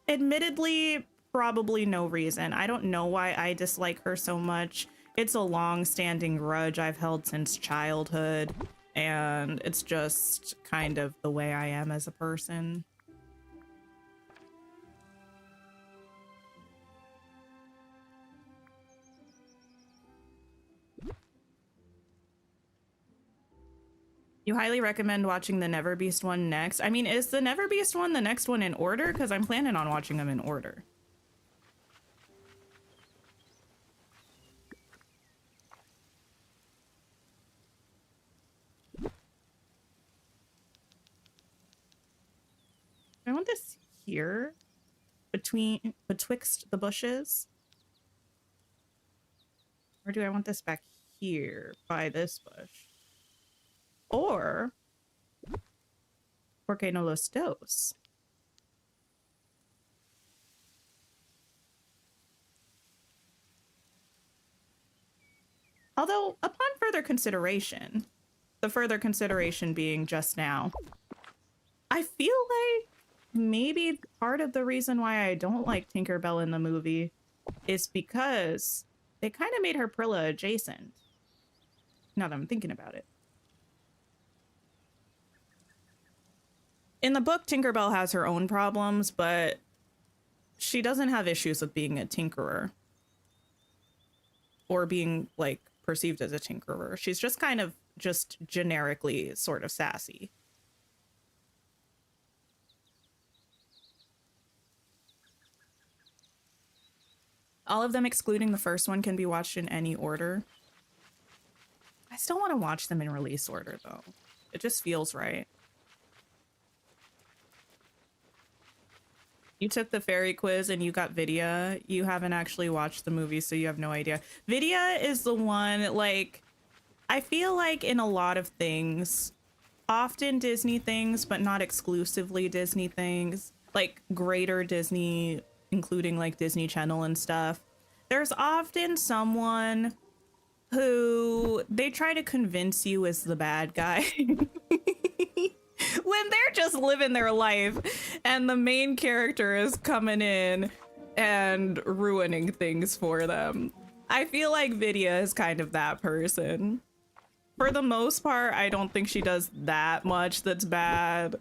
[SPEAKER 1] admittedly, probably no reason. I don't know why I dislike her so much. It's a long-standing grudge I've held since childhood, and it's just kind of the way I am as a person. You highly recommend watching the Neverbeast one next. I mean, is the Neverbeast one the next one in order? Because I'm planning on watching them in order. I want this here, betwixt the bushes. Or do I want this back here by this bush? Or, ¿por qué no los dos? Although, upon further consideration, the further consideration being just now, I feel like maybe part of the reason why I don't like Tinkerbell in the movie is because they kind of made her Prilla adjacent. Now that I'm thinking about it. In the book, Tinkerbell has her own problems, but she doesn't have issues with being a tinkerer. Or being, like, perceived as a tinkerer. She's just kind of just generically sort of sassy. All of them excluding the first one can be watched in any order. I still want to watch them in release order, though. It just feels right. You took the fairy quiz and you got Vidya. You haven't actually watched the movie, so you have no idea. Vidya is the one, like, I feel like in a lot of things, often Disney things, but not exclusively Disney things, like greater Disney, including like Disney Channel and stuff, there's often someone who they try to convince you is the bad guy. When they're just living their life and the main character is coming in and ruining things for them. I feel like Vidya is kind of that person. For the most part, I don't think she does that much that's bad.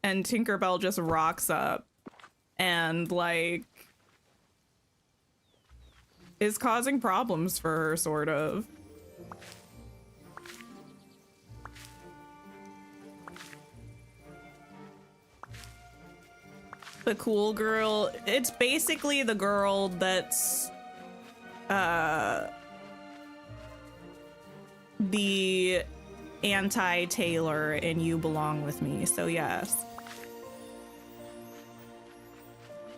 [SPEAKER 1] And Tinkerbell just rocks up and, like, is causing problems for her, sort of. The cool girl, it's basically the girl that's the anti-Taylor in You Belong With Me, so yes.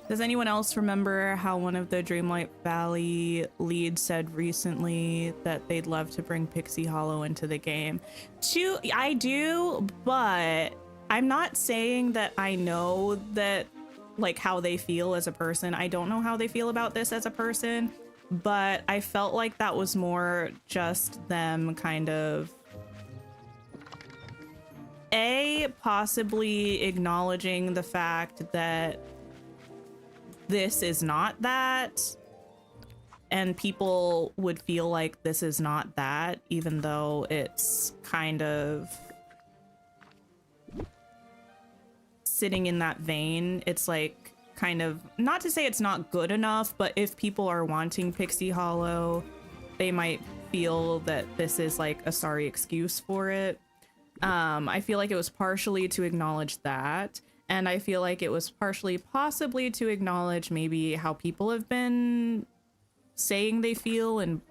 [SPEAKER 1] Does anyone else remember how one of the Dreamlight Valley leads said recently that they'd love to bring Pixie Hollow into the game? I do, but I'm not saying that I know that, like, how they feel as a person. I don't know how they feel about this as a person, but I felt like that was more just them kind of possibly acknowledging the fact that this is not that, and people would feel like this is not that, even though it's kind of sitting in that vein. It's like kind of, not to say it's not good enough, but if people are wanting Pixie Hollow, they might feel that this is like a sorry excuse for it. I feel like it was partially to acknowledge that, and I feel like it was partially possibly to acknowledge maybe how people have been saying they feel in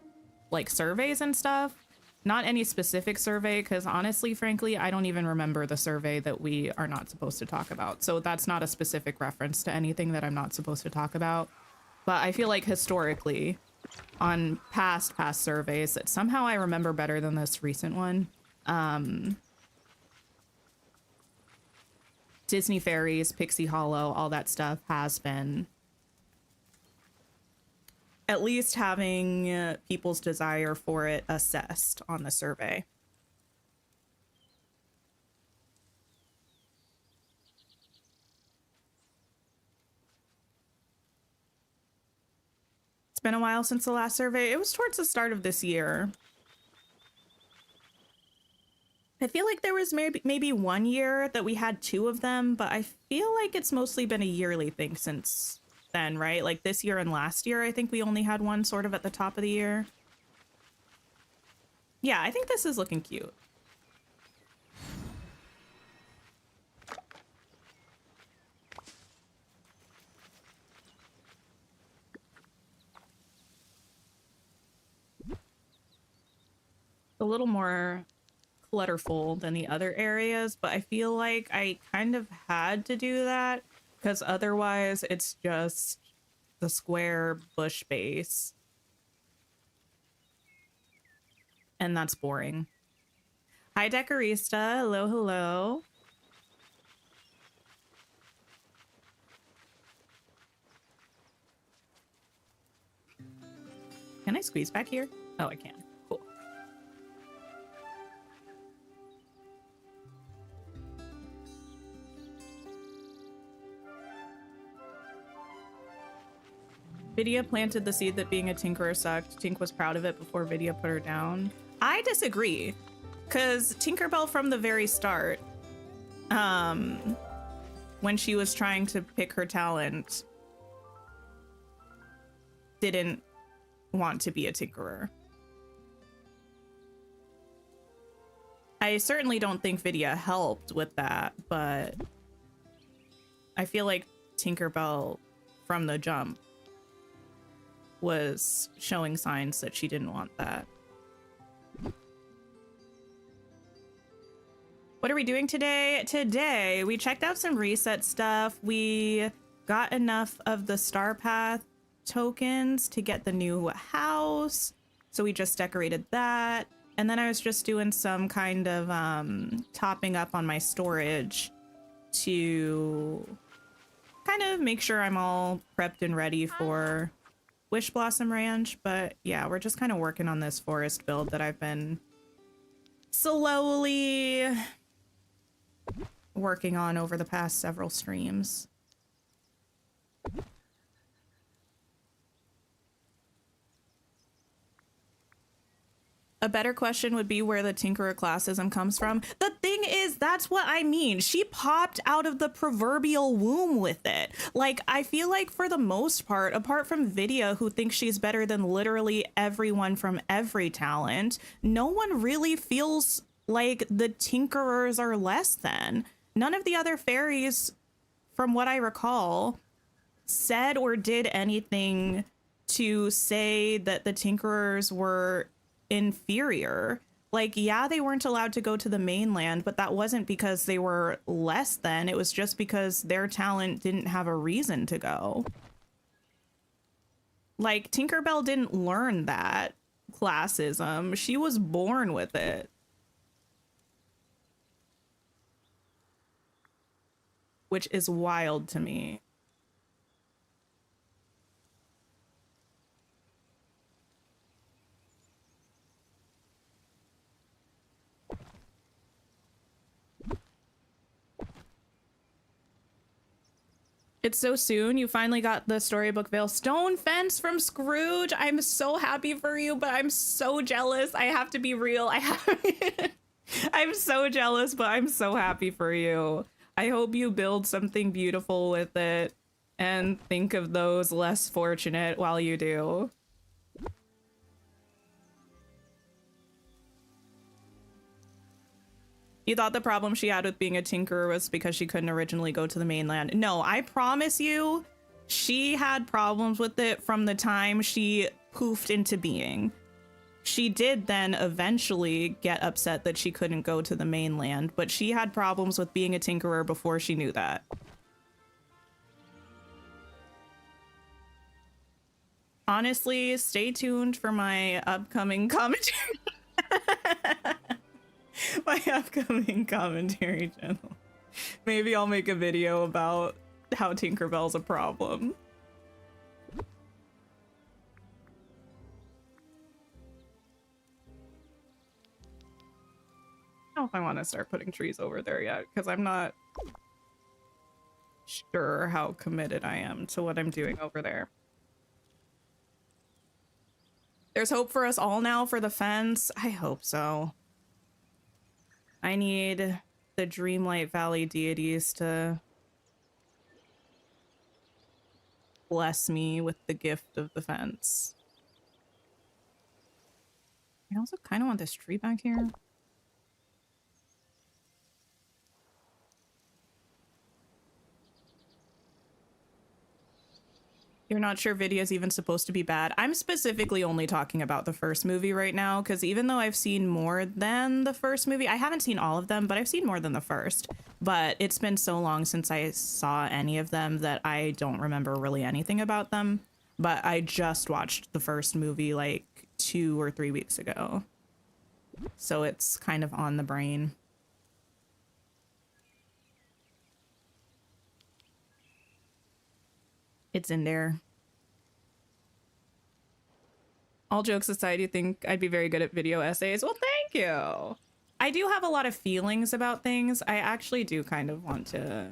[SPEAKER 1] like surveys and stuff. Not any specific survey, because honestly, frankly, I don't even remember the survey that we are not supposed to talk about. So that's not a specific reference to anything that I'm not supposed to talk about. But I feel like historically, on past surveys that somehow I remember better than this recent one. Disney Fairies, Pixie Hollow, all that stuff has been at least having people's desire for it assessed on the survey. It's been a while since the last survey. It was towards the start of this year. I feel like there was maybe 1 year that we had 2 of them, but I feel like it's mostly been a yearly thing since then, right? Like this year and last year, I think we only had one sort of at the top of the year. Yeah, I think this is looking cute. A little more clutterful than the other areas, but I feel like I kind of had to do that because otherwise it's just the square bush base. And that's boring. Hi, Decorista. Hello, hello. Can I squeeze back here? Oh, I can. Cool. Vidya planted the seed that being a tinkerer sucked. Tink was proud of it before Vidya put her down. I disagree, because Tinkerbell from the very start, when she was trying to pick her talent, didn't want to be a tinkerer. I certainly don't think Vidya helped with that, but I feel like Tinkerbell from the jump was showing signs that she didn't want that. What are we doing today? Today, we checked out some reset stuff. We got enough of the Star Path tokens to get the new house. So we just decorated that. And then I was just doing some kind of topping up on my storage to kind of make sure I'm all prepped and ready for Wishblossom Ranch. But yeah, we're just kind of working on this forest build that I've been slowly working on over the past several streams. A better question would be where the Tinkerer classism comes from. The thing is, that's what I mean. She popped out of the proverbial womb with it. Like, I feel like for the most part, apart from Vidya, who thinks she's better than literally everyone from every talent, no one really feels like the Tinkerers are less than. None of the other fairies, from what I recall, said or did anything to say that the Tinkerers were inferior. Like, yeah, they weren't allowed to go to the mainland, but that wasn't because they were less than. It was just because their talent didn't have a reason to go. Like, Tinkerbell didn't learn that classism. She was born with it. Which is wild to me. It's so soon. You finally got the Storybook Veil Stone Fence from Scrooge. I'm so happy for you, but I'm so jealous. I have to be real. I'm so jealous, but I'm so happy for you. I hope you build something beautiful with it and think of those less fortunate while you do. You thought the problem she had with being a tinkerer was because she couldn't originally go to the mainland. No, I promise you, she had problems with it from the time she poofed into being. She did then eventually get upset that she couldn't go to the mainland, but she had problems with being a tinkerer before she knew that. Honestly, stay tuned for my upcoming commentary. My upcoming commentary channel. Maybe I'll make a video about how Tinkerbell's a problem. I don't know if I want to start putting trees over there yet, because I'm not sure how committed I am to what I'm doing over there. There's hope for us all now for the fence. I hope so. I need the Dreamlight Valley deities to bless me with the gift of the fence. I also kind of want this tree back here. You're not sure video's even supposed to be bad. I'm specifically only talking about the first movie right now, because even though I've seen more than the first movie, I haven't seen all of them, but I've seen more than the first. But it's been so long since I saw any of them that I don't remember really anything about them. But I just watched the first movie like 2 or 3 weeks ago. So it's kind of on the brain. It's in there. All jokes aside, you think I'd be very good at video essays? Well, thank you. I do have a lot of feelings about things. I actually do kind of want to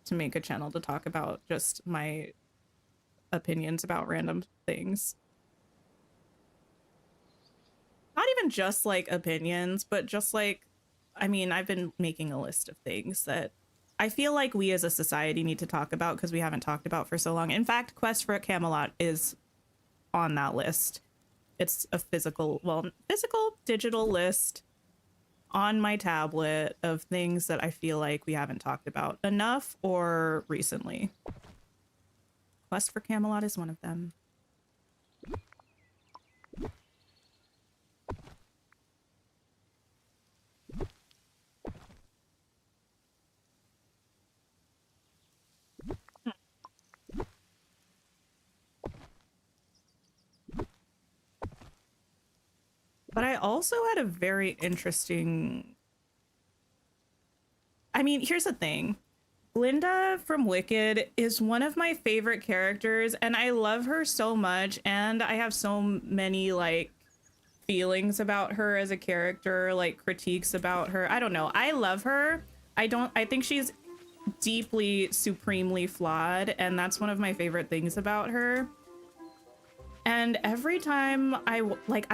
[SPEAKER 1] make a channel to talk about just my opinions about random things. Not even just like opinions, but just like, I mean, I've been making a list of things that I feel like we as a society need to talk about because we haven't talked about for so long. In fact, Quest for Camelot is on that list. It's a physical, digital list on my tablet of things that I feel like we haven't talked about enough or recently. Quest for Camelot is one of them. But I also had a very interesting... I mean, here's the thing. Glinda from Wicked is one of my favorite characters, and I love her so much, and I have so many, like, feelings about her as a character, like, critiques about her. I don't know. I love her. I think she's deeply, supremely flawed, and that's one of my favorite things about her. And every time I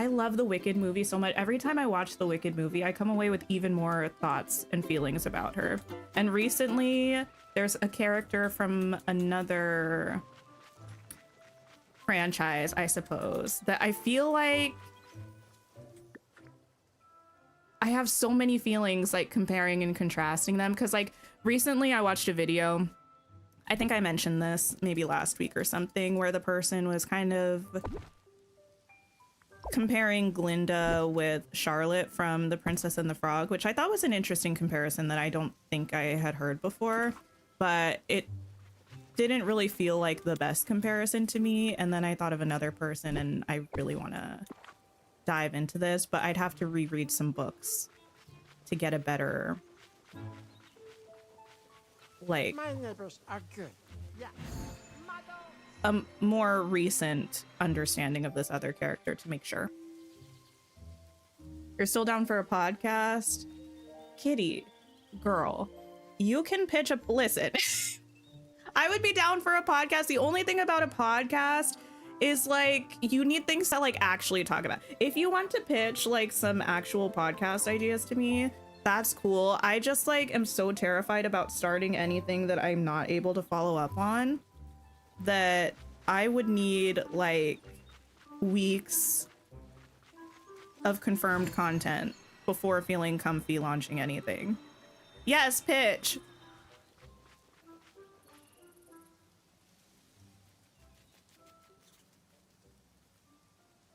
[SPEAKER 1] love the Wicked movie so much. Every time I watch the Wicked movie, I come away with even more thoughts and feelings about her. And recently, there's a character from another franchise, I suppose, that I feel like I have so many feelings, like, comparing and contrasting them. Because, like, recently I watched a video, I think I mentioned this maybe last week or something, where the person was kind of comparing Glinda with Charlotte from The Princess and the Frog, which I thought was an interesting comparison that I don't think I had heard before, but it didn't really feel like the best comparison to me. And then I thought of another person, and I really want to dive into this, but I'd have to reread some books to get a better, like,
[SPEAKER 3] My neighbors are good. Yeah.
[SPEAKER 1] a more recent understanding of this other character to make sure. You're still down for a podcast? Kitty, girl, you can pitch a... Listen, I would be down for a podcast. The only thing about a podcast is, like, you need things to, like, actually talk about. If you want to pitch, like, some actual podcast ideas to me, that's cool. I just, like, am so terrified about starting anything that I'm not able to follow up on that I would need, like, weeks of confirmed content before feeling comfy launching anything. Yes, pitch.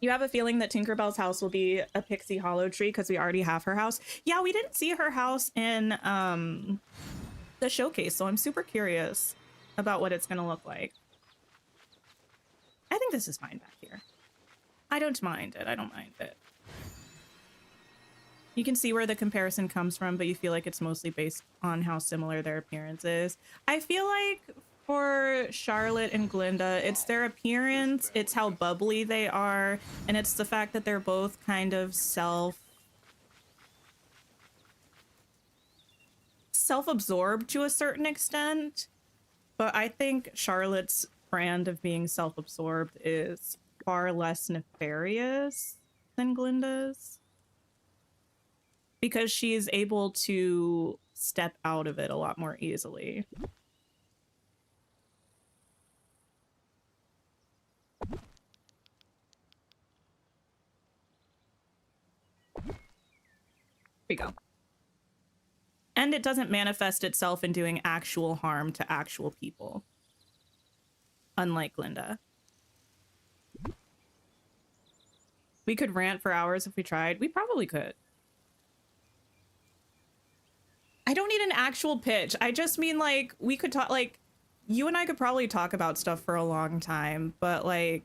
[SPEAKER 1] You have a feeling that Tinkerbell's house will be a Pixie Hollow tree because we already have her house. Yeah, we didn't see her house in the showcase, so I'm super curious about what it's gonna look like. I think this is fine back here. I don't mind it. I don't mind it. You can see where the comparison comes from, but you feel like it's mostly based on how similar their appearance is. I feel like for Charlotte and Glinda, it's their appearance, it's how bubbly they are, and it's the fact that they're both kind of self-absorbed to a certain extent. But I think Charlotte's brand of being self-absorbed is far less nefarious than Glinda's, because she's able to step out of it a lot more easily. Here we go. And it doesn't manifest itself in doing actual harm to actual people, unlike Glinda. We could rant for hours if we tried. We probably could. I don't need an actual pitch. I just mean, like, we could talk, like, you and I could probably talk about stuff for a long time, but, like,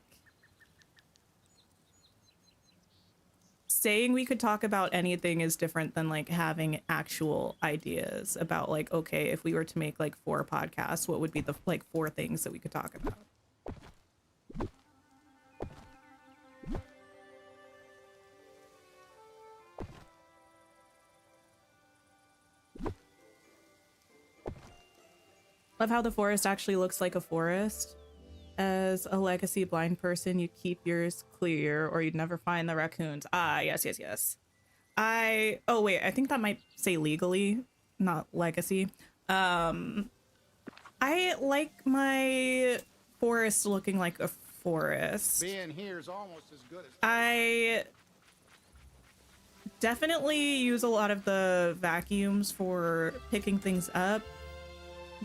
[SPEAKER 1] saying we could talk about anything is different than, like, having actual ideas about, like, okay, if we were to make, like, 4 podcasts, what would be the, like, 4 things that we could talk about? Love how the forest actually looks like a forest. As a legacy blind person, you keep yours clear or you'd never find the raccoons. Ah, yes, yes, yes. Oh wait, I think that might say legally, not legacy. I like my forest looking like a forest.
[SPEAKER 4] Being here is almost as good as.
[SPEAKER 1] I definitely use a lot of the vacuums for picking things up.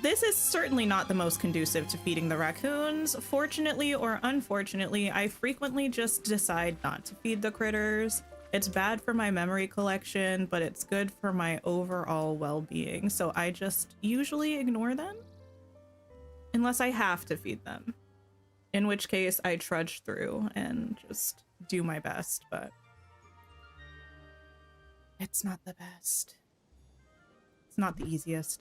[SPEAKER 1] This is certainly not the most conducive to feeding the raccoons. Fortunately or unfortunately, I frequently just decide not to feed the critters. It's bad for my memory collection, but it's good for my overall well-being. So I just usually ignore them unless I have to feed them. In which case I trudge through and just do my best, but it's not the best. It's not the easiest.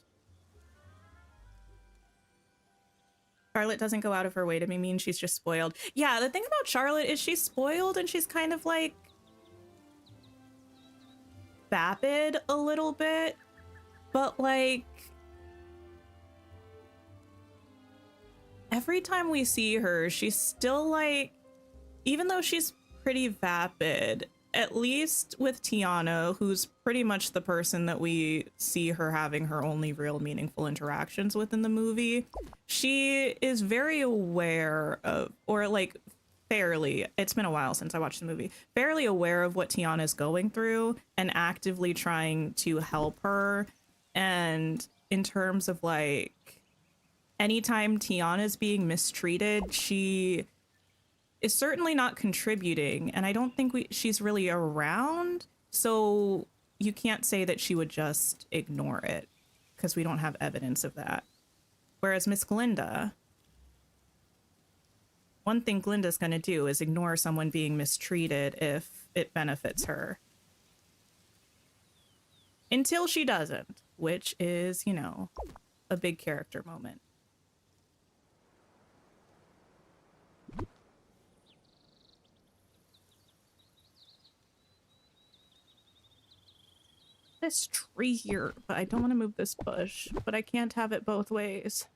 [SPEAKER 1] Charlotte doesn't go out of her way to be mean. She's just spoiled. Yeah, the thing about Charlotte is she's spoiled and she's kind of like vapid a little bit, but like every time we see her, she's still like, even though she's pretty vapid, at least with Tiana, who's pretty much the person that we see her having her only real meaningful interactions with in the movie, she is very aware of, or like fairly, it's been a while since I watched the movie, fairly aware of what Tiana's going through and actively trying to help her. And in terms of like, anytime Tiana's being mistreated, she is certainly not contributing, and I don't think she's really around, so you can't say that she would just ignore it, because we don't have evidence of that. Whereas Miss Glinda, one thing Glinda's gonna do is ignore someone being mistreated if it benefits her. Until she doesn't, which is, you know, a big character moment. This tree here, but I don't want to move this bush, but I can't have it both ways.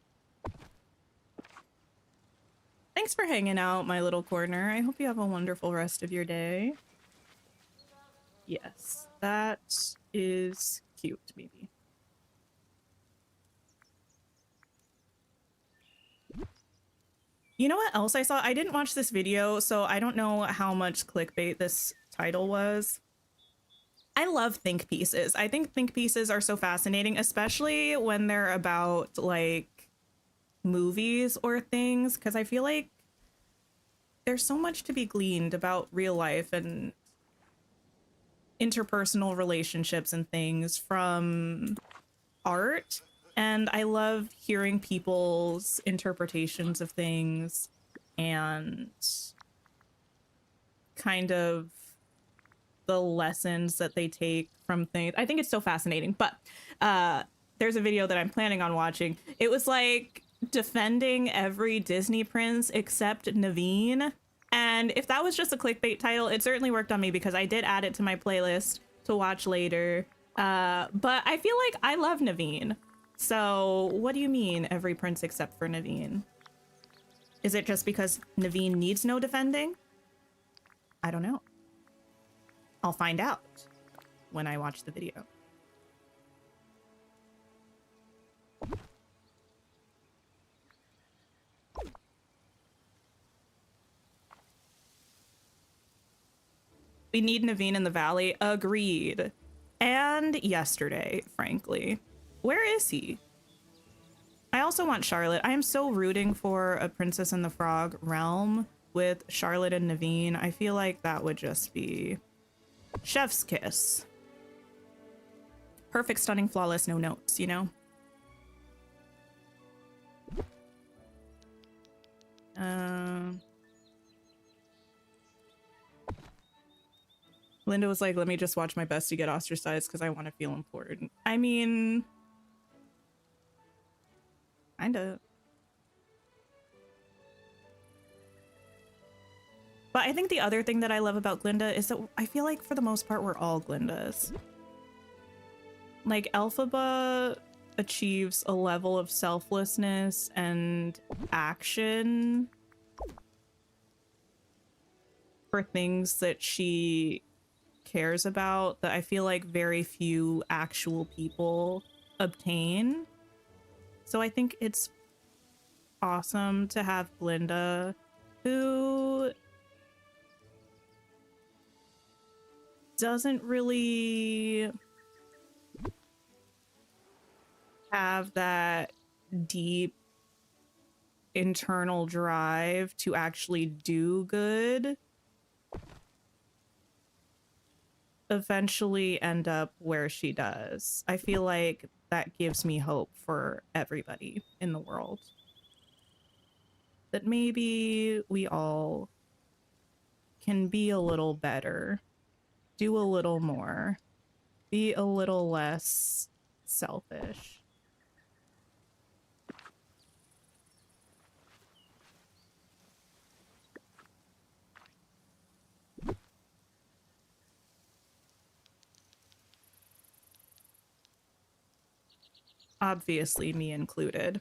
[SPEAKER 1] Thanks for hanging out, my little corner. I hope you have a wonderful rest of your day. Yes, that is cute, maybe. You know what else I saw? I didn't watch this video, so I don't know how much clickbait this title was. I love think pieces. I think think pieces are so fascinating, especially when they're about like movies or things, because I feel like there's so much to be gleaned about real life and interpersonal relationships and things from art. And I love hearing people's interpretations of things. and kind of the lessons that they take from things. I think it's so fascinating. But there's a video that I'm planning on watching. It was like defending every Disney prince except Naveen. And if that was just a clickbait title, it certainly worked on me because I did add it to my playlist to watch later. But I feel like I love Naveen. So what do you mean every prince except for Naveen? Is it just because Naveen needs no defending? I don't know. I'll find out when I watch the video. We need Naveen in the valley. Agreed. And yesterday, frankly. Where is he? I also want Charlotte. I am so rooting for a Princess and the Frog realm with Charlotte and Naveen. I feel like that would just be chef's kiss. Perfect, stunning, flawless, no notes, you know? Linda was like, let me just watch my bestie get ostracized because I want to feel important. I mean, kinda. But I think the other thing that I love about Glinda is that I feel like for the most part, we're all Glindas. Like, Elphaba achieves a level of selflessness and action for things that she cares about that I feel like very few actual people obtain. So I think it's awesome to have Glinda, who doesn't really have that deep internal drive to actually do good, eventually end up where she does. I feel like that gives me hope for everybody in the world. That maybe we all can be a little better, do a little more, be a little less selfish. Obviously, me included.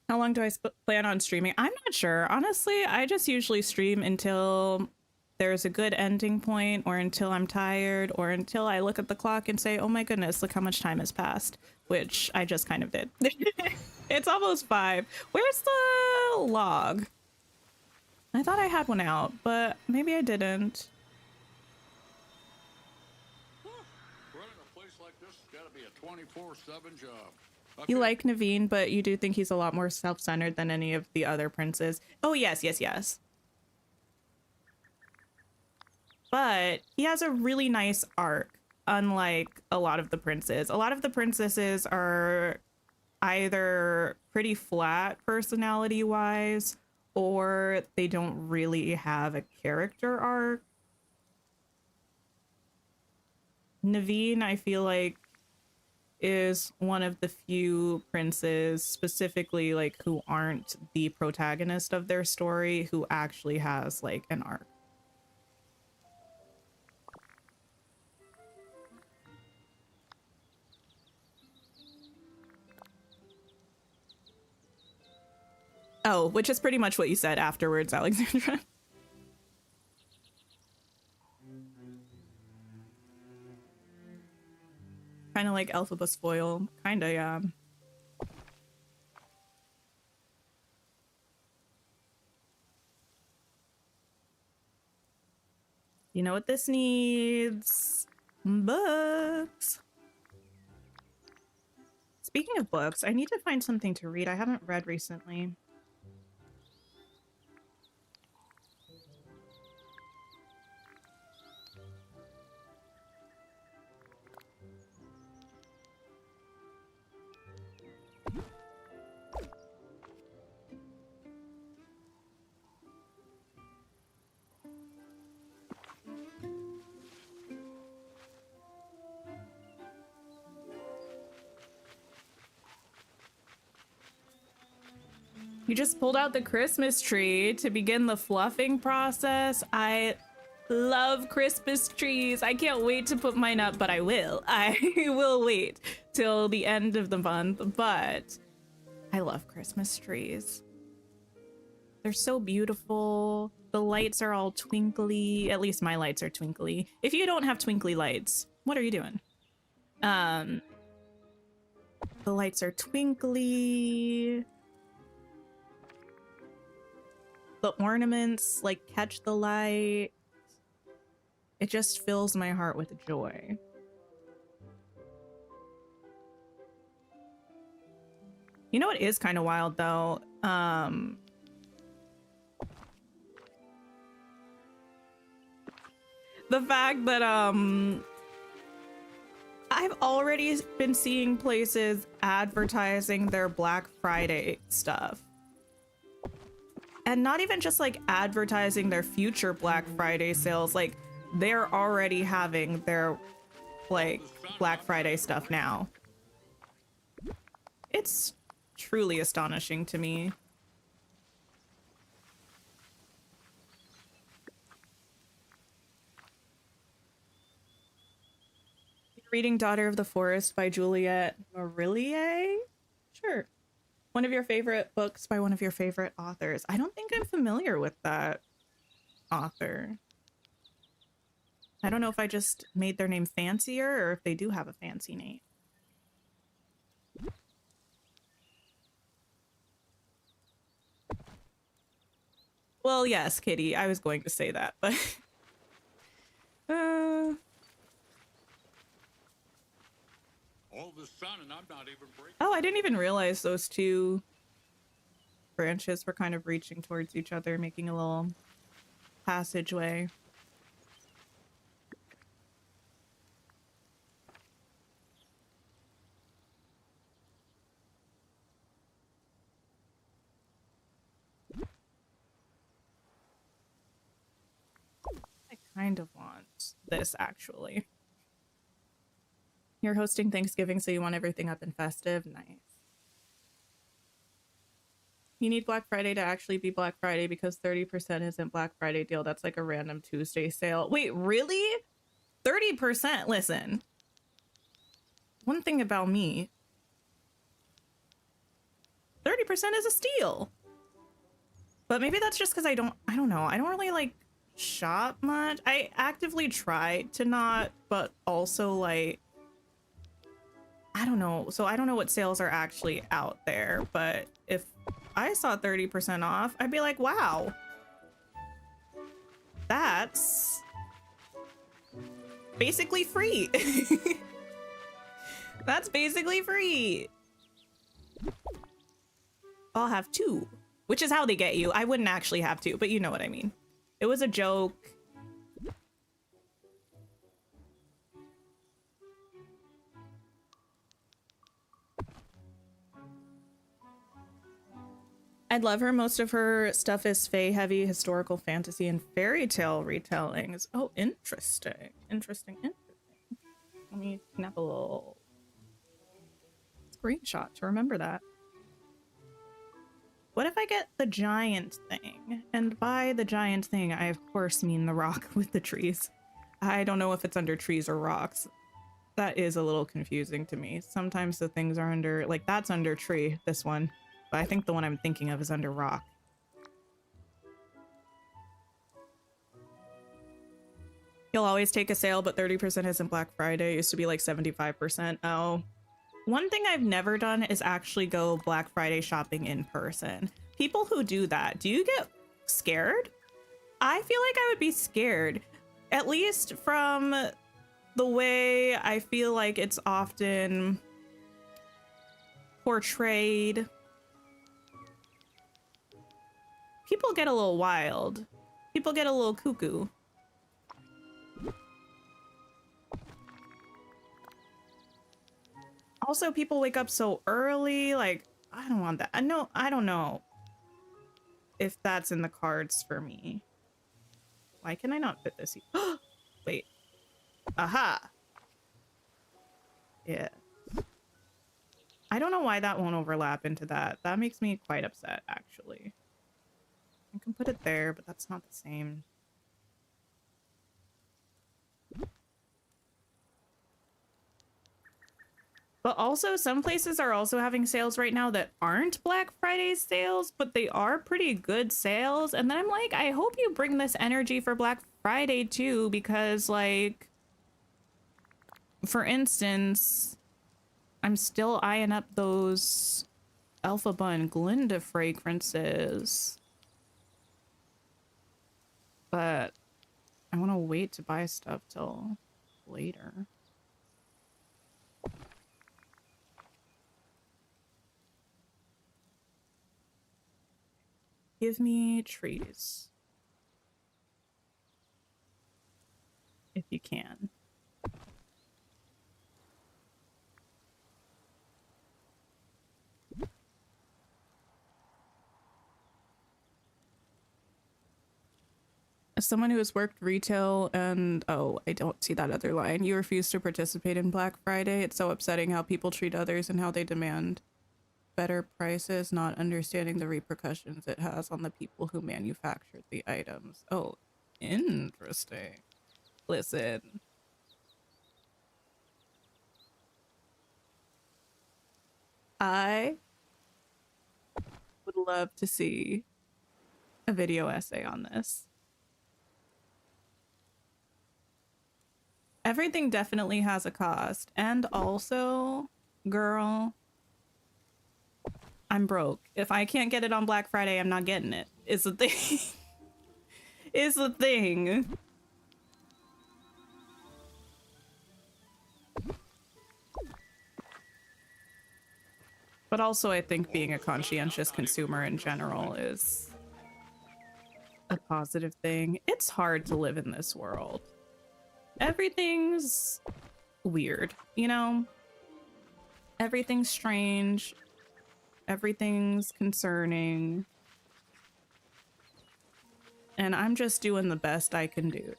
[SPEAKER 1] How long do I plan on streaming? I'm not sure. Honestly, I just usually stream until there's a good ending point, or until I'm tired, or until I look at the clock and say, oh my goodness, look how much time has passed, which I just kind of did. It's almost 5. Where's the log? I thought I had one out, but maybe I didn't.
[SPEAKER 5] Running a place like this has got to be a 24/7 job.
[SPEAKER 1] You like Naveen, but you do think he's a lot more self-centered than any of the other princes. Oh, yes, yes, yes. But he has a really nice arc, unlike a lot of the princes. A lot of the princesses are either pretty flat personality-wise, or they don't really have a character arc. Naveen, I feel like, is one of the few princes, specifically like who aren't the protagonist of their story, who actually has like an arc. Oh, which is pretty much what you said afterwards, Alexandra. Kind of like Elphaba spoil. Kinda, yeah. You know what this needs? Books. Speaking of books, I need to find something to read I haven't read recently. You just pulled out the Christmas tree to begin the fluffing process. I love Christmas trees. I can't wait to put mine up, but I will. I will wait till the end of the month, but I love Christmas trees. They're so beautiful. The lights are all twinkly. At least my lights are twinkly. If you don't have twinkly lights, what are you doing? The lights are twinkly. The ornaments like catch the light. It just fills my heart with joy. You know what is kind of wild though? The fact that I've already been seeing places advertising their Black Friday stuff. And not even just like advertising their future Black Friday sales, like they're already having their like Black Friday stuff now. It's truly astonishing to me. Reading Daughter of the Forest by Juliette Marillier? Sure. One of your favorite books by one of your favorite authors. I don't think I'm familiar with that author. I don't know if I just made their name fancier or if they do have a fancy name. Well, yes, Kitty, I was going to say that, but
[SPEAKER 5] All the sun, and I'm not even breaking.
[SPEAKER 1] oh, I didn't even realize those two branches were kind of reaching towards each other, making a little passageway. I kind of want this, actually. You're hosting Thanksgiving, so you want everything up and festive? Nice. You need Black Friday to actually be Black Friday because 30% isn't Black Friday deal. That's like a random Tuesday sale. Wait, really? 30%? Listen. One thing about me. 30% is a steal. But maybe that's just because I don't know. I don't really like shop much. I actively try to not, but also like I don't know. So I don't know what sales are actually out there, but if I saw 30% off, I'd be like, wow. That's basically free. That's basically free. I'll have two, which is how they get you. I wouldn't actually have two, but you know what I mean. It was a joke. I'd love her. Most of her stuff is fae heavy, historical fantasy, and fairy tale retellings. Oh, interesting. Interesting. Let me snap a little screenshot to remember that. What if I get the giant thing? And by the giant thing, I of course mean the rock with the trees. I don't know if it's under trees or rocks. That is a little confusing to me. Sometimes the things are under, like that's under tree, this one. But I think the one I'm thinking of is under rock. You'll always take a sale, but 30% isn't Black Friday. It used to be like 75%. Oh. One thing I've never done is actually go Black Friday shopping in person. People who do that, do you get scared? I feel like I would be scared. At least from the way I feel like it's often portrayed. People get a little wild. People get a little cuckoo. Also, people wake up so early. Like, I don't want that. I don't know if that's in the cards for me. Why can I not fit this here? Wait. Aha. Yeah. I don't know why that won't overlap into that. That makes me quite upset, actually. I can put it there, but that's not the same. But also, some places are also having sales right now that aren't Black Friday sales, but they are pretty good sales. And then I'm like, I hope you bring this energy for Black Friday too, because like, for instance, I'm still eyeing up those Elphaba and Glinda fragrances. But I want to wait to buy stuff till later. Give me trees. If you can. As someone who has worked retail and, oh, I don't see that other line. You refuse to participate in Black Friday. It's so upsetting how people treat others and how they demand better prices, not understanding the repercussions it has on the people who manufactured the items. Oh, interesting. Listen. I would love to see a video essay on this. Everything definitely has a cost. And also, girl, I'm broke. If I can't get it on Black Friday, I'm not getting it. It's the thing. It's the thing. But also, I think being a conscientious consumer in general is a positive thing. It's hard to live in this world. Everything's weird, you know? Everything's strange. Everything's concerning. And I'm just doing the best I can do.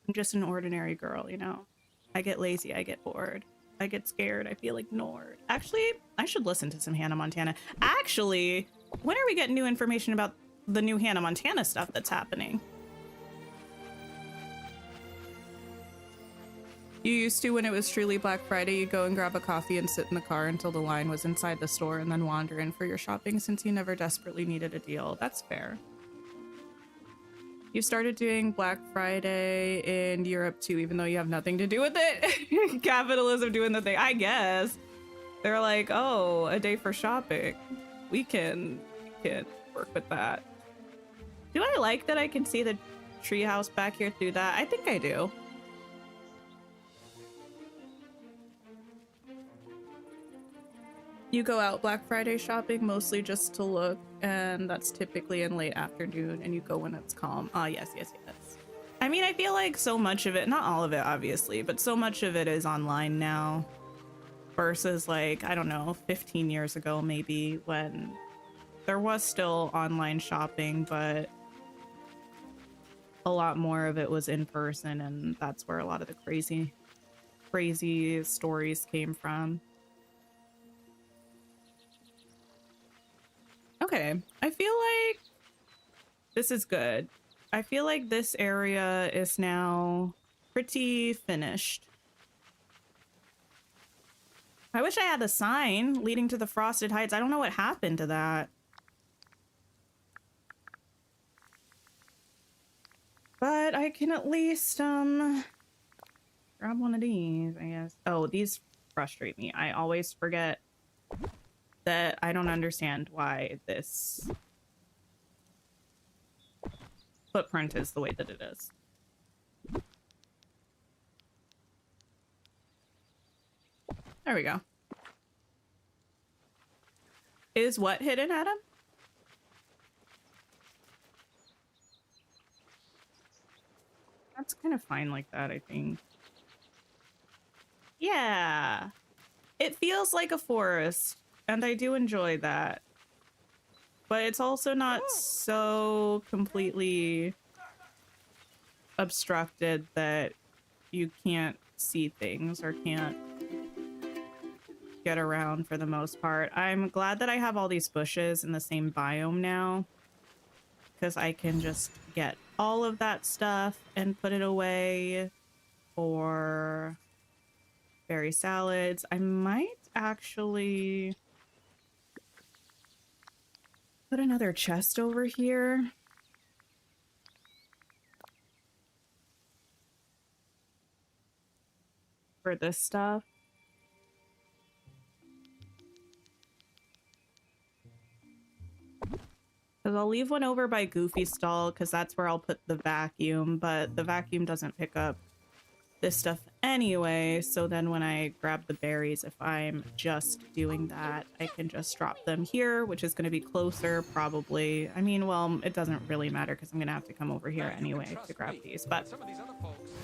[SPEAKER 1] I'm just an ordinary girl, you know? I get lazy, I get bored. I get scared, I feel ignored. Actually, I should listen to some Hannah Montana. Actually, when are we getting new information about the new Hannah Montana stuff that's happening? You used to, when it was truly Black Friday, you go and grab a coffee and sit in the car until the line was inside the store and then wander in for your shopping since you never desperately needed a deal. That's fair. You started doing Black Friday in Europe too, even though you have nothing to do with it. Capitalism doing the thing, I guess. They're like, oh, a day for shopping. We can work with that. Do I like that I can see the treehouse back here through that? I think I do. You go out Black Friday shopping mostly just to look, and that's typically in late afternoon, and you go when it's calm. Ah, yes, yes, yes. I mean, I feel like so much of it, not all of it, obviously, but so much of it is online now versus like, I don't know, 15 years ago maybe, when there was still online shopping, but a lot more of it was in person, and that's where a lot of the crazy stories came from. Okay, I feel like this is good. I feel like this area is now pretty finished. I wish I had the sign leading to the Frosted Heights. I don't know what happened to that. But I can at least, grab one of these, I guess. Oh, these frustrate me. I always forget that I don't understand why this footprint is the way that it is. There we go. Is what hidden, Adam? That's kind of fine like that, I think. Yeah. It feels like a forest, and I do enjoy that. but it's also not so completely obstructed that you can't see things or can't get around for the most part. I'm glad that I have all these bushes in the same biome now, because I can just get all of that stuff and put it away for berry salads. I might actually put another chest over here. For this stuff. Because I'll leave one over by Goofy Stall, because that's where I'll put the vacuum, but the vacuum doesn't pick up this stuff anyway, so then when I grab the berries, if I'm just doing that, I can just drop them here, which is going to be closer, probably. I mean, well, it doesn't really matter, because I'm going to have to come over here anyway to grab these, but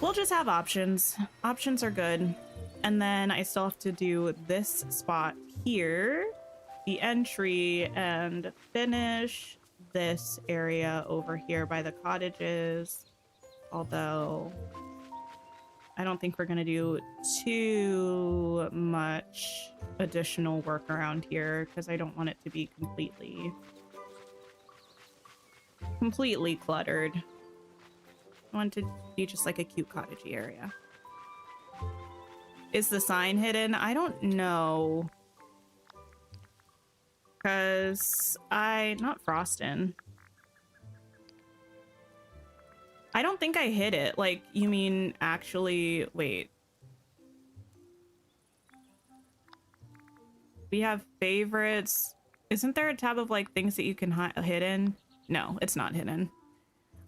[SPEAKER 1] we'll just have options. Options are good. And then I still have to do this spot here, the entry, and finish this area over here by the cottages. Although I don't think we're going to do too much additional work around here because I don't want it to be completely cluttered. I want it to be just like a cute cottagey area. Is the sign hidden? I don't know. Because not Frostin'. I don't think I hid it. Like, you mean actually, wait. We have favorites. Isn't there a tab of like things that you can hidden? No, it's not hidden.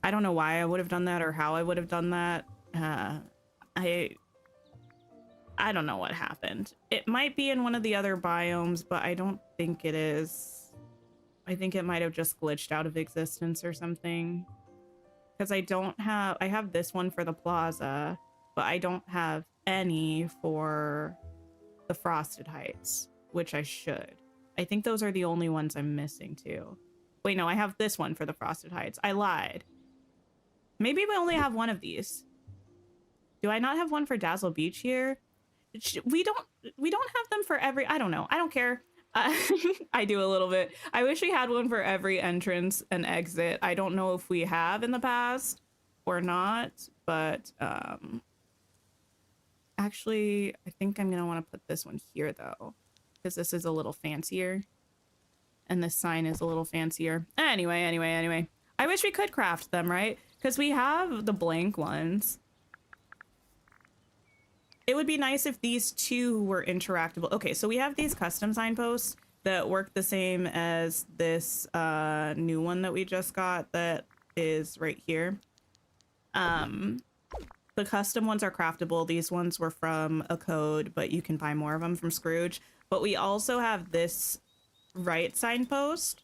[SPEAKER 1] I don't know why I would have done that or how I would have done that. I don't know what happened. It might be in one of the other biomes, but I don't think it is. I think it might have just glitched out of existence or something. Because I have this one for the plaza, but I don't have any for the Frosted Heights, which I should. I think those are the only ones I'm missing too. Wait, no, I have this one for the Frosted Heights. I lied. Maybe we only have one of these. Do I not have one for Dazzle Beach here? We don't have them for every, I don't know. I don't care. I do a little bit. I wish we had one for every entrance and exit. I don't know if we have in the past or not, but actually, I think I'm gonna want to put this one here though, because this is a little fancier, and this sign is a little fancier. Anyway. I wish we could craft them, right? Because we have the blank ones. It would be nice if these two were interactable. Okay, so we have these custom signposts that work the same as this new one that we just got that is right here. The custom ones are craftable. These ones were from a code, but you can buy more of them from Scrooge. But we also have this right signpost.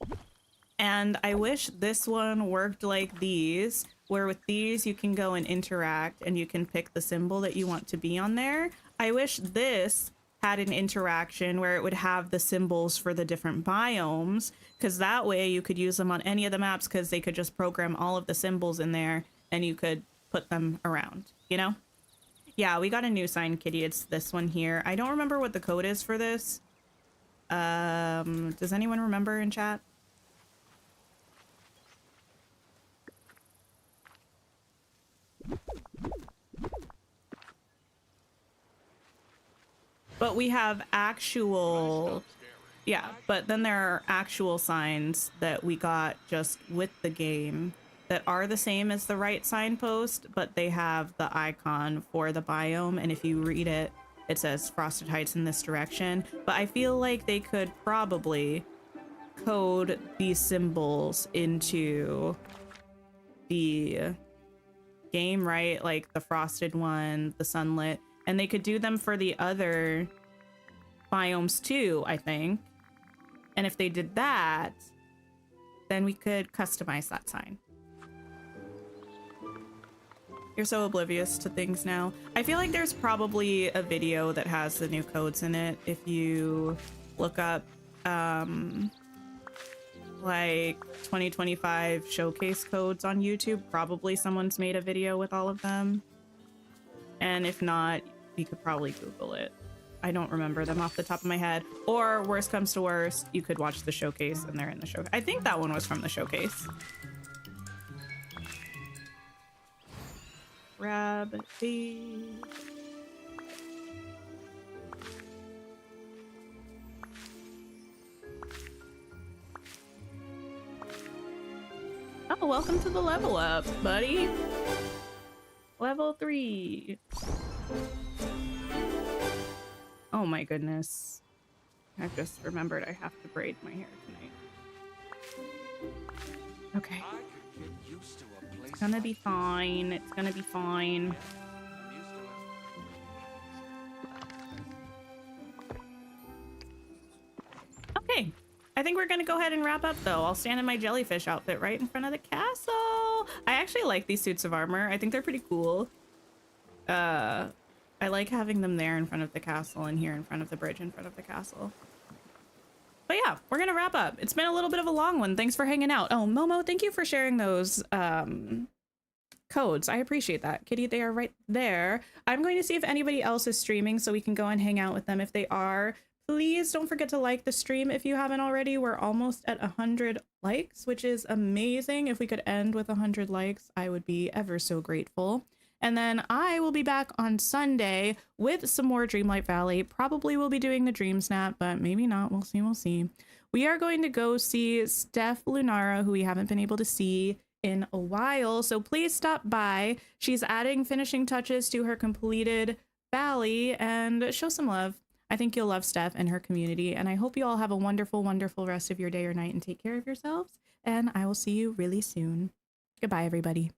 [SPEAKER 1] And I wish this one worked like these, where with these you can go and interact and you can pick the symbol that you want to be on there. I wish this had an interaction where it would have the symbols for the different biomes, because that way you could use them on any of the maps, because they could just program all of the symbols in there and you could put them around, you know? Yeah, we got a new sign, Kitty. It's this one here. I don't remember what the code is for this. Does anyone remember in chat? But we have actual, yeah, but then there are actual signs that we got just with the game that are the same as the right signpost, but they have the icon for the biome. And if you read it, it says Frosted Heights in this direction. But I feel like they could probably code these symbols into the game, right? Like the frosted one, the sunlit. And they could do them for the other biomes too, I think. And if they did that, then we could customize that sign. You're so oblivious to things now. I feel like there's probably a video that has the new codes in it. If you look up like 2025 showcase codes on YouTube. Probably someone's made a video with all of them. And if not, you could probably Google it. I don't remember them off the top of my head. Or worst comes to worst, you could watch the showcase and they're in the showcase. I think that one was from the showcase. Grab the... Oh, welcome to the level up, buddy. Level 3. Oh my goodness. I've just remembered I have to braid my hair tonight. Okay. It's gonna be fine. It's gonna be fine. Okay. I think we're gonna go ahead and wrap up though. I'll stand in my jellyfish outfit right in front of the castle. I actually like these suits of armor. I think they're pretty cool. I like having them there in front of the castle and here in front of the bridge in front of the castle. But yeah, we're gonna wrap up. It's been a little bit of a long one. Thanks for hanging out. Oh, Momo, thank you for sharing those codes. I appreciate that. Kitty, they are right there. I'm going to see if anybody else is streaming so we can go and hang out with them. If they are, please don't forget to like the stream if you haven't already. We're almost at 100 likes, which is amazing. If we could end with 100 likes, I would be ever so grateful. And then I will be back on Sunday with some more Dreamlight Valley. Probably will be doing the Dream Snap, but maybe not. We'll see. We'll see. We are going to go see Steph Lunara, who we haven't been able to see in a while. So please stop by. She's adding finishing touches to her completed valley and show some love. I think you'll love Steph and her community. And I hope you all have a wonderful, wonderful rest of your day or night and take care of yourselves. And I will see you really soon. Goodbye, everybody.